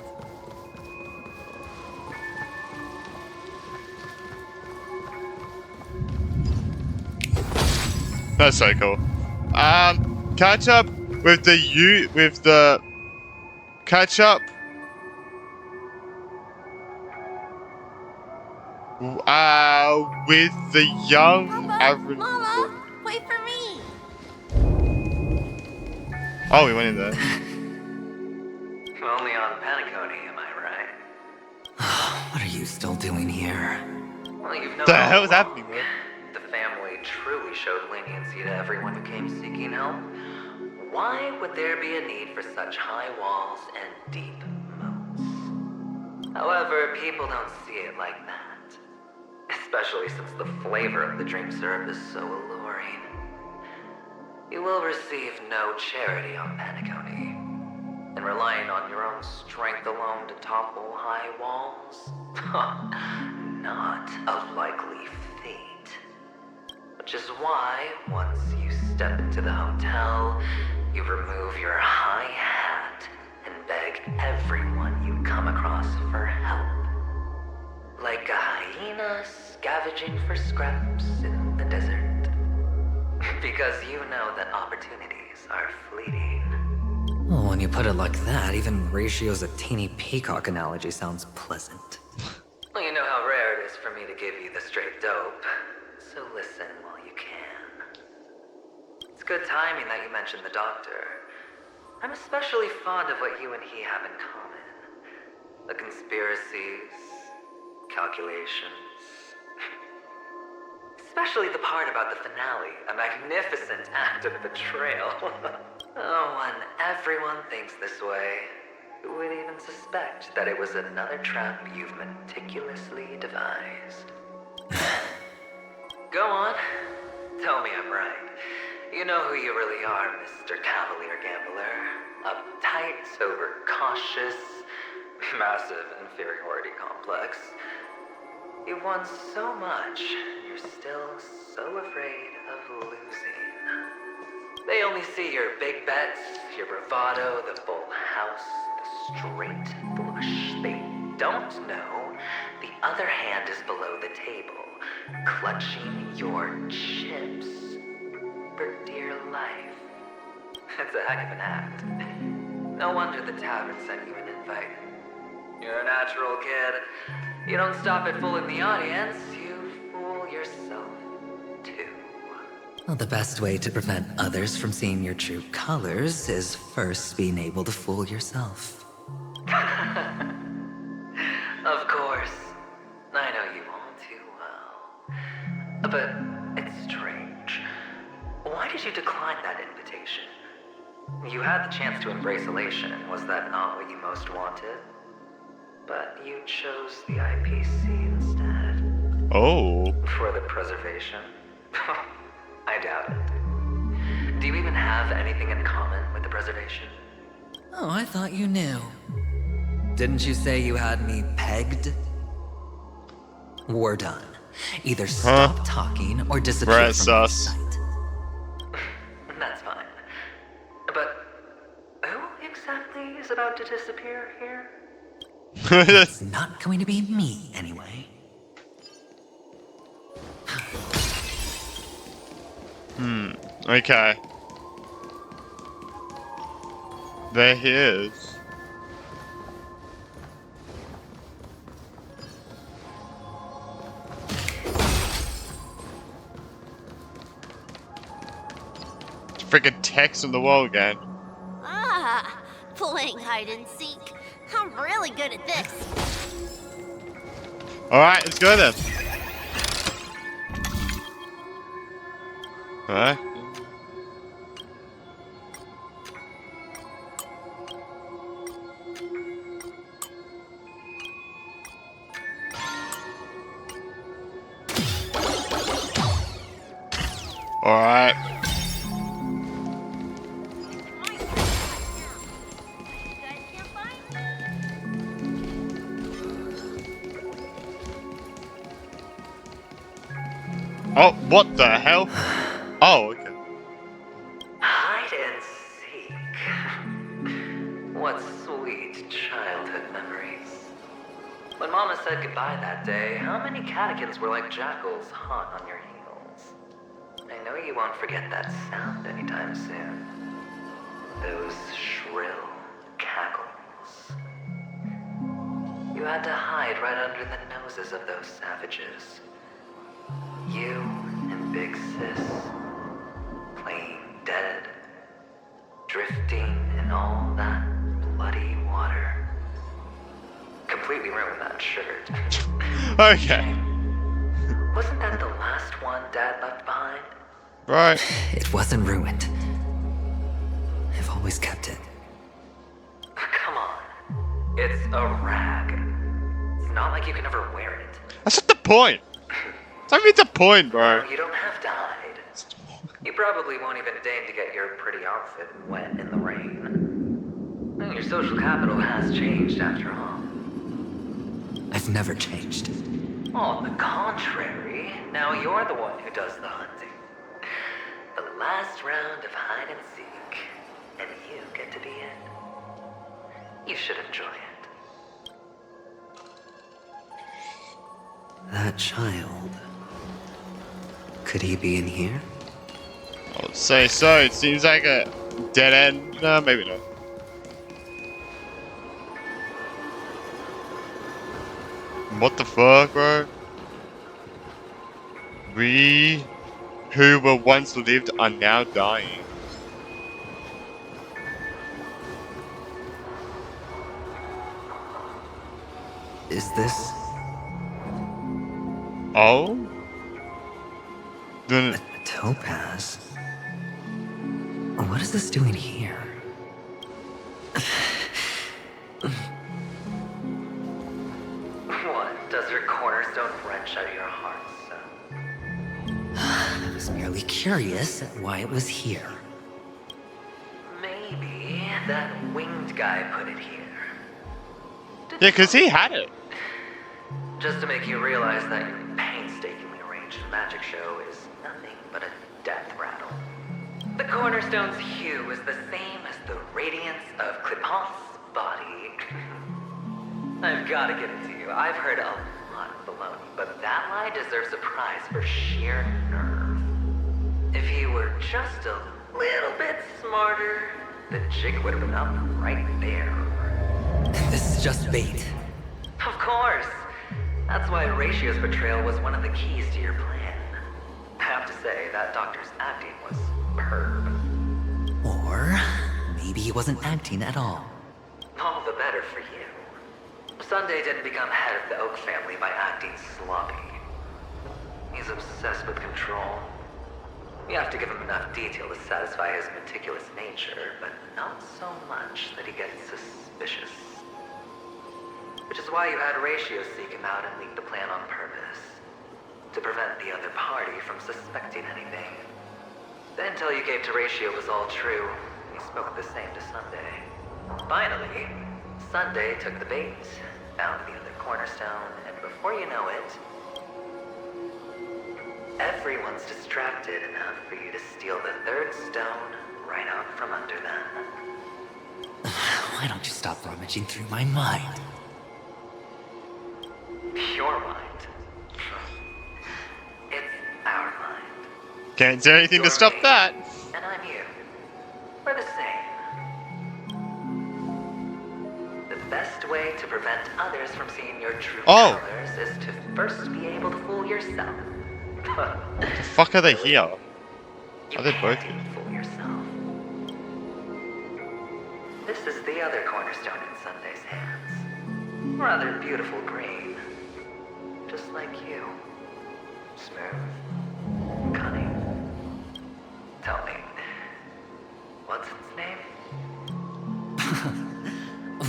That's so cool. Catch up with the catch up. With the young average. Mama, wait for me. Oh, we went in there. Only on Penacony, am I right? What are you still doing here? Well, you've known The hell all is happening, bro? the family truly showed leniency to everyone who came seeking help. Why would there be a need for such high walls and deep moats? However, people don't see it like that. Especially since the flavor of the dream syrup is so alluring. You will receive no charity on Penacony. And relying on your own strength alone to topple high walls? Not a likely fate. Which is why, once you step into the hotel, you remove your high hat and beg everyone you come across for help. Like a hyena scavenging for scraps in the desert. Because you know that opportunities are fleeting. Well, when you put it like that, even Ratio's a teeny peacock analogy sounds pleasant. Well, you know how rare it is for me to give you the straight dope, so listen while you can. It's good timing that you mentioned the doctor. I'm especially fond of what you and he have in common. The conspiracies, calculations. Especially the part about the finale, a magnificent act of betrayal. Oh, when everyone thinks this way, who would even suspect that it was another trap you've meticulously devised? Go on. Tell me I'm right. You know who you really are, Mr. Cavalier Gambler. Uptight, overcautious, massive inferiority complex. You've won so much, you're still so afraid of losing. They only see your big bets, your bravado, the full house, the straight flush. They don't know the other hand is below the table, clutching your chips for dear life. It's a heck of an act. No wonder the tavern sent you an invite. You're a natural kid. You don't stop at fooling the audience, you fool yourself too. Well, the best way to prevent others from seeing your true colors is first being able to fool yourself. Of course. I know you all too well. But it's strange. Why did you decline that invitation? You had the chance to embrace elation. Was that not what you most wanted? But you chose the IPC instead. Oh. For the preservation? I doubt it. Do you even have anything in common with the preservation? Oh, I thought you knew. Didn't you say you had me pegged? We're done. Either stop talking or disappear from my sight. That's fine. But who exactly is about to disappear here? It's not going to be me, anyway. Okay. There he is. Freaking text on the wall again. Ah, playing hide and seek. I'm really good at this. Alright, let's go then. Alright. Alright. Oh, what the hell? Oh, okay. Hide and seek. What sweet childhood memories. When Mama said goodbye that day, how many catechins were like jackals hot on your heels? I know you won't forget that sound anytime soon. Those shrill cackles. You had to hide right under the noses of those savages. You and Big Sis, playing dead, drifting in all that bloody water. Completely ruined that shirt. Okay. Wasn't that the last one Dad left behind? Right. It wasn't ruined. I've always kept it. Come on. It's a rag. It's not like you can ever wear it. That's not the point. It's not even the point, bro. You don't have to hide. You probably won't even deign to get your pretty outfit wet in the rain. Your social capital has changed after all. I've never changed. On the contrary, now you're the one who does the hunting. The last round of hide and seek, and you get to be in. You should enjoy it. That child. Could he be in here? I'll say so. It seems like a dead end. No, maybe not. What the fuck, bro? We who were once lived are now dying. Is this? Oh? A topaz? What is this doing here? What? Does your cornerstone wrench out your heart, son? I was merely curious at why it was here. Maybe that winged guy put it here. Yeah, because he had it. Just to make you realize that your painstakingly arranged magic show is nothing but a death rattle. The cornerstone's hue is the same as the radiance of Clipant's body. I've got to give it to you. I've heard a lot of baloney, but that lie deserves a prize for sheer nerve. If you were just a little bit smarter, the jig would have been up right there. This is just bait. Of course. That's why Horatio's betrayal was one of the keys to your plan. I have to say that doctor's acting was superb. Or maybe he wasn't acting at all. All the better for you. Sunday didn't become head of the Oak family by acting sloppy. He's obsessed with control. You have to give him enough detail to satisfy his meticulous nature, but not so much that he gets suspicious. Which is why you had Ratio seek him out and leak the plan on purpose. To prevent the other party from suspecting anything. The intel you gave to Ratio was all true. He spoke the same to Sunday. Finally, Sunday took the bait, found the other cornerstone, and before you know it, everyone's distracted enough for you to steal the third stone right out from under them. Why don't you stop rummaging through my mind? Your mind. It's our mind. Can't do anything to stop that. And I'm you. We're the same. The best way to prevent others from seeing your true colors is to first be able to fool yourself. The fuck are they here? Are they both here? Fool yourself. This is the other cornerstone in Sunday's hands. Rather beautiful green. Just like you. Smooth. Cunning. Tell me, what's its name?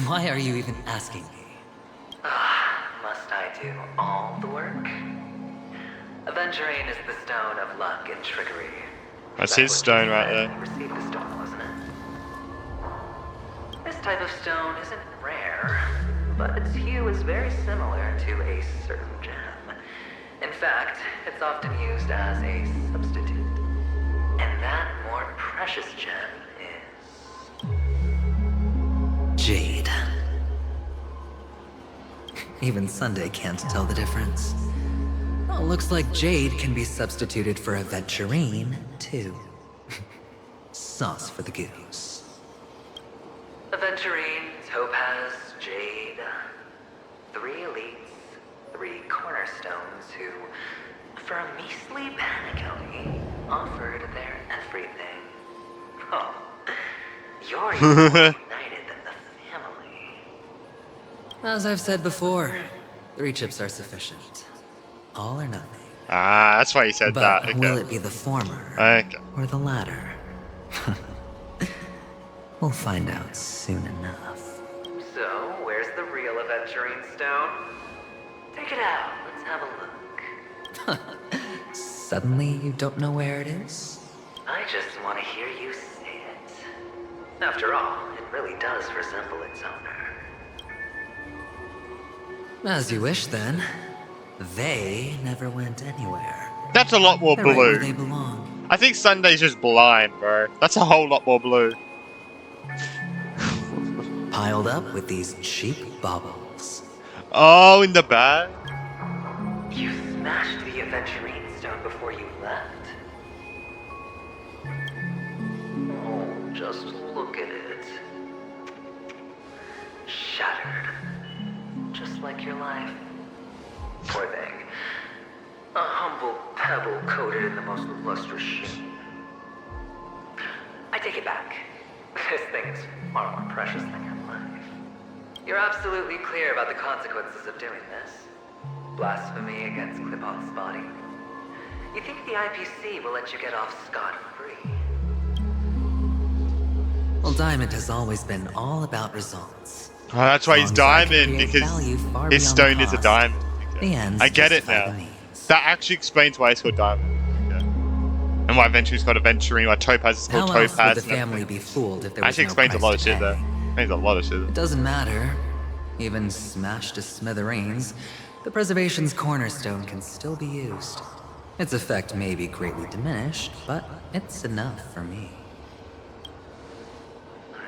Why are you even asking me? Must I do all the work? Aventurine is the stone of luck and trickery. That's his stone right there. Received the stone, wasn't it? This type of stone isn't rare, but its hue is very similar to a certain gem. In fact, it's often used as a substitute. And that more precious gem is... jade. Even Sunday can't tell the difference. Well, looks like jade can be substituted for aventurine, too. Sauce for the goose. Aventurine, topaz, jade. 3 elites, 3 cornerstones who, for a measly Penacony, offered their everything. Oh, you're even more united than the family. As I've said before, 3 chips are sufficient. All or nothing. Ah, that's why he said that. Okay. Will it be the former or the latter? We'll find out soon enough. So, where's the real aventurine stone? Take it out. Let's have a look. Suddenly, you don't know where it is? I just want to hear you say it. After all, it really does resemble its owner. As you wish, then. They never went anywhere. That's a lot more They're blue. right where they belong. I think Sunday's just blind, bro. That's a whole lot more blue. Piled up with these cheap baubles. Oh, in the bag? You smashed the aventurine stone before you left? Oh, just look at it. Shattered. Just like your life. Poor thing. A humble pebble coated in the most lustrous sheen. I take it back. This thing is far more precious than your life. You're absolutely clear about the consequences of doing this. Blasphemy against Clipot's body. You think the IPC will let you get off scot-free? Well, Diamond has always been all about results. Oh, that's why he's diamond, because his stone is a diamond. I get it now. That actually explains why it's called diamond. Okay. And why Venturine's called aventurine, why Topaz is called Topaz. How else would the family be fooled if there was actually no explains a price lot of to shit pay? there. Explains a lot of shit. It doesn't matter. Even smashed to smithereens, the preservation's cornerstone can still be used. Its effect may be greatly diminished, but it's enough for me.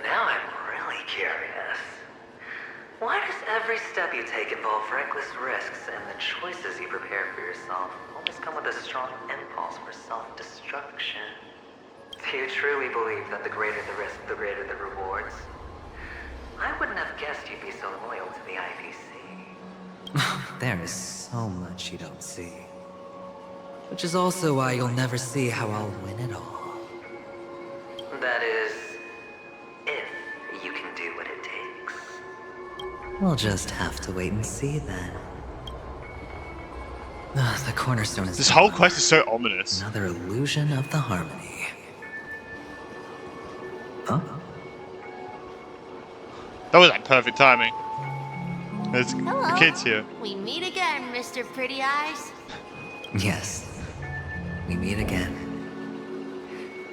Now I'm really curious. Why does every step you take involve reckless risks, and the choices you prepare for yourself always come with a strong impulse for self-destruction? Do you truly believe that the greater the risk, the greater the rewards? I wouldn't have guessed you'd be so loyal to the IPC. There is so much you don't see. Which is also why you'll never see how I'll win it all. That is, if you can do what it takes. We'll just have to wait and see then. The cornerstone is This whole quest is so ominous. another illusion of the harmony. Huh? That was like perfect timing. There's Hello. the kids here. We meet again, Mr. Pretty Eyes. Yes. We meet again.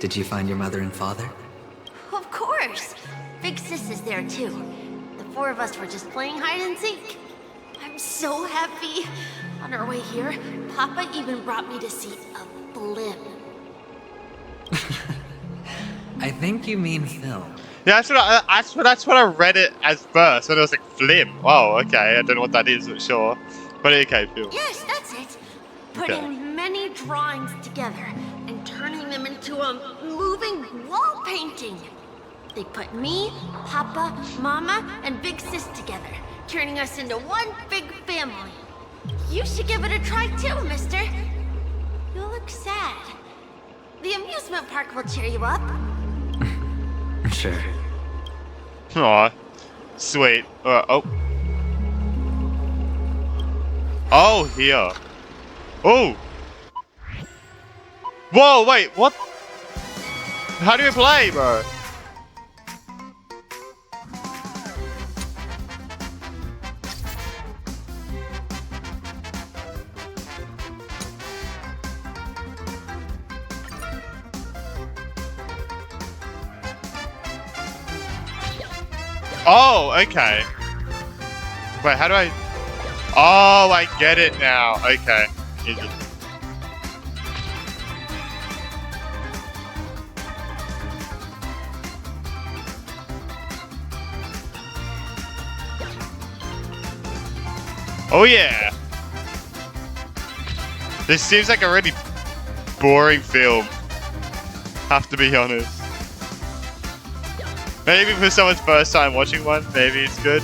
Did you find your mother and father? Of course. Big Sis is there too. The four of us were just playing hide and seek. I'm so happy. On our way here, Papa even brought me to see a blimp. I think you mean film. Yeah, that's what I read it as first. When it was like Flim. Oh, okay. I don't know what that is, but sure. But okay, film. Yes, that's it. Putting many drawings together and turning them into a moving wall painting. They put me, Papa, Mama, and Big Sis together, turning us into one big family. You should give it a try too, mister. You look sad. The amusement park will cheer you up. Sure. Aw. Sweet. Oh. Oh, here. Oh! Whoa, wait, what? How do you play, bro? Oh, okay. Wait, how do I... Oh, I get it now. Okay. Easy. Oh yeah! This seems like a really boring film. Have to be honest. Maybe for someone's first time watching one, maybe it's good.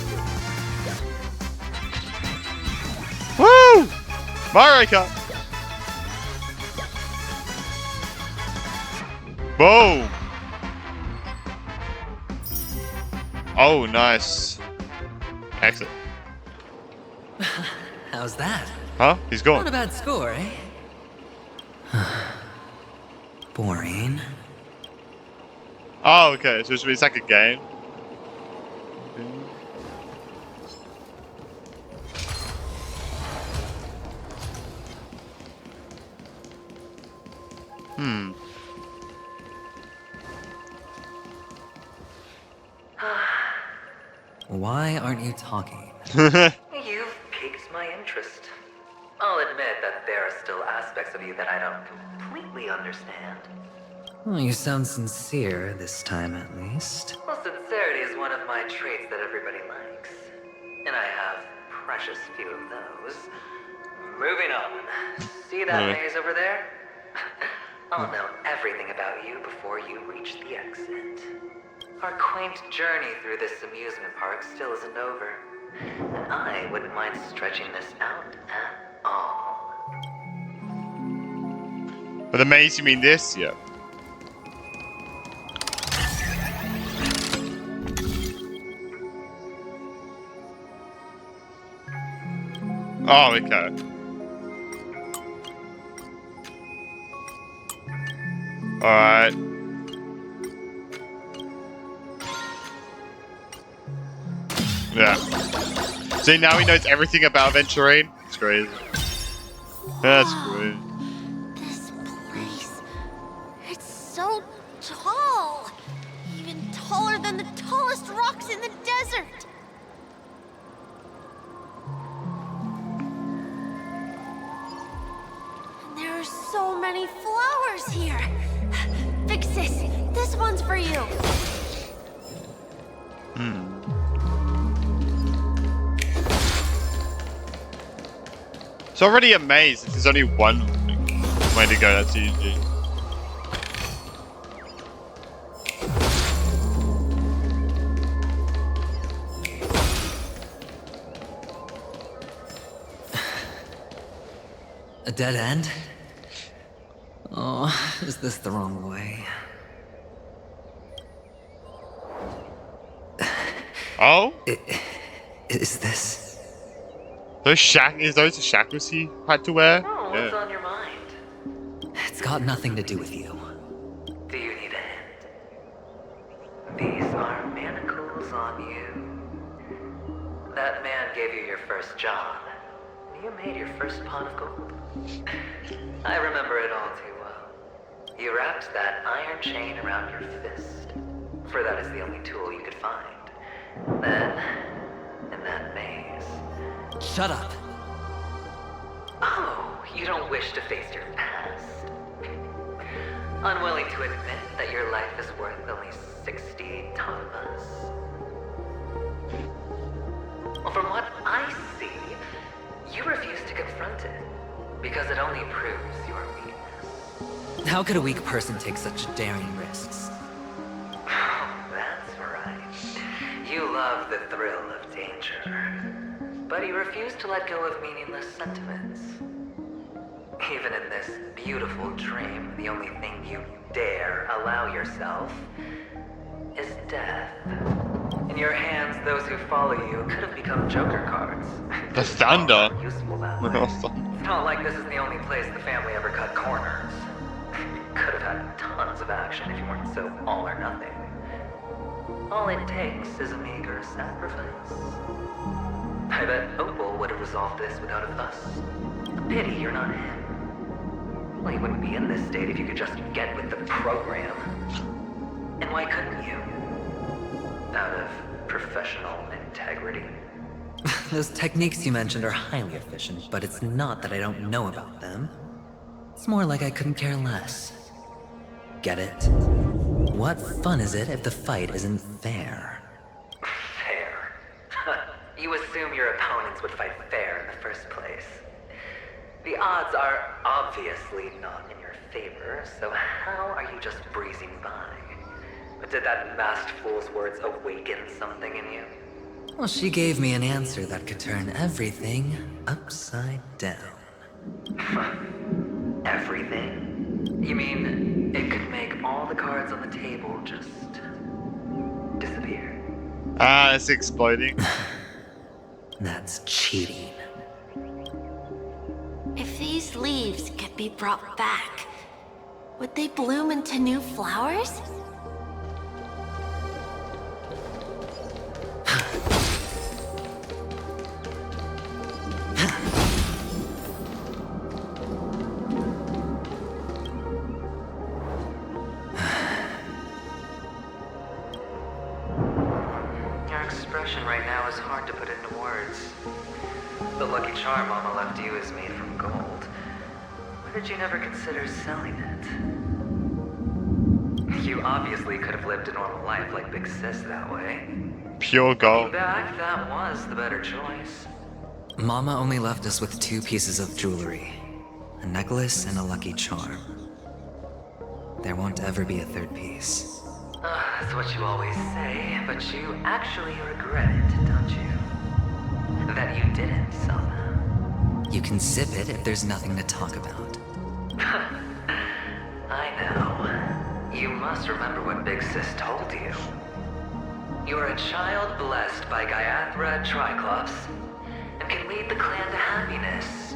Woo! Mario Kart! Boom! Oh, nice. Excellent. How's that? Huh? He's gone. Not a bad score, eh? Boring. Oh, okay. So it's like a game. Hmm. Why aren't you talking? You've piqued my interest. I'll admit that there are still aspects of you that I don't completely understand. Well, you sound sincere this time, at least. Well, sincerity is one of my traits that everybody likes. And I have precious few of those. Moving on. See that maze over there? I'll know everything about you before you reach the exit. Our quaint journey through this amusement park still isn't over. And I wouldn't mind stretching this out at all. But the maze, you mean this? Yeah. Oh, okay. Alright. Yeah. See, now he knows everything about Venturine. It's crazy. That's great. This place, it's so tall. Even taller than the tallest rocks in the desert. And there are so many flowers here. Big Sis, this one's for you. It's already a maze. If there's only one way to go, that's easy. A dead end? Oh, is this the wrong way? Oh? Is this... Is those the shackles he had to wear? Oh, what's on your mind? It's got nothing to do with you. Do you need a hint? These are manacles on you. That man gave you your first job. You made your first pot of gold. I remember it all too well. You wrapped that iron chain around your fist, for that is the only tool you could find. Then, in that maze... Shut up! Oh, you don't wish to face your past? Unwilling to admit that your life is worth only 60 tamas? Well, from what I see, you refuse to confront it, because it only proves your weakness. How could a weak person take such daring risks? That's right. You love the thrill of danger, but you refuse to let go of meaningless sentiments. Even in this beautiful dream, the only thing you dare allow yourself is death. In your hands, those who follow you could have become Joker cards. The thunder. Useful that way. It's not like this is the only place the family ever cut corners. Could have had tons of action if you weren't so all or nothing. All it takes is a meager sacrifice. I bet Opal would have resolved this without a fuss. A pity you're not him. Well, you wouldn't be in this state if you could just get with the program. And why couldn't you? Out of professional integrity. Those techniques you mentioned are highly efficient, but it's not that I don't know about them. It's more like I couldn't care less. Get it? What fun is it if the fight isn't fair? Fair? You assume your opponents would fight fair in the first place. The odds are obviously not in your favor, so how are you just breezing by? Did that masked fool's words awaken something in you? Well, she gave me an answer that could turn everything upside down. Everything? You mean it could make all the cards on the table just disappear? Ah, it's exploding. That's cheating. If these leaves could be brought back, would they bloom into new flowers? Your expression right now is hard to put into words. The lucky charm Mama left you is made from gold. Why did you never consider selling it? You obviously could have lived a normal life like Big Sis that way. Pure gold. Looking back, that was the better choice. Mama only left us with 2 pieces of jewelry. A necklace and a lucky charm. There won't ever be a 3rd piece. That's what you always say, but you actually regret it, don't you? That you didn't sell them. You can zip it if there's nothing to talk about. I know. You must remember what Big Sis told you. You're a child blessed by Gaiathra Triclops, and can lead the clan to happiness.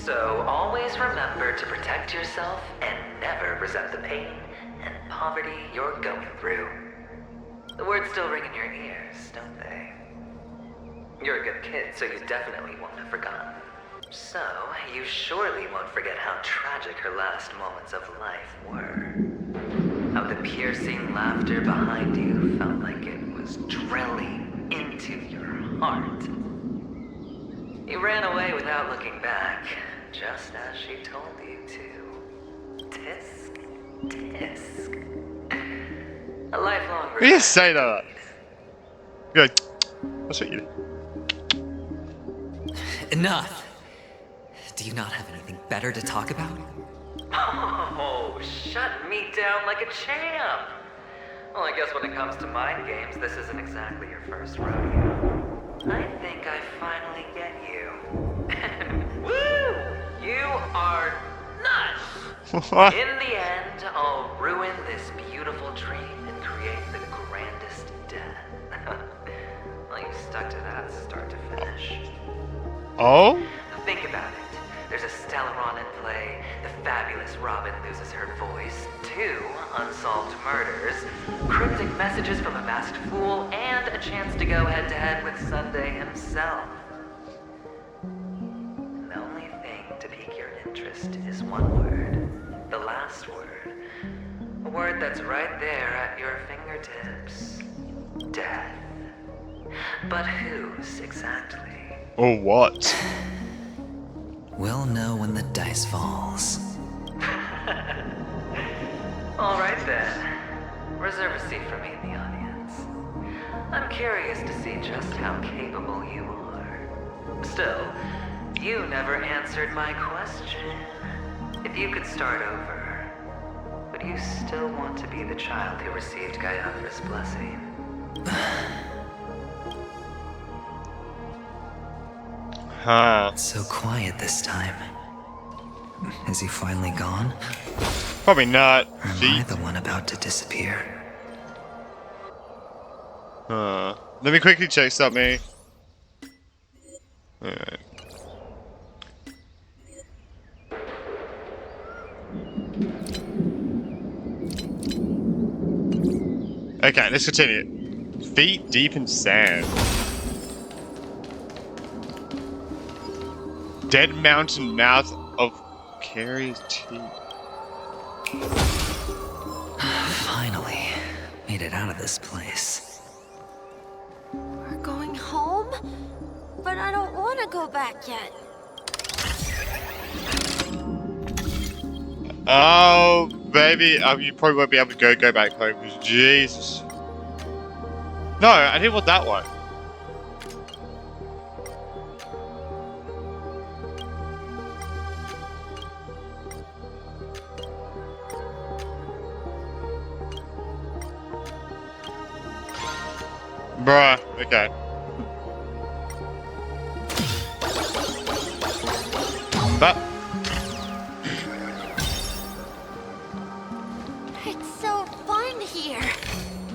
So always remember to protect yourself and never resent the pain and poverty you're going through. The words still ring in your ears, don't they? You're a good kid, so you definitely won't have forgotten. So, you surely won't forget how tragic her last moments of life were. How the piercing laughter behind you felt like it was drilling into your heart. You ran away without looking back, just as she told you to. Tisk, tisk. A lifelong We just say that. Good. That's what you do. Enough! Do you not have anything better to talk about? Oh, shut me down like a champ! Well, I guess when it comes to mind games, this isn't exactly your first rodeo. I think I finally get you. Woo! You are nuts! In the Oh? Think about it. There's a Stellaron in play, the fabulous Robin loses her voice, 2 unsolved murders, cryptic messages from a masked fool, and a chance to go head-to-head with Sunday himself. And the only thing to pique your interest is one word. The last word. A word that's right there at your fingertips. Death. But whose exactly? Or what? We'll know when the dice falls. All right then. Reserve a seat for me in the audience. I'm curious to see just how capable you are. Still, you never answered my question. If you could start over, would you still want to be the child who received Gayathra's blessing? Huh. So quiet this time. Is he finally gone? Probably not. Or am I the one about to disappear? Huh. Let me quickly check something. Alright. Okay, let's continue. Feet deep in sand. Dead mountain mouth of Carrie's teeth. Finally, made it out of this place. We're going home? But I don't want to go back yet. Oh, baby, you probably won't be able to go back home because Jesus. No, I didn't want that one. Bruh, okay. But It's so fun here.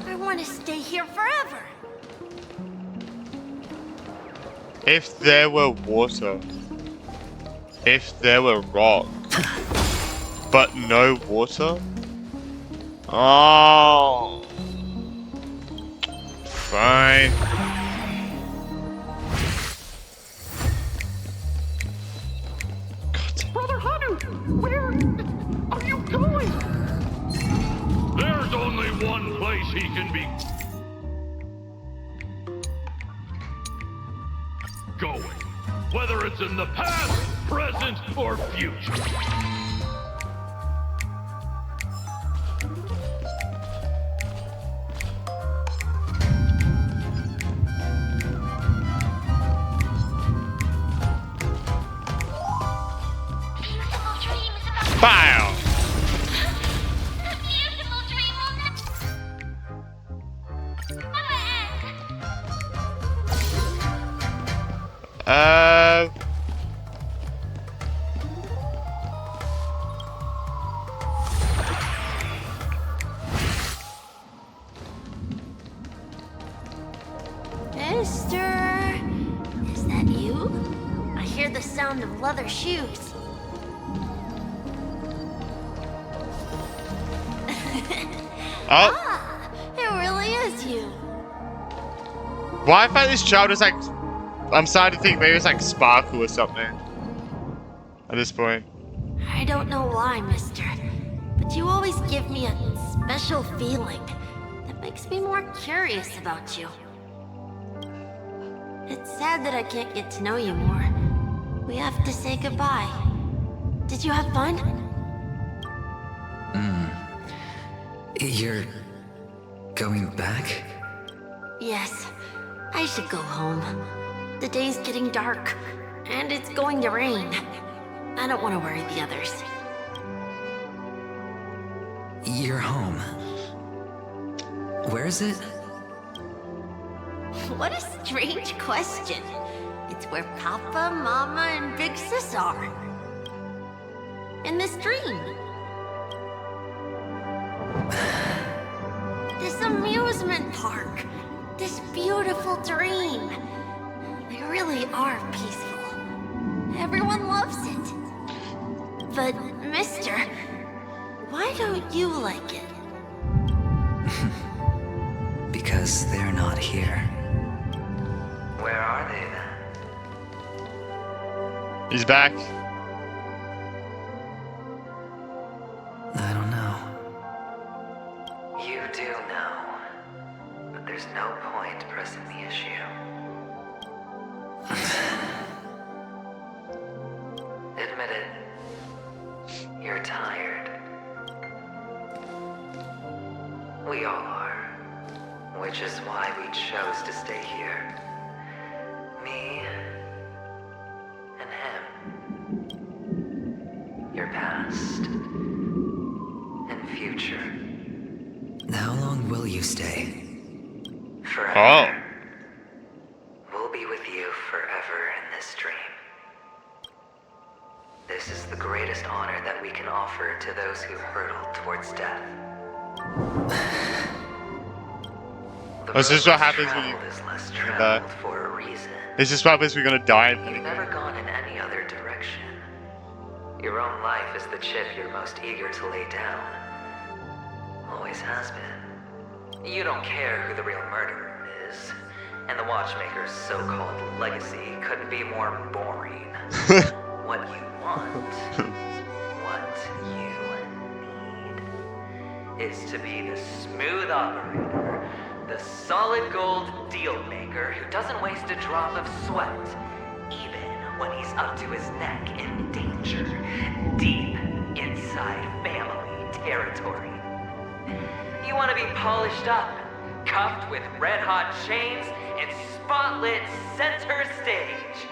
I want to stay here forever. if there were water, if there were rock, but no water? Oh. Fine. Brother Hanu, where are you going? There's only one place he can be going. Whether it's in the past, present, or future. Bow! Mister, is that you? I hear the sound of leather shoes. Oh. Ah, it really is you. Why I find this child is like, I'm starting to think maybe it's like Sparkle or something. At this point. I don't know why, mister, but you always give me a special feeling that makes me more curious about you. It's sad that I can't get to know you more. We have to say goodbye. Did you have fun? You're going back? Yes. I should go home. The day's getting dark, and it's going to rain. I don't want to worry the others. You're home. Where is it? What a strange question. It's where Papa, Mama, and Big Sis are. In this dream. This amusement park. This beautiful dream. They really are peaceful. But, mister, why don't you like it? Because they're not here. Where are they then? He's back. I don't know. You do know. But there's no point pressing the issue. Admit it. You're tired. We all are. Which is why we chose to stay here. Me and him. Your past and future. How long will you stay? Forever. Oh. We'll be with you forever in this dream. This is the greatest honor that we can offer to those who hurtle towards death. This is what happens when you die. For a reason. This is what happens when we're gonna die. You've never gone in any other direction. Your own life is the chip you're most eager to lay down. Always has been. You don't care who the real murderer is, and the Watchmaker's so-called legacy couldn't be more boring. What you want, what you need, is to be the smooth operator, the solid gold deal maker who doesn't waste a drop of sweat, even when he's up to his neck in danger, deep inside family territory. You want to be polished up, cuffed with red-hot chains, and spotlit center stage.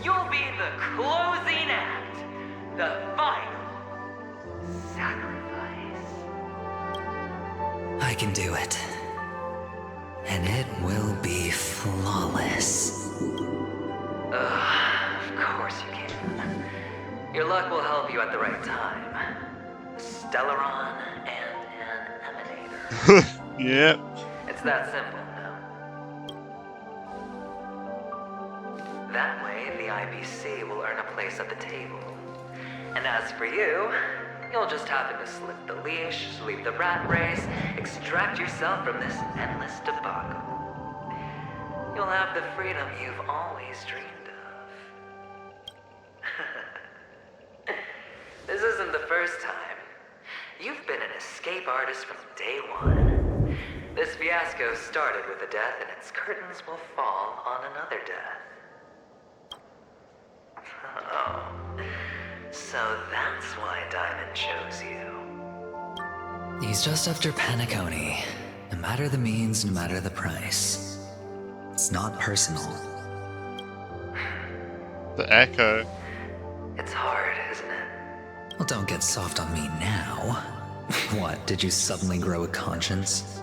You'll be the closing act, the final sacrifice. I can do it. And it will be flawless. Of course you can. Your luck will help you at the right time. Stellaron and an emanator. Yeah. It's that simple now. That way, the IBC will earn a place at the table. And as for you, you'll just happen to slip the leash, sweep the rat race, extract yourself from this endless debacle. You'll have the freedom you've always dreamed of. This isn't the first time. You've been an escape artist from day one. This fiasco started with a death, and its curtains will fall on another death. Oh, so that's why Diamond chose you. He's just after Penacony. No matter the means, no matter the price. It's not personal. The echo. It's hard, isn't it? Well, don't get soft on me now. What, did you suddenly grow a conscience?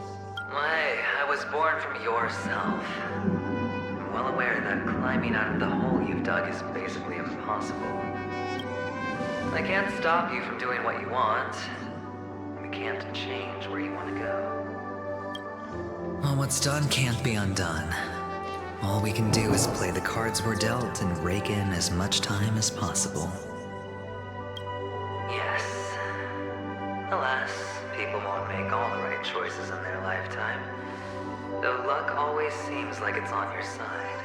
Hey, I was born from yourself. I'm well aware that climbing out of the hole you've dug is basically impossible. I can't stop you from doing what you want. We can't change where you want to go. Well, what's done can't be undone. All we can do is play the cards we're dealt and rake in as much time as possible. Yes. Alas, people won't make all the right choices in their lifetime. Though luck always seems like it's on your side.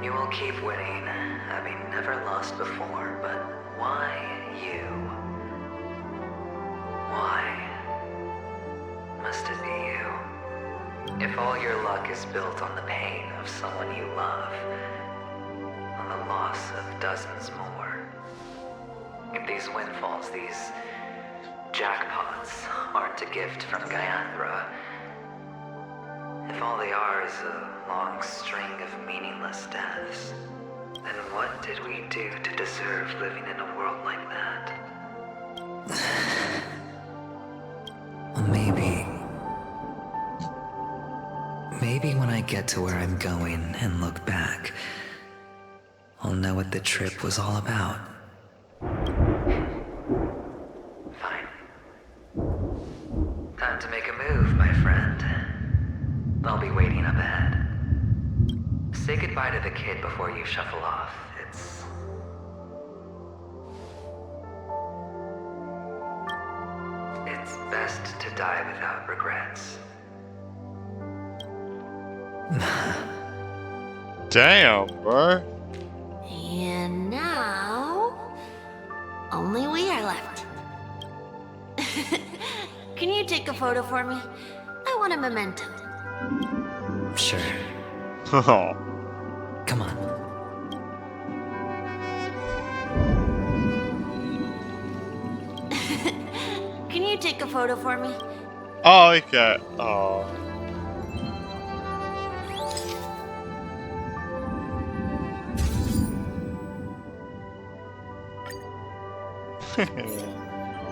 You will keep winning, having never lost before, but why you? Why must it be you? If all your luck is built on the pain of someone you love, on the loss of dozens more, if these windfalls, these jackpots, aren't a gift from Gaiathra, if all they are is a long string of meaningless deaths, then what did we do to deserve living in a world like that? Well, maybe when I get to where I'm going and look back, I'll know what the trip was all about. Fine. Time to make a move, my friend. I'll be waiting up ahead. Say goodbye to the kid before you shuffle off. It's die without regrets. Damn, bro. And now, only we are left. Can you take a photo for me? I want a memento. Sure. Oh. Come on. Can you take a photo for me? Oh, okay. Oh.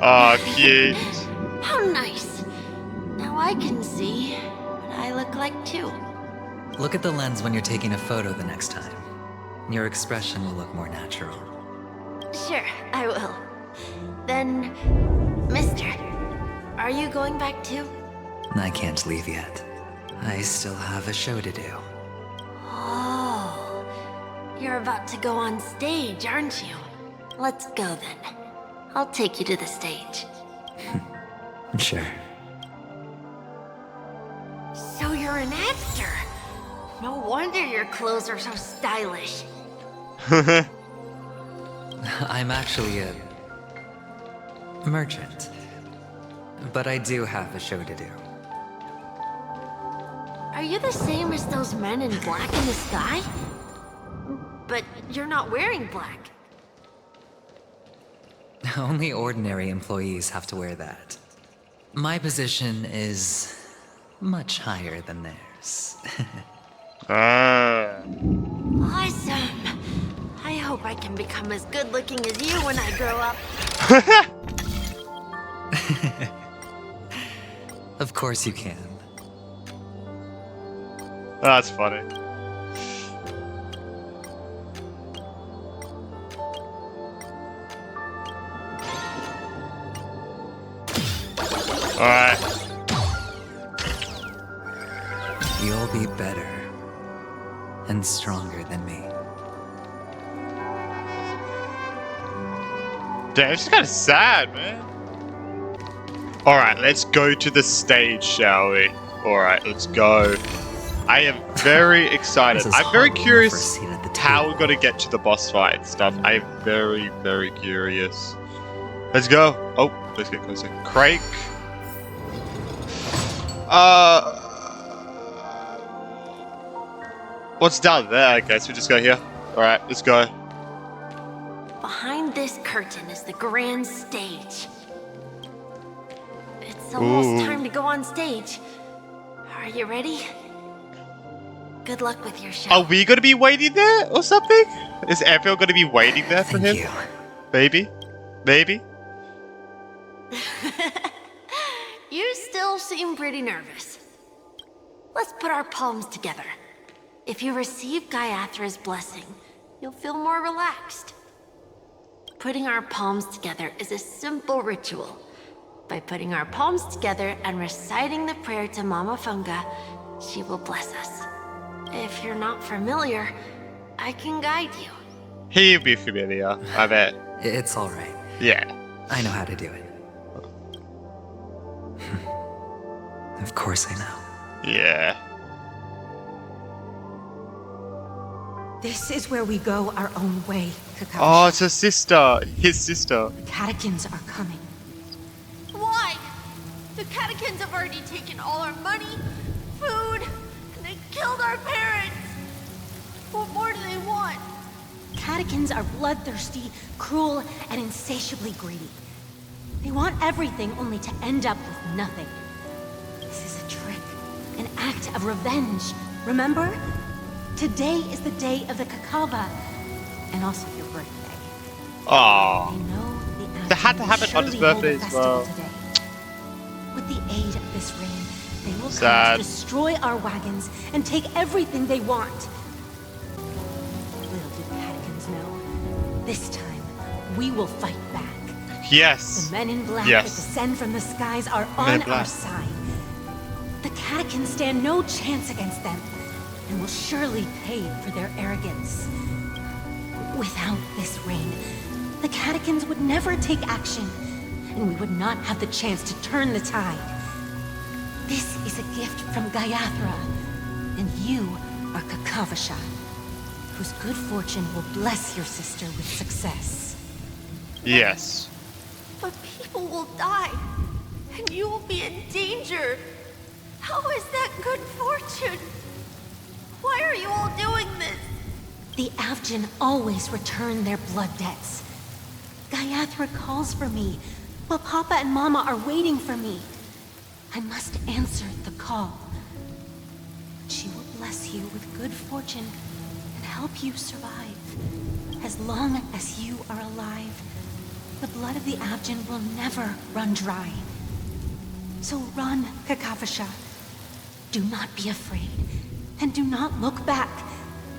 Oh, cute. How nice. Now I can see what I look like too. Look at the lens when you're taking a photo the next time. Your expression will look more natural. Sure, I will. Then, mister, are you going back too? I can't leave yet. I still have a show to do. Oh, you're about to go on stage, aren't you? Let's go then. I'll take you to the stage. Sure. So you're an actor? No wonder your clothes are so stylish. I'm actually a merchant. But I do have a show to do. Are you the same as those men in black in the sky? But you're not wearing black. Only ordinary employees have to wear that. My position is much higher than theirs. Awesome. I hope I can become as good looking as you when I grow up. Of course you can. That's funny. Alright. You'll be better and stronger than me. Damn, it's kind of sad, man. Alright, let's go to the stage, shall we? Alright, let's go. I am very excited. I'm very curious how we're going to get to the boss fight and stuff. I am very, very curious. Let's go. Oh, let's get closer. Craig. What's down there? Okay, so we just go here. Alright, let's go. Behind this curtain is the grand stage. It's almost time to go on stage. Are you ready? Good luck with your show. Are we going to be waiting there or something? Is everyone going to be waiting there for him? Maybe? Maybe? You still seem pretty nervous. Let's put our palms together. If you receive Gaiathra's blessing, you'll feel more relaxed. Putting our palms together is a simple ritual. By putting our palms together and reciting the prayer to Mama Funga, she will bless us. If you're not familiar, I can guide you. He'll be familiar, I bet. It's alright. Yeah. I know how to do it. Of course I know. Yeah. This is where we go our own way, Kakashi. Oh, it's her sister. His sister. The catechins are coming. Why? The catechins have already taken all our money, food, and they killed our parents. What more do they want? Catechins are bloodthirsty, cruel, and insatiably greedy. They want everything only to end up with nothing. This is a trick, an act of revenge. Remember? Today is the day of the Kakava, and also your birthday. Aww. They know the They had to have it on his birthday as well. today. With the aid of this ring, they will Sad. come to destroy our wagons and take everything they want. Little do the catechins know, this time we will fight back. Yes. The men in black Yes. that descend from the skies are Men on in our black. side. The catechins stand no chance against them, and will surely pay for their arrogance. Without this ring, the catechins would never take action, and we would not have the chance to turn the tide. This is a gift from Gayathra, and you are Kakavasha, whose good fortune will bless your sister with success. Yes. But people will die, and you will be in danger. How is that good fortune? Why are you all doing this? The Avgin always return their blood debts. Gayathra calls for me, while Papa and Mama are waiting for me. I must answer the call. She will bless you with good fortune and help you survive. As long as you are alive, the blood of the Avgin will never run dry. So run, Kakavasha. Do not be afraid, and do not look back.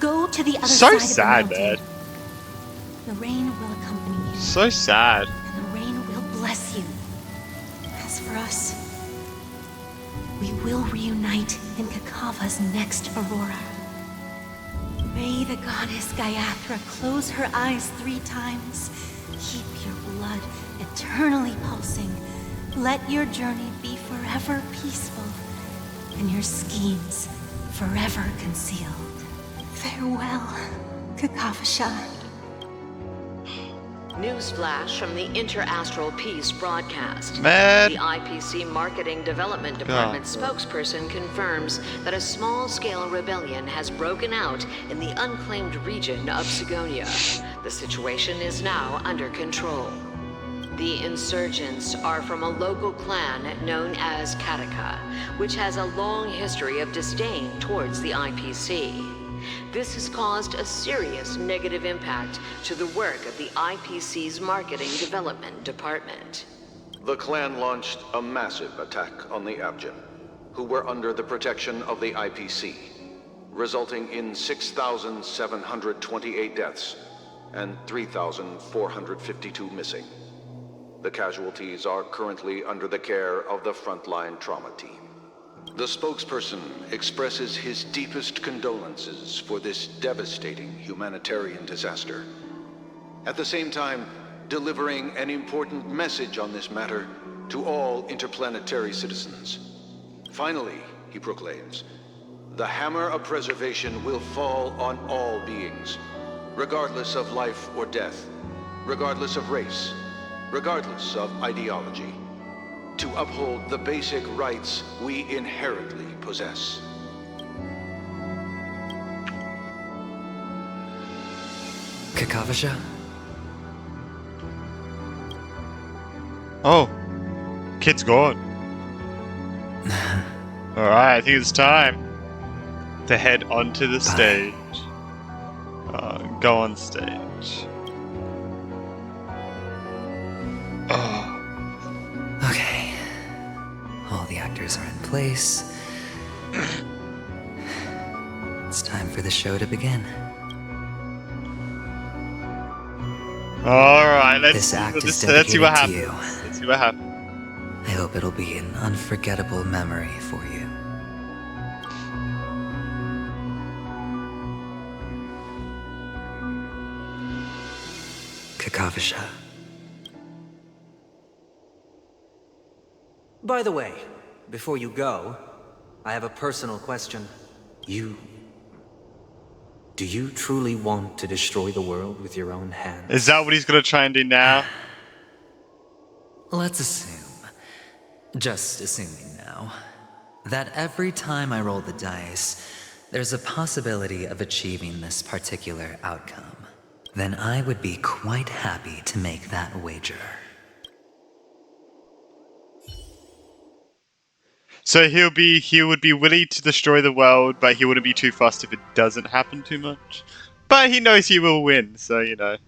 Go to the other side sad, of the mountain. man. The rain will accompany you. So sad. And the rain will bless you. As for us, we will reunite in Kakava's next aurora. May the goddess Gayathra close her eyes 3 times. Keep your blood eternally pulsing. Let your journey be forever peaceful, and your schemes forever concealed. Farewell, Kakavasha. Newsflash from the Interastral Peace broadcast. Man. The IPC Marketing Development Department spokesperson confirms that a small-scale rebellion has broken out in the unclaimed region of Sigonia. The situation is now under control. The insurgents are from a local clan known as Kataka, which has a long history of disdain towards the IPC. This has caused a serious negative impact to the work of the IPC's Marketing Development Department. The clan launched a massive attack on the Avgin, who were under the protection of the IPC, resulting in 6,728 deaths and 3,452 missing. The casualties are currently under the care of the frontline trauma team. The spokesperson expresses his deepest condolences for this devastating humanitarian disaster. At the same time, delivering an important message on this matter to all interplanetary citizens. Finally, he proclaims, the hammer of preservation will fall on all beings, regardless of life or death, regardless of race, regardless of ideology, to uphold the basic rights we inherently possess. Kakavasha? Oh. Kid's gone. Alright, I think it's time to head onto the stage. Go on stage. Oh. Okay. All the actors are in place. It's time for the show to begin. Alright, let's see what to happens. you. Let's see what happens. I hope it'll be an unforgettable memory for you. Kakavasha. By the way, before you go, I have a personal question. Do you truly want to destroy the world with your own hands? Is that what he's gonna try and do now? Let's assume, just assuming now, that every time I roll the dice, there's a possibility of achieving this particular outcome. Then I would be quite happy to make that wager. So he would be willing to destroy the world, but he wouldn't be too fussed if it doesn't happen too much. But he knows he will win, so you know.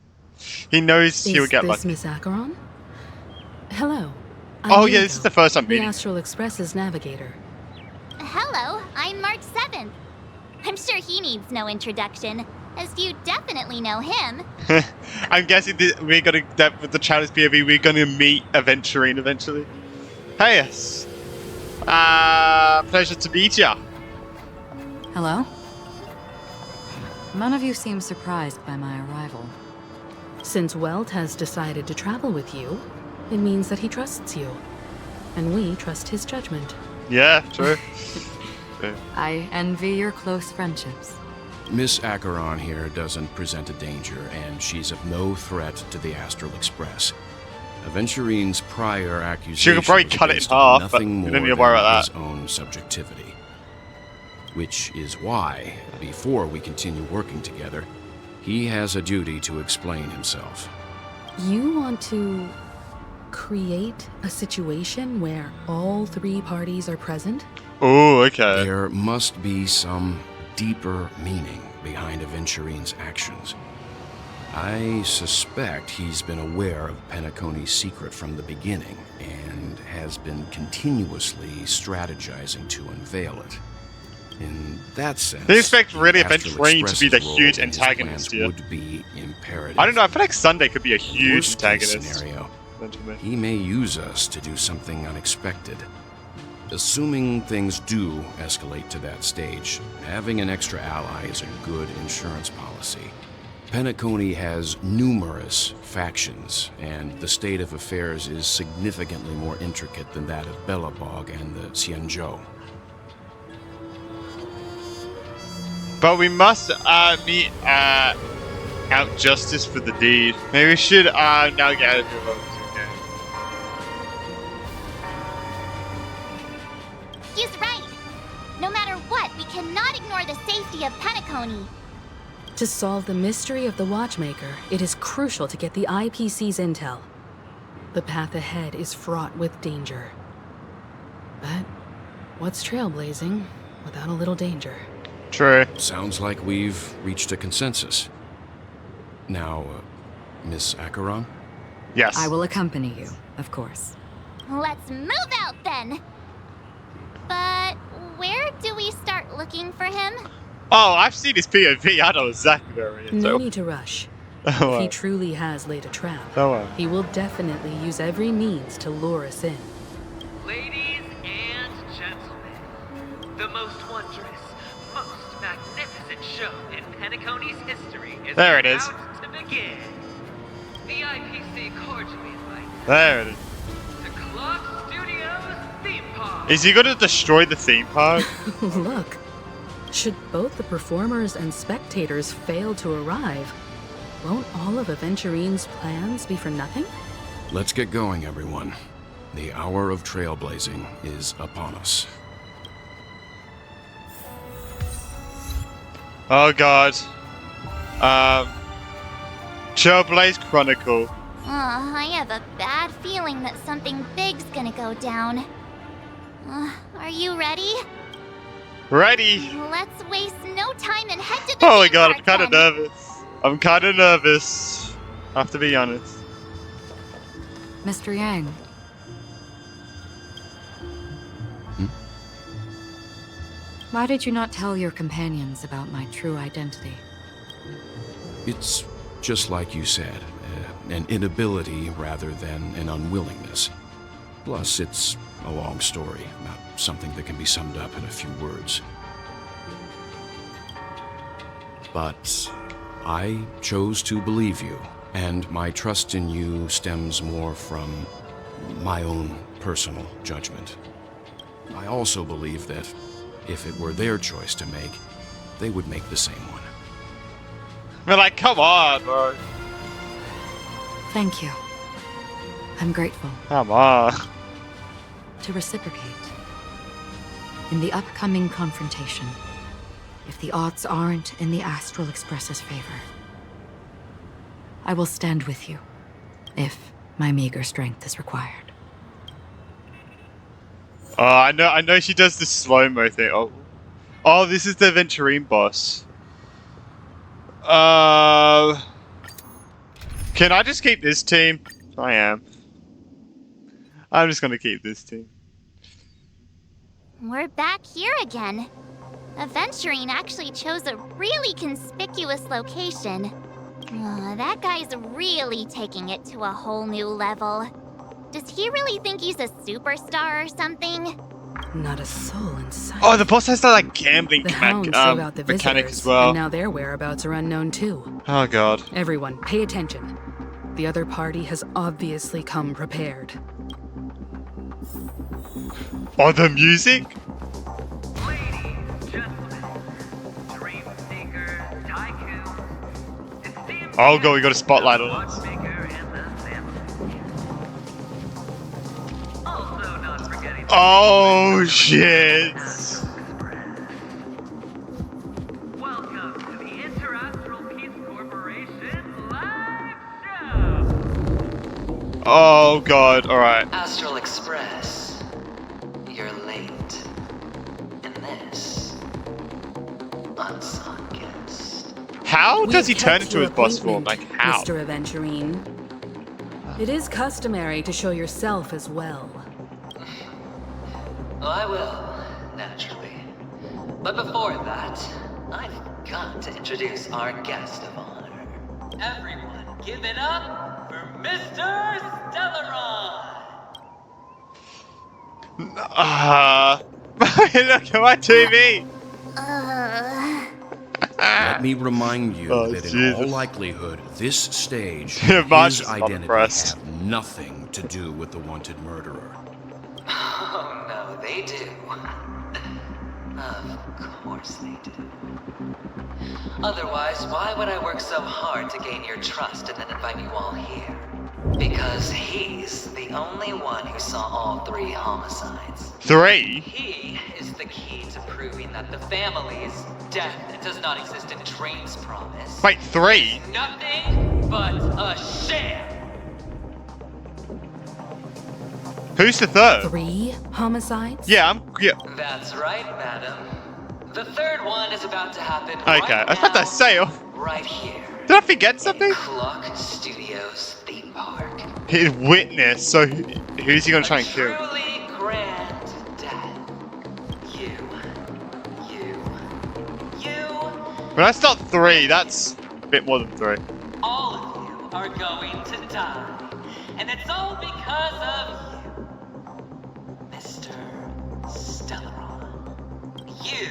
He knows he will get Is lucky. this Miss Acheron? Hello. Oh yeah, this is the first I'm meeting. The Astral Express's navigator. Hello, I'm March 7th. I'm sure he needs no introduction, as you definitely know him. I'm guessing we're gonna with the challenge POV we're gonna meet Aventurine eventually. Hey, yes. Pleasure to meet ya. Hello? None of you seem surprised by my arrival. Since Welt has decided to travel with you, it means that he trusts you. And we trust his judgment. Yeah, true. I envy your close friendships. Miss Acheron here doesn't present a danger, and she's of no threat to the Astral Express. Aventurine's prior accusation She could probably was cut it in based on half, but nothing you more don't need to worry than about his own subjectivity. Which is why, before we continue working together, he has a duty to explain himself. You want to create a situation where all three parties are present? Oh, okay. There must be some deeper meaning behind Aventurine's actions. I suspect he's been aware of Penacony's secret from the beginning and has been continuously strategizing to unveil it. In that sense, They expect really Astral Aventurine to be the Express's huge role in his antagonist plans here. would be imperative. I don't know, I feel like Sunday could be a huge Worst case antagonist. scenario, Eventually. he may use us to do something unexpected. Assuming things do escalate to that stage, having an extra ally is a good insurance policy. Penacony has numerous factions, and the state of affairs is significantly more intricate than that of Bellabog and the Xianzhou. But we must meet out justice for the deed. Maybe we should now get out of your votes. He's right. No matter what, we cannot ignore the safety of Penacony. To solve the mystery of the Watchmaker, it is crucial to get the IPC's intel. The path ahead is fraught with danger. But what's trailblazing without a little danger? True. Sounds like we've reached a consensus. Now, Miss Acheron? Yes. I will accompany you, of course. Let's move out then. But where do we start looking for him? Oh, I've seen his POV. I know exactly where he is. No need to rush. Oh, If wow. he truly has laid a trap, Oh, wow. he will definitely use every means to lure us in. Ladies and gentlemen, the most wondrous, most magnificent show in Penacony's history is There it is. about to begin. The IPC cordially invites There it is. to Clock Studios Theme Park. Is he going to destroy the theme park? Look, should both the performers and spectators fail to arrive, won't all of Aventurine's plans be for nothing? Let's get going, everyone. The hour of trailblazing is upon us. Oh god. Trailblaze Chronicle. I have a bad feeling that something big's gonna go down. Are you ready? Ready? Let's waste no time and head to the Oh my theme god, I'm park kind of then. nervous. I'm kind of nervous. I have to be honest. Mr. Yang. Why did you not tell your companions about my true identity? It's just like you said, an inability rather than an unwillingness. Plus, it's a long story, not something that can be summed up in a few words. But I chose to believe you, and my trust in you stems more from my own personal judgment. I also believe that if it were their choice to make, they would make the same one. We're like, come on, bro. Thank you. I'm grateful. Come on. To reciprocate. In the upcoming confrontation, if the odds aren't in the Astral Express's favor, I will stand with you, if my meager strength is required. Oh, I know she does the slow-mo thing. Oh, this is the Aventurine boss. Can I just keep this team? I am. I'm just gonna keep this team. We're back here again. Aventurine actually chose a really conspicuous location. That guy's really taking it to a whole new level. Does he really think he's a superstar or something? Not a soul in sight. Oh, the boss has that like gambling The hounds drove out the mechanic visitors, as well. and now their whereabouts are unknown too. Oh god. Everyone, pay attention. The other party has obviously come prepared. Oh, the music? Oh god, we got a spotlight on us. Oh shit! Oh god, alright. Astral Express, you're late. And this, unsung guest. How does he We've turn kept into your his boss form? appointment, Like, how? Mr. Aventurine. It is customary to show yourself as well. Oh, I will, naturally. But before that, I've got to introduce our guest of honor. Everyone, give it up for Mr. Stellaron! Look at my TV! Let me remind you that in Jesus. all likelihood, this stage, Marge his is not identity impressed. have nothing to do with the wanted murderer. Oh, no, they do. Of course they do. Otherwise, why would I work so hard to gain your trust and then invite you all here? Because he's the only one who saw all 3 homicides. 3? He is the key to proving that the family's death does not exist in Dream's promise. Wait, 3? Nothing but a sham! Who's the 3rd? 3 homicides? Yeah, That's right, madam. The 3rd one is about to happen Okay, right I was about to now, say, right here. did I forget something? Clock Studios theme park. His witness, so who's he gonna try and kill? Truly grand death. You. But that's not 3, that's a bit more than 3. All of you are going to die. And it's all because of you, Mr. Stellaron. You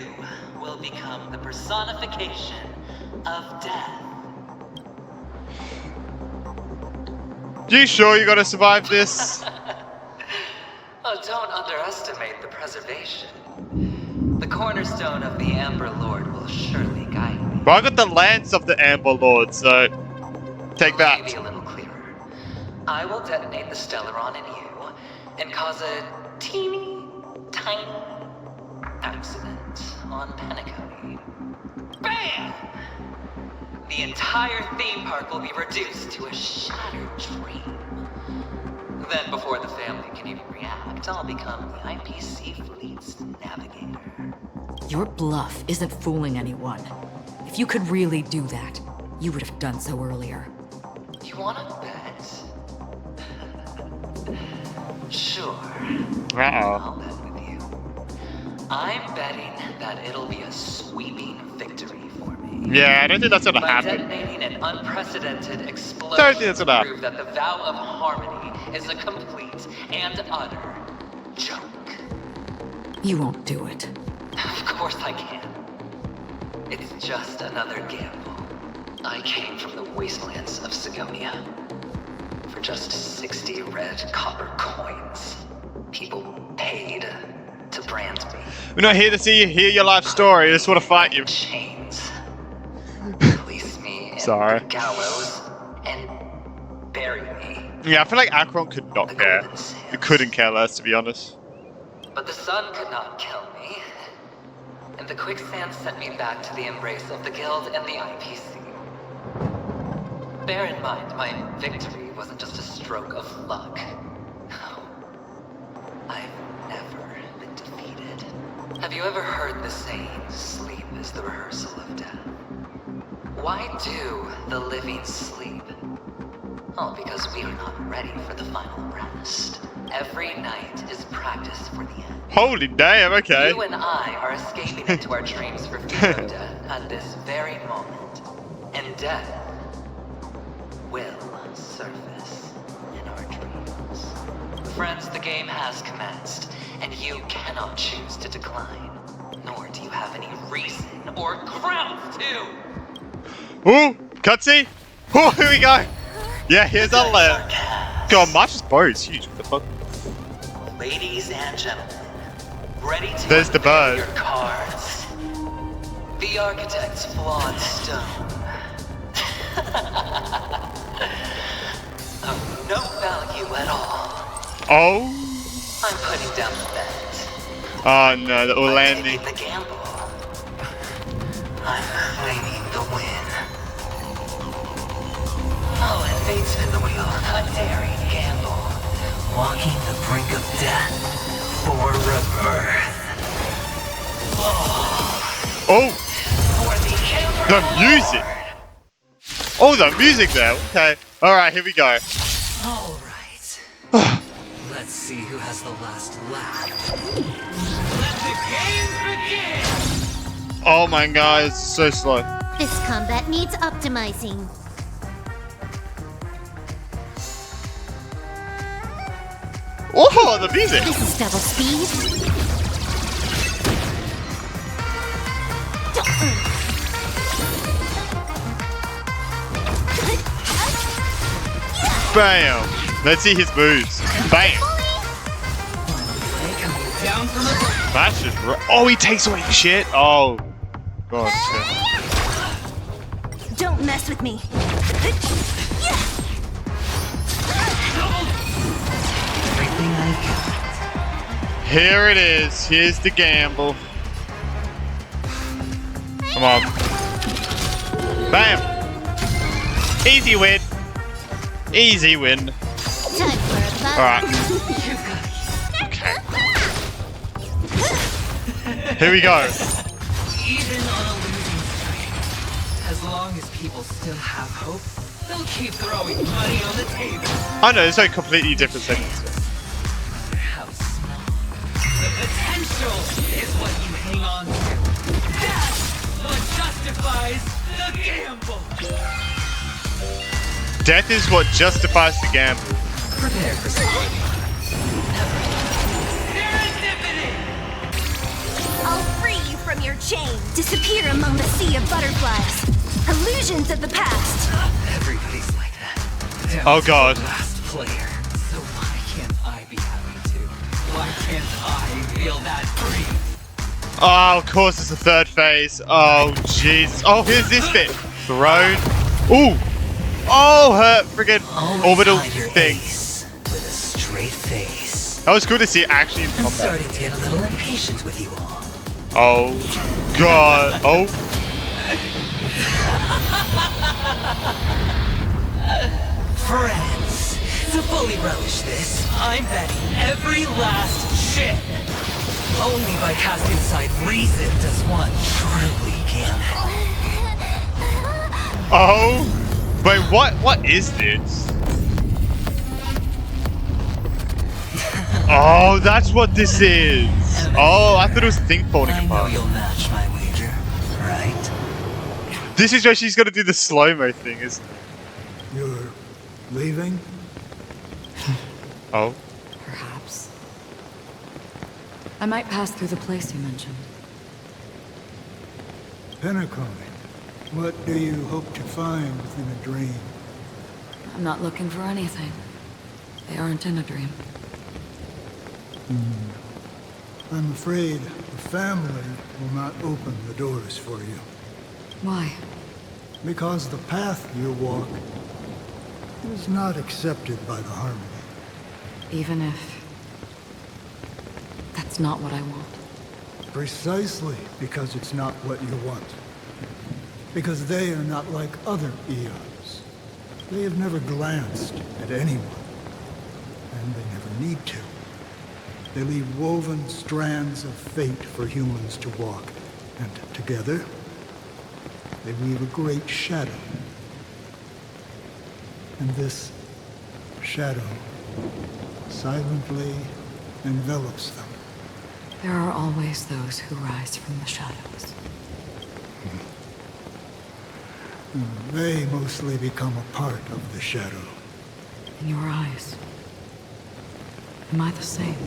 will become the personification of death. You sure you gotta survive this? Oh, don't underestimate the preservation. The cornerstone of the Amber Lord will surely guide me. Well, I got the lance of the Amber Lord, so take that. Maybe a little clearer. I will detonate the Stellaron in you and cause a teeny, tiny accident on Penacony. BAM! The entire theme park will be reduced to a shattered dream. Then, before the family can even react, I'll become the IPC fleet's navigator. Your bluff isn't fooling anyone. If you could really do that, you would have done so earlier. You wanna bet? Sure. Uh-oh. I'll bet with you. I'm betting that it'll be a sweeping victory for me. Yeah, I don't think that's gonna By happen. detonating an unprecedented explosion Don't think that's gonna to prove that the vow of harmony is a complete and utter joke. You won't do it. Of course I can. It's just another gamble. I came from the wastelands of Sigonia. For just 60 red copper coins, people paid to brand me. We're not here to see you hear your life story, I just want to fight you. Chains. Place me in Sorry. the gallows and bury me. Yeah, I feel like Akron could not care. He couldn't care less, to be honest. But the sun could not kill me. And the quicksand sent me back to the embrace of the Guild and the IPC. Bear in mind, my victory wasn't just a stroke of luck. No. I've never been defeated. Have you ever heard the saying, sleep is the rehearsal of death? Why do the living sleep? Oh, because we are not ready for the final rest. Every night is practice for the end. Holy damn, okay. You and I are escaping into our dreams for fear of death at this very moment. And death will surface in our dreams. Friends, the game has commenced, and you cannot choose to decline. Nor do you have any reason or grounds to. Ooh, cutscene. Oh, here we go. Yeah, here's our left. God, Marsh's bow is huge. What the fuck? Ladies and gentlemen, Ready to There's the bird. your cards. The architect's flawed stone. Of no value at all. Oh. I'm putting down the bet. Oh no, the landing. Taking the gamble. I'm claiming the win. I'll invade spin the wheel, a daring gamble. Walking the brink of death for rebirth. Oh! The music! Oh, the music there! Okay. Alright, here we go. Alright. Let's see who has the last laugh. Let the games begin! Oh my god, it's so slow. This combat needs optimizing. Oh, the music! This is double speed. Bam! Let's see his moves. Bam! That's just oh, he takes away shit. Oh, god. Don't mess with me. Here it is. Here's the gamble. Come on. Bam! Easy win. Easy win. Alright. Okay. Here we go. Even on a losing streak, as long as people still have hope, they'll keep throwing money on the table. I know, it's like completely different sentences. How small. The potential is what you hang on to. That's what justifies the gamble. Death is what justifies the gamble. Prepare for something. I'll free you from your chain. Disappear among the sea of butterflies. Illusions of the past. Everybody's like that. Oh god. Last player. So why can't I be happy too? Why can't I feel that free? Oh, of course it's the third phase. Oh, jeez. Oh, here's this bit. Thrown. Ooh. Oh, her friggin' orbital thing. With a straight face. That was cool to see it actually in I'm combat. starting to get a little impatient with you all. Oh, god. Oh. Friends, to fully relish this, I'm betting every last shit. Only by casting aside reason does one truly gamble. Oh. Wait, what is this? Oh, that's what this is. Oh, I thought it was a thing falling apart. You'll match my wager, right? This is where she's gonna do the slow-mo thing, isn't it? You're leaving? Oh. Perhaps. I might pass through the place you mentioned. Penacony. What do you hope to find within a dream? I'm not looking for anything. They aren't in a dream. I'm afraid the family will not open the doors for you. Why? Because the path you walk is not accepted by the Harmony. Even if... that's not what I want. Precisely because it's not what you want. Because they are not like other eons. They have never glanced at anyone. And they never need to. They leave woven strands of fate for humans to walk. And together, they weave a great shadow. And this shadow silently envelops them. There are always those who rise from the shadows. They mostly become a part of the shadow. In your eyes, am I the same?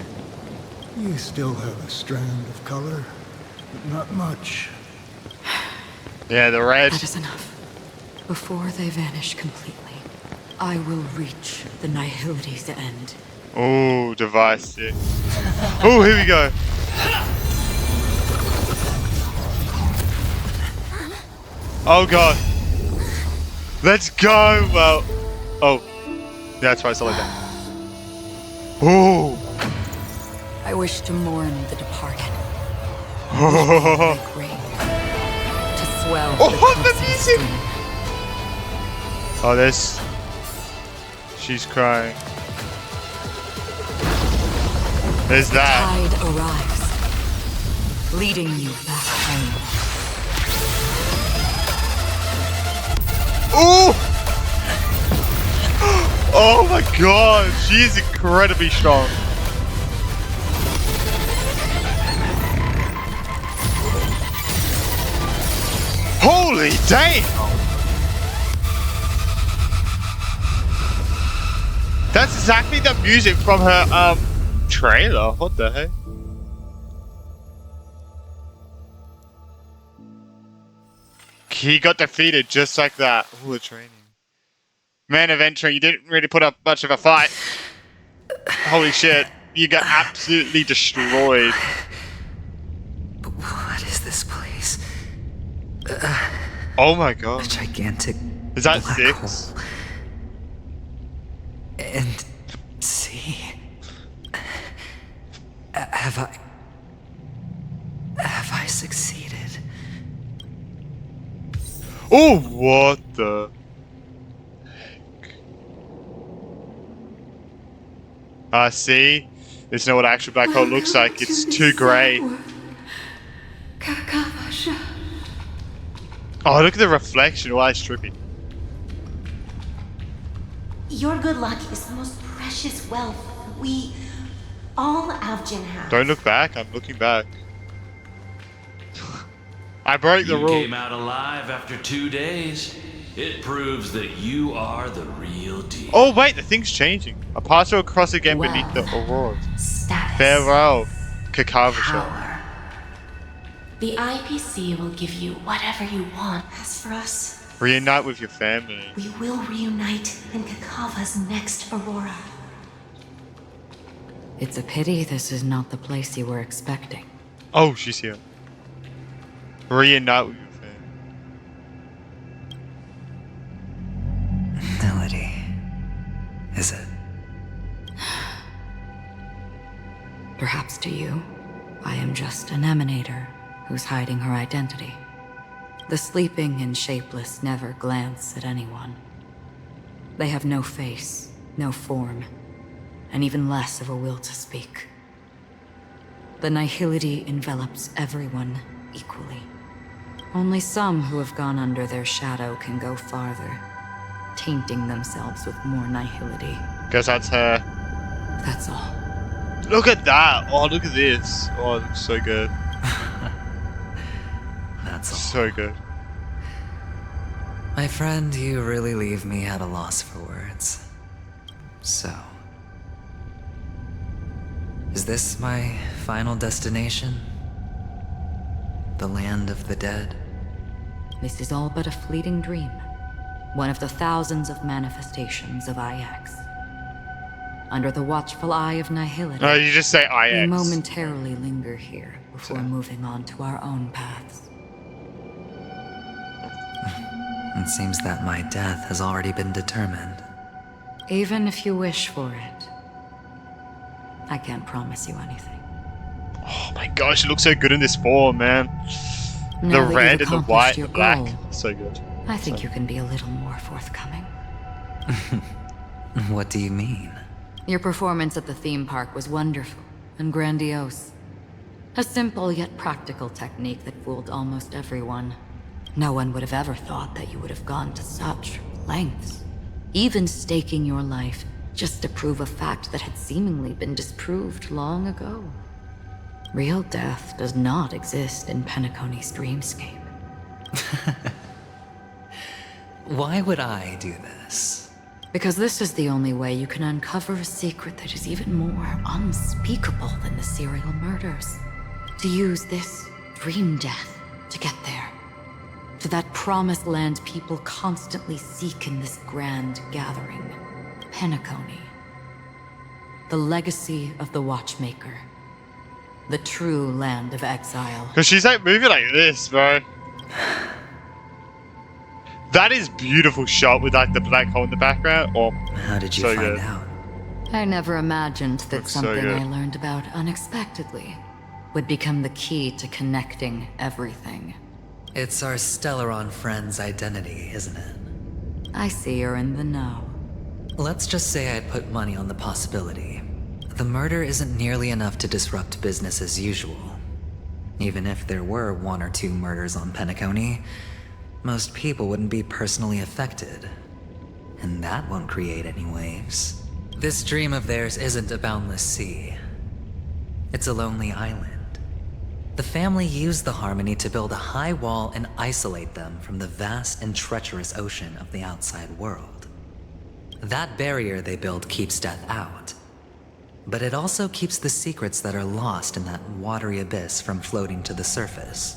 You still have a strand of color, but not much. Yeah, the red. That is enough. Before they vanish completely, I will reach the Nihility's end. Oh, device. Yeah. Oh, here we go. Oh god. Let's go, well. Oh. Yeah, that's right, it's like that. Oh. I wish to mourn the departed. Oh, Great. To swell oh the the music! Oh, this. She's crying. There's that. Tide arrives, leading you back home. Oh! Oh my god, she is incredibly strong. Holy damn! That's exactly the music from her trailer. What the heck? He got defeated just like that. Ooh, the training. Man of entry, you didn't really put up much of a fight. Holy shit. You got absolutely destroyed. What is this place? Oh my god. A gigantic Is that black 6? hole. And see, have I succeeded? Oh, what the heck? See? This is not what an actual black hole looks like. It's too grey. Oh, look at the reflection. Why it's trippy. Your good luck is the most precious wealth we all Avgin have. Don't look back. I'm looking back. I broke the rule. You came out alive after 2 days. It proves that you are the real deal. Oh wait, the thing's changing. A partial across again beneath the aurora. Farewell, Kakavasha. The IPC will give you whatever you want. As for us, Reunite with your family. we will reunite in Kakava's next aurora. It's a pity this is not the place you were expecting. Oh, she's here. Reunite with your family. Melody, is it? Perhaps to you, I am just an emanator who's hiding her identity. The sleeping and shapeless never glance at anyone. They have no face, no form, and even less of a will to speak. The nihility envelops everyone equally. Only some who have gone under their shadow can go farther, tainting themselves with more nihility. Guess that's her. That's all. Look at that! Oh, look at this. Oh, it looks so good. That's all. So good. My friend, you really leave me at a loss for words. So, is this my final destination? The land of the dead? This is all but a fleeting dream. One of the thousands of manifestations of IX. Under the watchful eye of nihility. Oh, you just say We IX. momentarily linger here before moving on to our own paths. It seems that my death has already been determined. Even if you wish for it, I can't promise you anything. Oh my gosh, it looks so good in this form, man. Now The that red you've and the white accomplished and your the black. goal, So good. I think you can be a little more forthcoming. What do you mean? Your performance at the theme park was wonderful and grandiose. A simple yet practical technique that fooled almost everyone. No one would have ever thought that you would have gone to such lengths, even staking your life just to prove a fact that had seemingly been disproved long ago. Real death does not exist in Penacony's dreamscape. Why would I do this? Because this is the only way you can uncover a secret that is even more unspeakable than the serial murders. To use this dream death to get there. To that promised land people constantly seek in this grand gathering. Penacony. The legacy of the Watchmaker. The true land of exile. Because she's like moving like this, bro. That is beautiful shot with like the black hole in the background. Oh, how did you so find good. out? I never imagined that Looks so something good. I learned about unexpectedly would become the key to connecting everything. It's our Stellaron friend's identity, isn't it? I see you're in the know. Let's just say I put money on the possibility. The murder isn't nearly enough to disrupt business as usual. Even if there were 1 or 2 murders on Penacony, most people wouldn't be personally affected. And that won't create any waves. This dream of theirs isn't a boundless sea. It's a lonely island. The family used the Harmony to build a high wall and isolate them from the vast and treacherous ocean of the outside world. That barrier they built keeps death out. But it also keeps the secrets that are lost in that watery abyss from floating to the surface.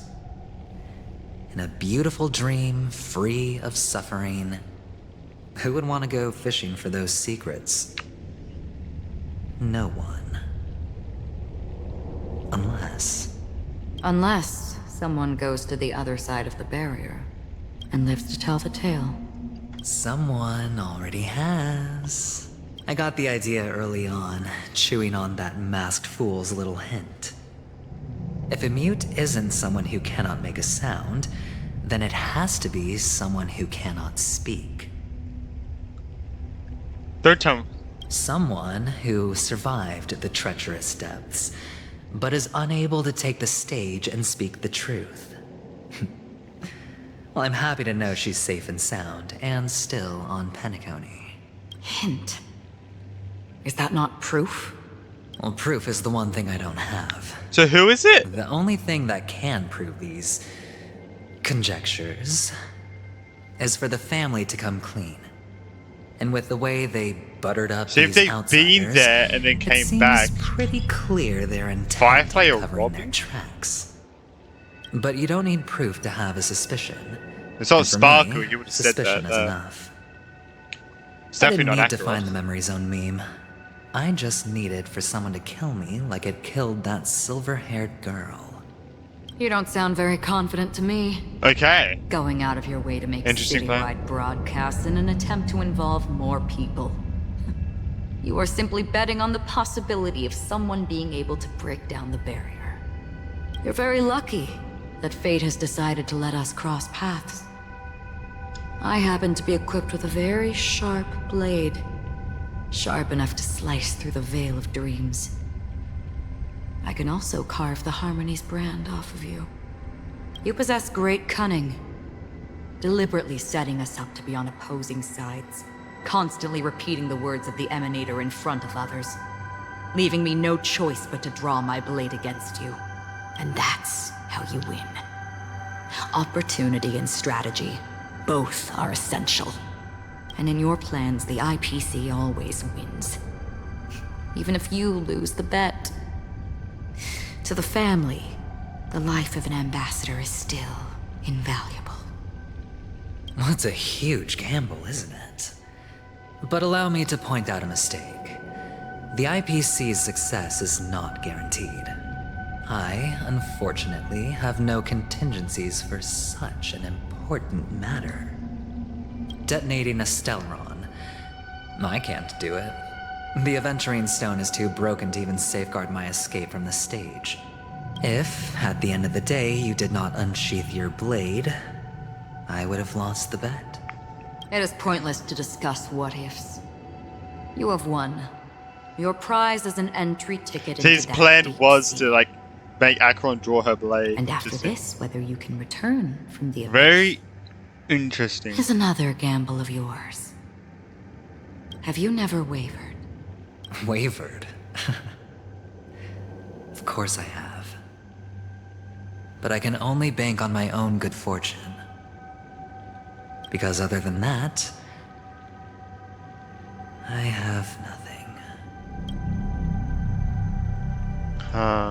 In a beautiful dream, free of suffering, who would want to go fishing for those secrets? No one. Unless someone goes to the other side of the barrier and lives to tell the tale. Someone already has. I got the idea early on, chewing on that masked fool's little hint. If a mute isn't someone who cannot make a sound, then it has to be someone who cannot speak. Third time. Someone who survived the treacherous depths, but is unable to take the stage and speak the truth. Well, I'm happy to know she's safe and sound, and still on Penacony. Hint. Is that not proof? Well, proof is the one thing I don't have. So who is it? The only thing that can prove these conjectures is for the family to come clean. And with the way they buttered up So if these they've been there and then it came seems back, pretty clear they're intent Firefly on or covering Robin? their tracks. But you don't need proof to have a suspicion. It's not And for Sparkle, me, you would have said that. suspicion is enough. It's I definitely didn't not need to accurate. find the memory zone meme. I just needed for someone to kill me like it killed that silver-haired girl. You don't sound very confident to me. Okay. Going out of your way to make Interesting plan. citywide broadcasts in an attempt to involve more people. You are simply betting on the possibility of someone being able to break down the barrier. You're very lucky that fate has decided to let us cross paths. I happen to be equipped with a very sharp blade. Sharp enough to slice through the veil of dreams. I can also carve the Harmony's brand off of you. You possess great cunning, deliberately setting us up to be on opposing sides, constantly repeating the words of the Emanator in front of others, leaving me no choice but to draw my blade against you. And that's how you win. Opportunity and strategy, both are essential. And in your plans, the IPC always wins. Even if you lose the bet. To the family, the life of an ambassador is still invaluable. Well, it's a huge gamble, isn't it? But allow me to point out a mistake. The IPC's success is not guaranteed. I, unfortunately, have no contingencies for such an important matter. Detonating a Stellaron. I can't do it. The Aventurine Stone is too broken to even safeguard my escape from the stage. If, at the end of the day, you did not unsheath your blade, I would have lost the bet. It is pointless to discuss what-ifs. You have won. Your prize is an entry ticket into His that plan deep was sea. to like make Acheron draw her blade. And after Interesting. this, whether you can return from the Very interesting. is another gamble of yours. Have you never wavered? Wavered? Of course I have. But I can only bank on my own good fortune. Because other than that, I have nothing.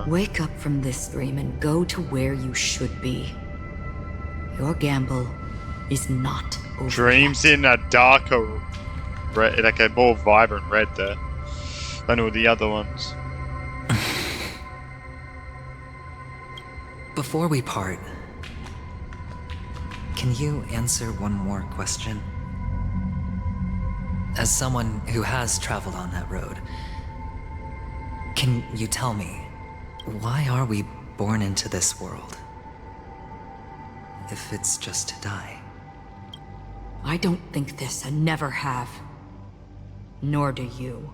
Wake up from this dream and go to where you should be. Your gamble is not over. Dreams in a darker red, like a more vibrant red there than all the other ones. before we part, can you answer one more question? As someone who has traveled on that road, can you tell me, why are we born into this world? If it's just to die. I don't think this and never have. Nor do you.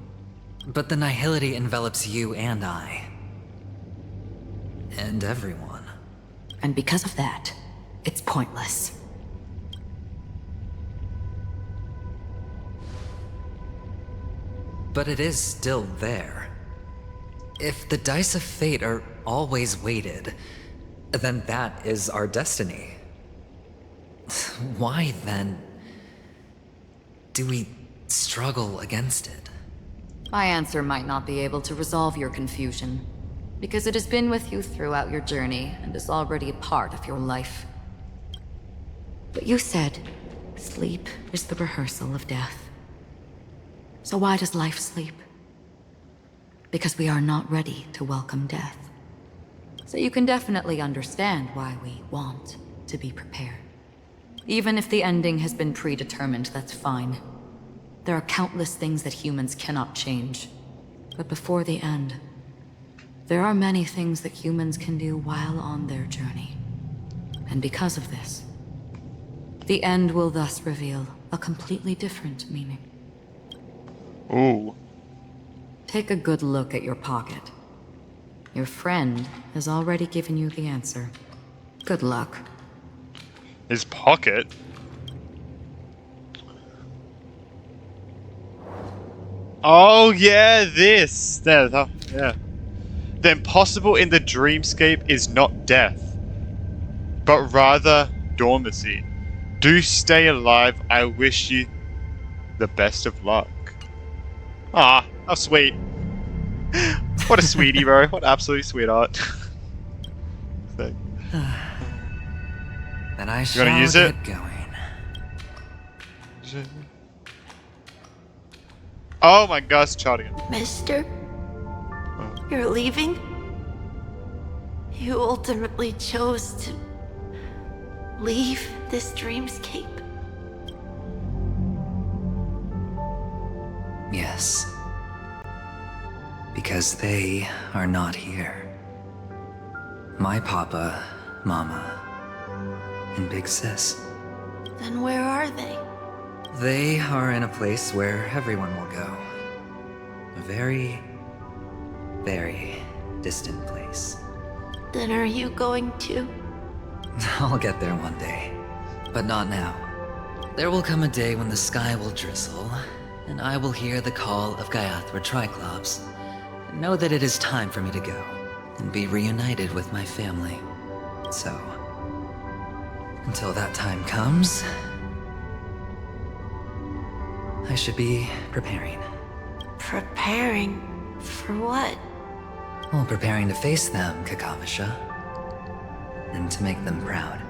But the nihility envelops you and I. And everyone. And because of that, it's pointless. But it is still there. If the dice of fate are always weighted, then that is our destiny. Why, then, do we struggle against it? My answer might not be able to resolve your confusion, because it has been with you throughout your journey and is already a part of your life. But you said, sleep is the rehearsal of death. So why does life sleep? Because we are not ready to welcome death. So you can definitely understand why we want to be prepared. Even if the ending has been predetermined, that's fine. There are countless things that humans cannot change. But before the end, there are many things that humans can do while on their journey. And because of this, the end will thus reveal a completely different meaning. Ooh. Take a good look at your pocket. Your friend has already given you the answer. Good luck. His pocket? Oh yeah, this. There, yeah. The impossible in the dreamscape is not death, but rather dormancy. Do stay alive. I wish you the best of luck. Ah, how sweet. What a sweetie, bro. What an absolute sweetheart. So. Then I You shall gonna use it? get going. Oh my gosh, child again. Mister? You're leaving? You ultimately chose to leave this dreamscape? Yes. Because they are not here. My papa, mama, and big sis. Then where are they? They are in a place where everyone will go. A very, very distant place. Then are you going to? I'll get there one day, but not now. There will come a day when the sky will drizzle, and I will hear the call of Gaiathra Triclops, and know that it is time for me to go, and be reunited with my family. So, until that time comes, I should be preparing. Preparing? For what? Well, preparing to face them, Kakavasha. And to make them proud.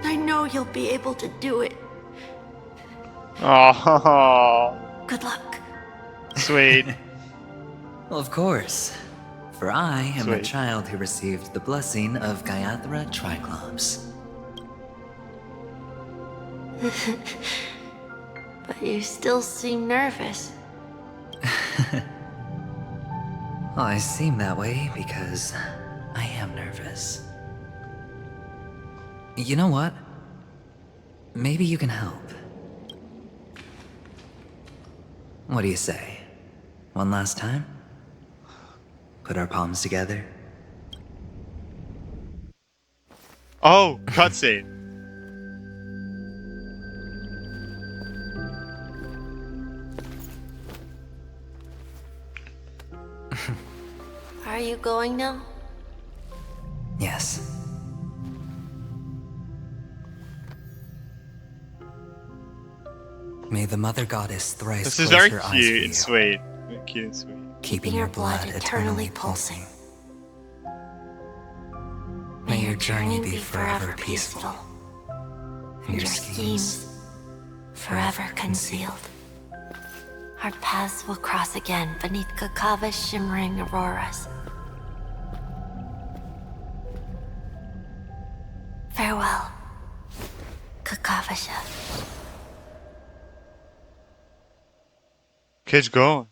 I know you'll be able to do it. Oh. Good luck. Sweet. Well, of course. For I am the Sweet. child who received the blessing of Gaiathra Triclops. But you still seem nervous. Well, I seem that way because I am nervous. You know what? Maybe you can help. What do you say? One last time? Put our palms together? Oh, cutscene. Are you going now? Yes. May the Mother Goddess thrice This is close very her eyes cute for and you, sweet. Very cute and sweet. keeping your blood eternally pulsing. May your journey be forever peaceful, and your schemes forever concealed. Our paths will cross again beneath Kakava's shimmering auroras. Farewell, Kakavasha. Kid's gone.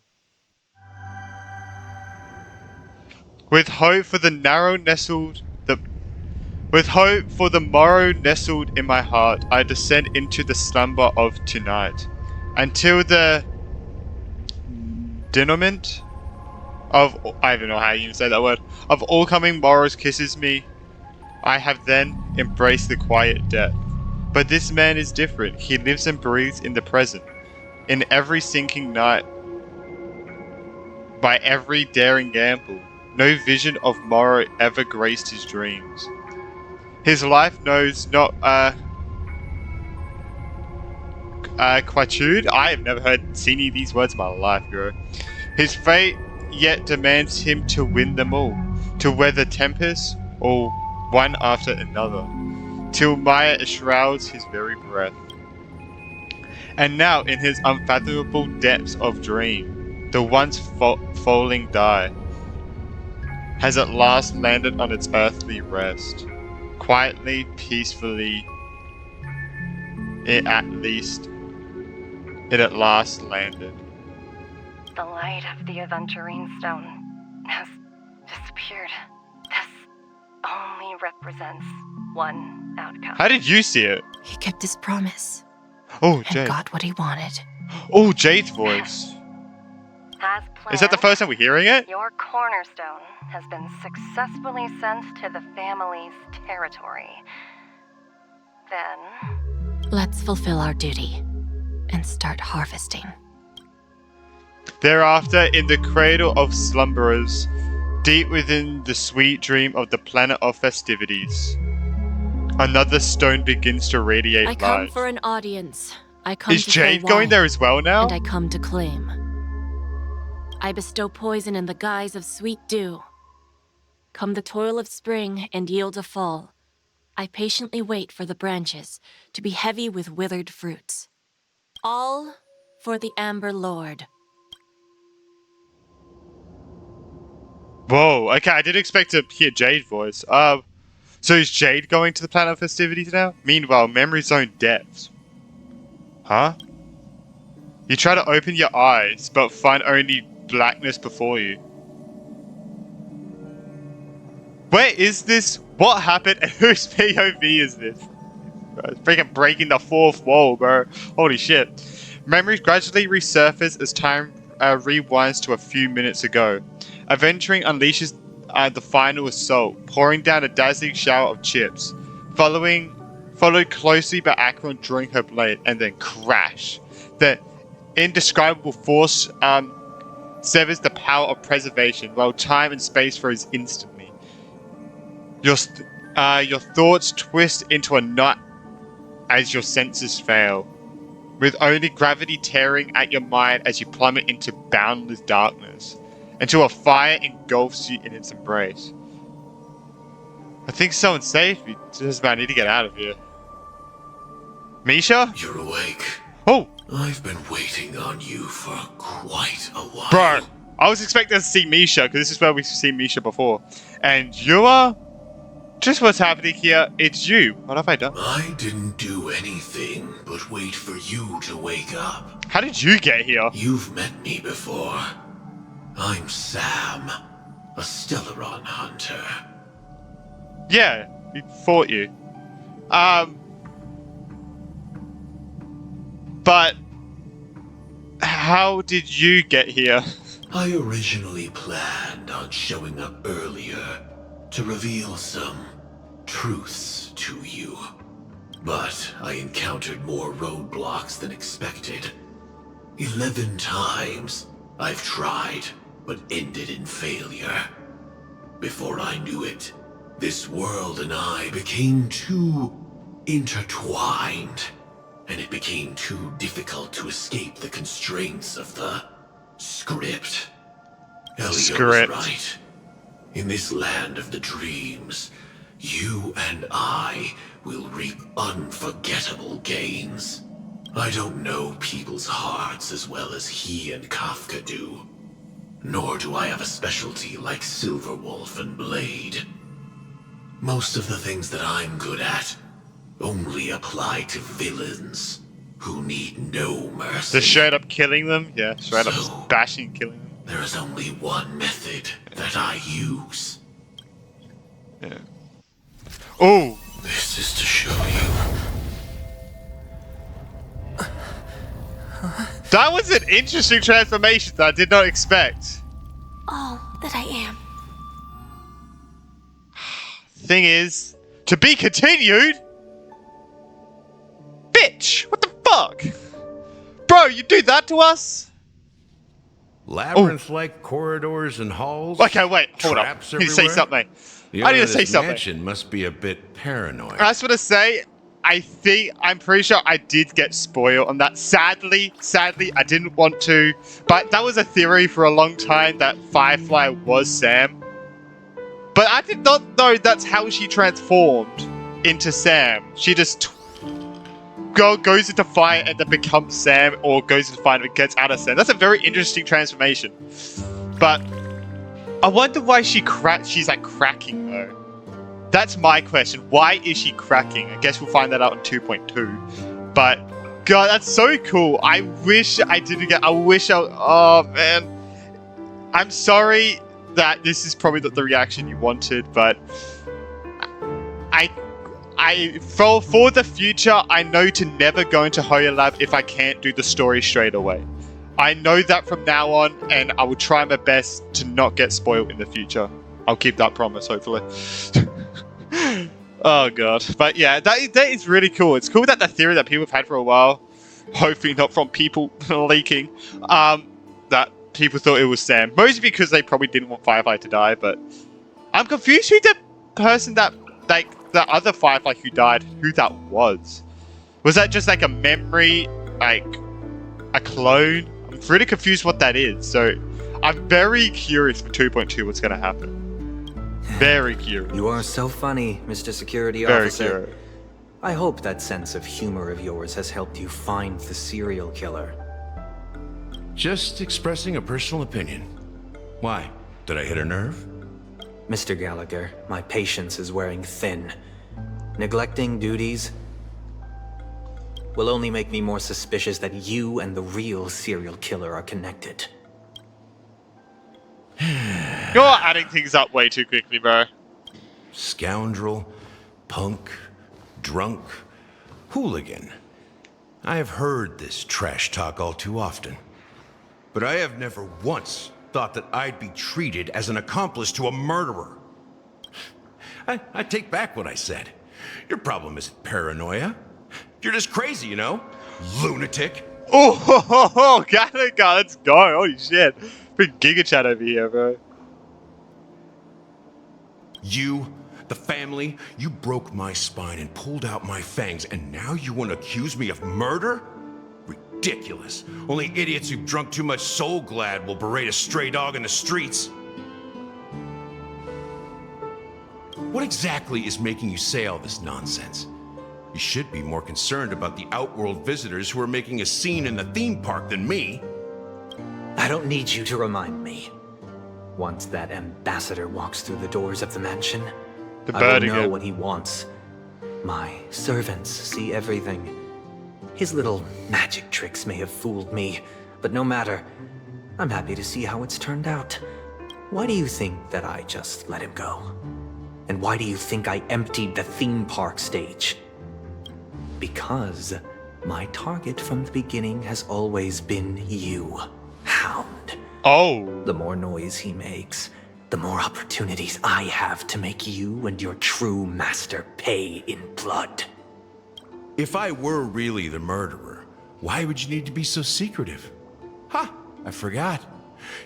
With hope for the morrow nestled in my heart, I descend into the slumber of tonight, until the denouement of, I don't know how you even say that word, of all coming morrows kisses me. I have then embraced the quiet death. But this man is different. He lives and breathes in the present, in every sinking night, by every daring gamble. No vision of morrow ever graced his dreams. His life knows not quietude. I have never seen any of these words in my life, bro. His fate yet demands him to win them all, to weather tempests, all one after another, till Maya shrouds his very breath. And now, in his unfathomable depths of dream, the once falling die has at last landed on its earthly rest. Quietly, peacefully, it at last landed. The light of the Aventurine Stone has disappeared. This only represents one outcome. How did you see it? He kept his promise. Oh, and Jade. got what he wanted. Oh, Jade's voice. As planned, is that the first time we're hearing it? Your cornerstone has been successfully sent to the family's territory. Then... let's fulfill our duty and start harvesting. Thereafter, in the cradle of slumberers, deep within the sweet dream of the planet of festivities, another stone begins to radiate light. I come for an audience. I come Is to Jade say going why, there as well now? And I come to claim. I bestow poison in the guise of sweet dew. Come the toil of spring and yield a fall. I patiently wait for the branches to be heavy with withered fruits. All for the Amber Lord. Whoa, okay, I didn't expect to hear Jade's voice. So is Jade going to the planet of festivities now? Meanwhile, Memory Zone depths. Huh? You try to open your eyes, but find only blackness before you. Where is this? What happened? And whose POV is this? Bro, it's freaking breaking the fourth wall, bro. Holy shit. Memories gradually resurface as time rewinds to a few minutes ago. Adventuring unleashes the final assault, pouring down a dazzling shower of chips, followed closely by Acheron drawing her blade, and then crash. The indescribable force severs the power of preservation, while time and space froze instantly. Your thoughts twist into a knot as your senses fail, with only gravity tearing at your mind as you plummet into boundless darkness, until a fire engulfs you in its embrace. I think someone saved me. Just about, I need to get out of here. Misha? You're awake. Oh! I've been waiting on you for quite a while. Bro, I was expecting to see Misha, because this is where we've seen Misha before. And you are... just what's happening here, it's you. What have I done? I didn't do anything but wait for you to wake up. How did you get here? You've met me before. I'm Sam, a Stellaron hunter. Yeah, we fought you. But how did you get here? I originally planned on showing up earlier to reveal some truths to you. But I encountered more roadblocks than expected. 11 times I've tried, but ended in failure. Before I knew it, this world and I became too intertwined, and it became too difficult to escape the constraints of the script. Elliot was right. In this land of the dreams, you and I will reap unforgettable gains. I don't know people's hearts as well as he and Kafka do. Nor do I have a specialty like Silverwolf and Blade. Most of the things that I'm good at only apply to villains who need no mercy. Just straight up killing them? Yeah, straight up just bashing killing them. There is only one method that I use. Yeah. Oh! This is to show you. That was an interesting transformation that I did not expect. All that I am. Thing is, to be continued? Bitch! What the fuck? Bro, you do that to us? Labyrinth-like corridors and halls. Okay, wait, hold up. Traps I need to say everywhere? something. The I need owner to of say this something. mansion must be a bit paranoid. I just want to say, I'm pretty sure I did get spoiled on that. Sadly, I didn't want to. But that was a theory for a long time that Firefly was Sam. But I did not know that's how she transformed into Sam. She just goes into fire and then becomes Sam, or goes into fire and gets out of Sam. That's a very interesting transformation. But I wonder why she's like cracking though. That's my question. Why is she cracking? I guess we'll find that out in 2.2. But God, that's so cool. I wish I didn't get. Oh man, I'm sorry that this is probably not the reaction you wanted, but for the future, I know to never go into Hoya Lab if I can't do the story straight away. I know that from now on, and I will try my best to not get spoiled in the future. I'll keep that promise, hopefully. Oh god. But yeah, that is really cool. It's cool that the theory that people have had for a while, hopefully not from people leaking, that people thought it was Sam. Mostly because they probably didn't want Firefly to die, but I'm confused who the person that, like, the other Firefly who died, who that was. Was that just like a memory, like a clone? I'm really confused what that is, so I'm very curious for 2.2 what's going to happen. Very curious. You are so funny, Mr. Security Very Officer. curious. I hope that sense of humor of yours has helped you find the serial killer. Just expressing a personal opinion. Why? Did I hit a nerve? Mr. Gallagher, my patience is wearing thin. Neglecting duties will only make me more suspicious that you and the real serial killer are connected. You're adding things up way too quickly, bro. Scoundrel, punk, drunk, hooligan. I have heard this trash talk all too often. But I have never once thought that I'd be treated as an accomplice to a murderer. I take back what I said. Your problem isn't paranoia. You're just crazy, you know? Lunatic. Oh, got it, God, let's go. Holy shit. Big Giga Chat over here, bro. You, the family, you broke my spine and pulled out my fangs, and now you want to accuse me of murder? Ridiculous. Only idiots who've drunk too much Soul Glad will berate a stray dog in the streets. What exactly is making you say all this nonsense? You should be more concerned about the Outworld visitors who are making a scene in the theme park than me. I don't need you to remind me. Once that ambassador walks through the doors of the mansion, I will know what he wants. My servants see everything. His little magic tricks may have fooled me, but no matter. I'm happy to see how it's turned out. Why do you think that I just let him go? And why do you think I emptied the theme park stage? Because my target from the beginning has always been you, Hound. Oh. The more noise he makes, the more opportunities I have to make you and your true master pay in blood. If I were really the murderer, why would you need to be so secretive? Ha! I forgot.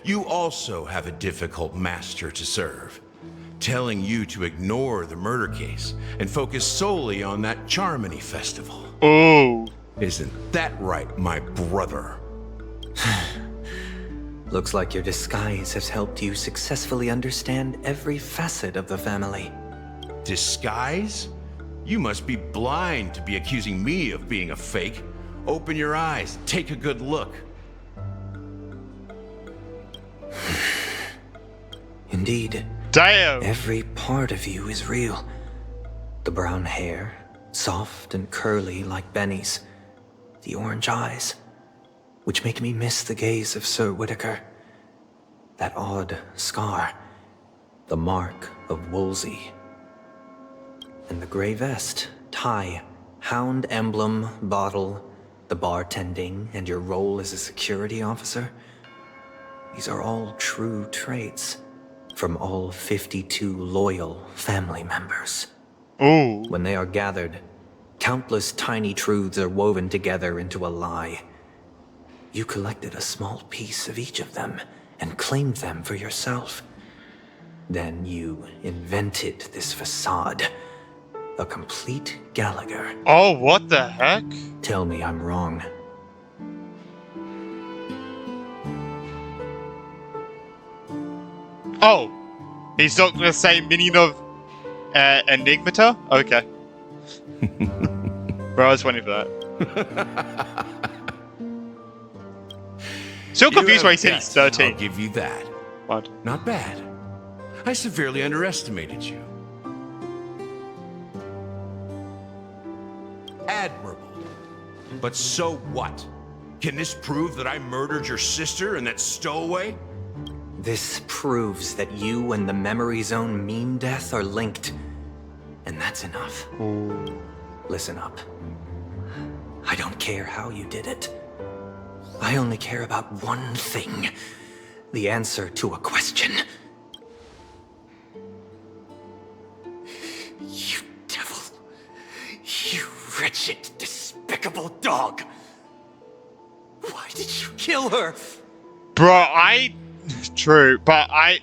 You also have a difficult master to serve. Telling you to ignore the murder case and focus solely on that Charmony festival. Oh. Isn't that right, my brother? Looks like your disguise has helped you successfully understand every facet of the family. Disguise? You must be blind to be accusing me of being a fake. Open your eyes. Take a good look. Indeed. Damn! Every part of you is real. The brown hair, soft and curly like Benny's. The orange eyes, which make me miss the gaze of Sir Whitaker. That odd scar, the mark of Wolsey. And the gray vest, tie, hound emblem, bottle, the bartending, and your role as a security officer. These are all true traits from all 52 loyal family members. Ooh. When they are gathered, countless tiny truths are woven together into a lie. You collected a small piece of each of them and claimed them for yourself. Then you invented this facade. A complete Gallagher. Oh, what the heck? Tell me I'm wrong. Oh, he's not the same meaning of Enigmata? Okay. Bro, I was waiting for that. Still confused why he said he's 13. I'll give you that. What? Not bad. I severely underestimated you. Admirable. But so what? Can this prove that I murdered your sister and that stowaway? This proves that you and the Memory Zone Meme Death are linked. And that's enough. Ooh. Listen up. I don't care how you did it. I only care about one thing. The answer to a question. You devil. You wretched, despicable dog. Why did you kill her? Bro, True, but I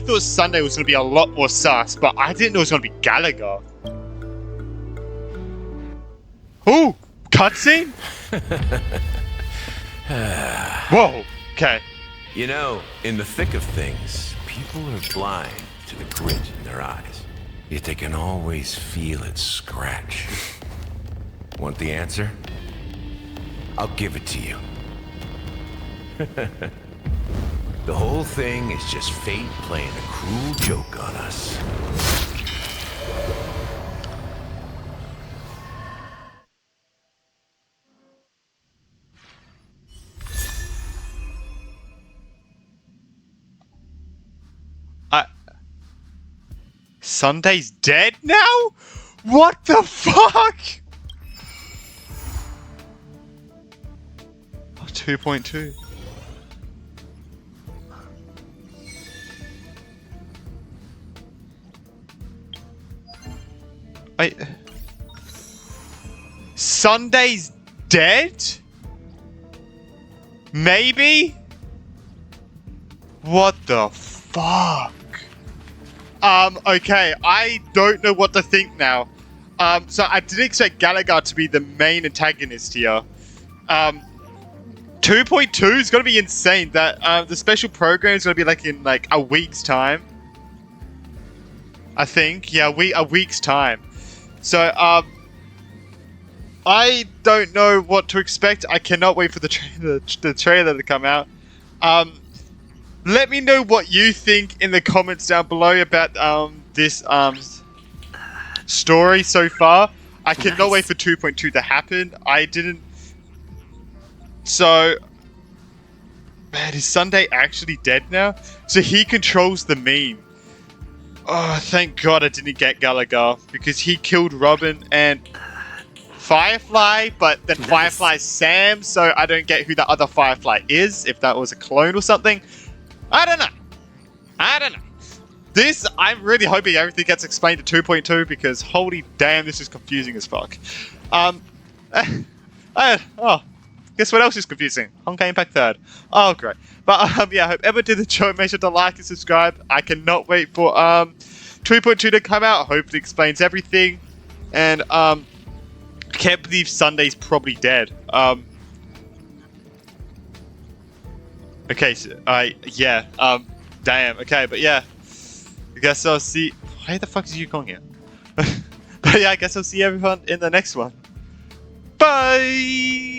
thought Sunday was going to be a lot more sus, but I didn't know it was going to be Gallagher. Ooh, cutscene? Whoa, okay. You know, in the thick of things, people are blind to the grit in their eyes. Yet they can always feel it scratch. Want the answer? I'll give it to you. The whole thing is just fate playing a cruel joke on us. Sunday's dead now? What the fuck? 2.2. Sunday's dead? Maybe? What the fuck? Okay, I don't know what to think now. So I didn't expect Gallagher to be the main antagonist here. 2.2 is gonna be insane. That the special program is gonna be like in like a week's time. I think, yeah, a week's time. So I don't know what to expect. I cannot wait for the trailer to come out. Let me know what you think in the comments down below about this story so far. I cannot wait for 2.2 to happen. I didn't. So, man, is Sunday actually dead now? So he controls the meme. Oh, thank God I didn't get Gallagher because he killed Robin and Firefly, but then Firefly's Sam, so I don't get who the other Firefly is, if that was a clone or something. I don't know. This, I'm really hoping everything gets explained to 2.2 because holy damn, this is confusing as fuck. Guess what else is confusing? Honkai Impact 3rd. Oh, great. But yeah, I hope everyone did enjoy. Make sure to like and subscribe. I cannot wait for 2.2 to come out. Hopefully explains everything. And I can't believe Sunday's probably dead. Okay, so, yeah, damn, okay, but yeah, I guess I'll see, why the fuck is you calling it? But yeah, I guess I'll see everyone in the next one. Bye!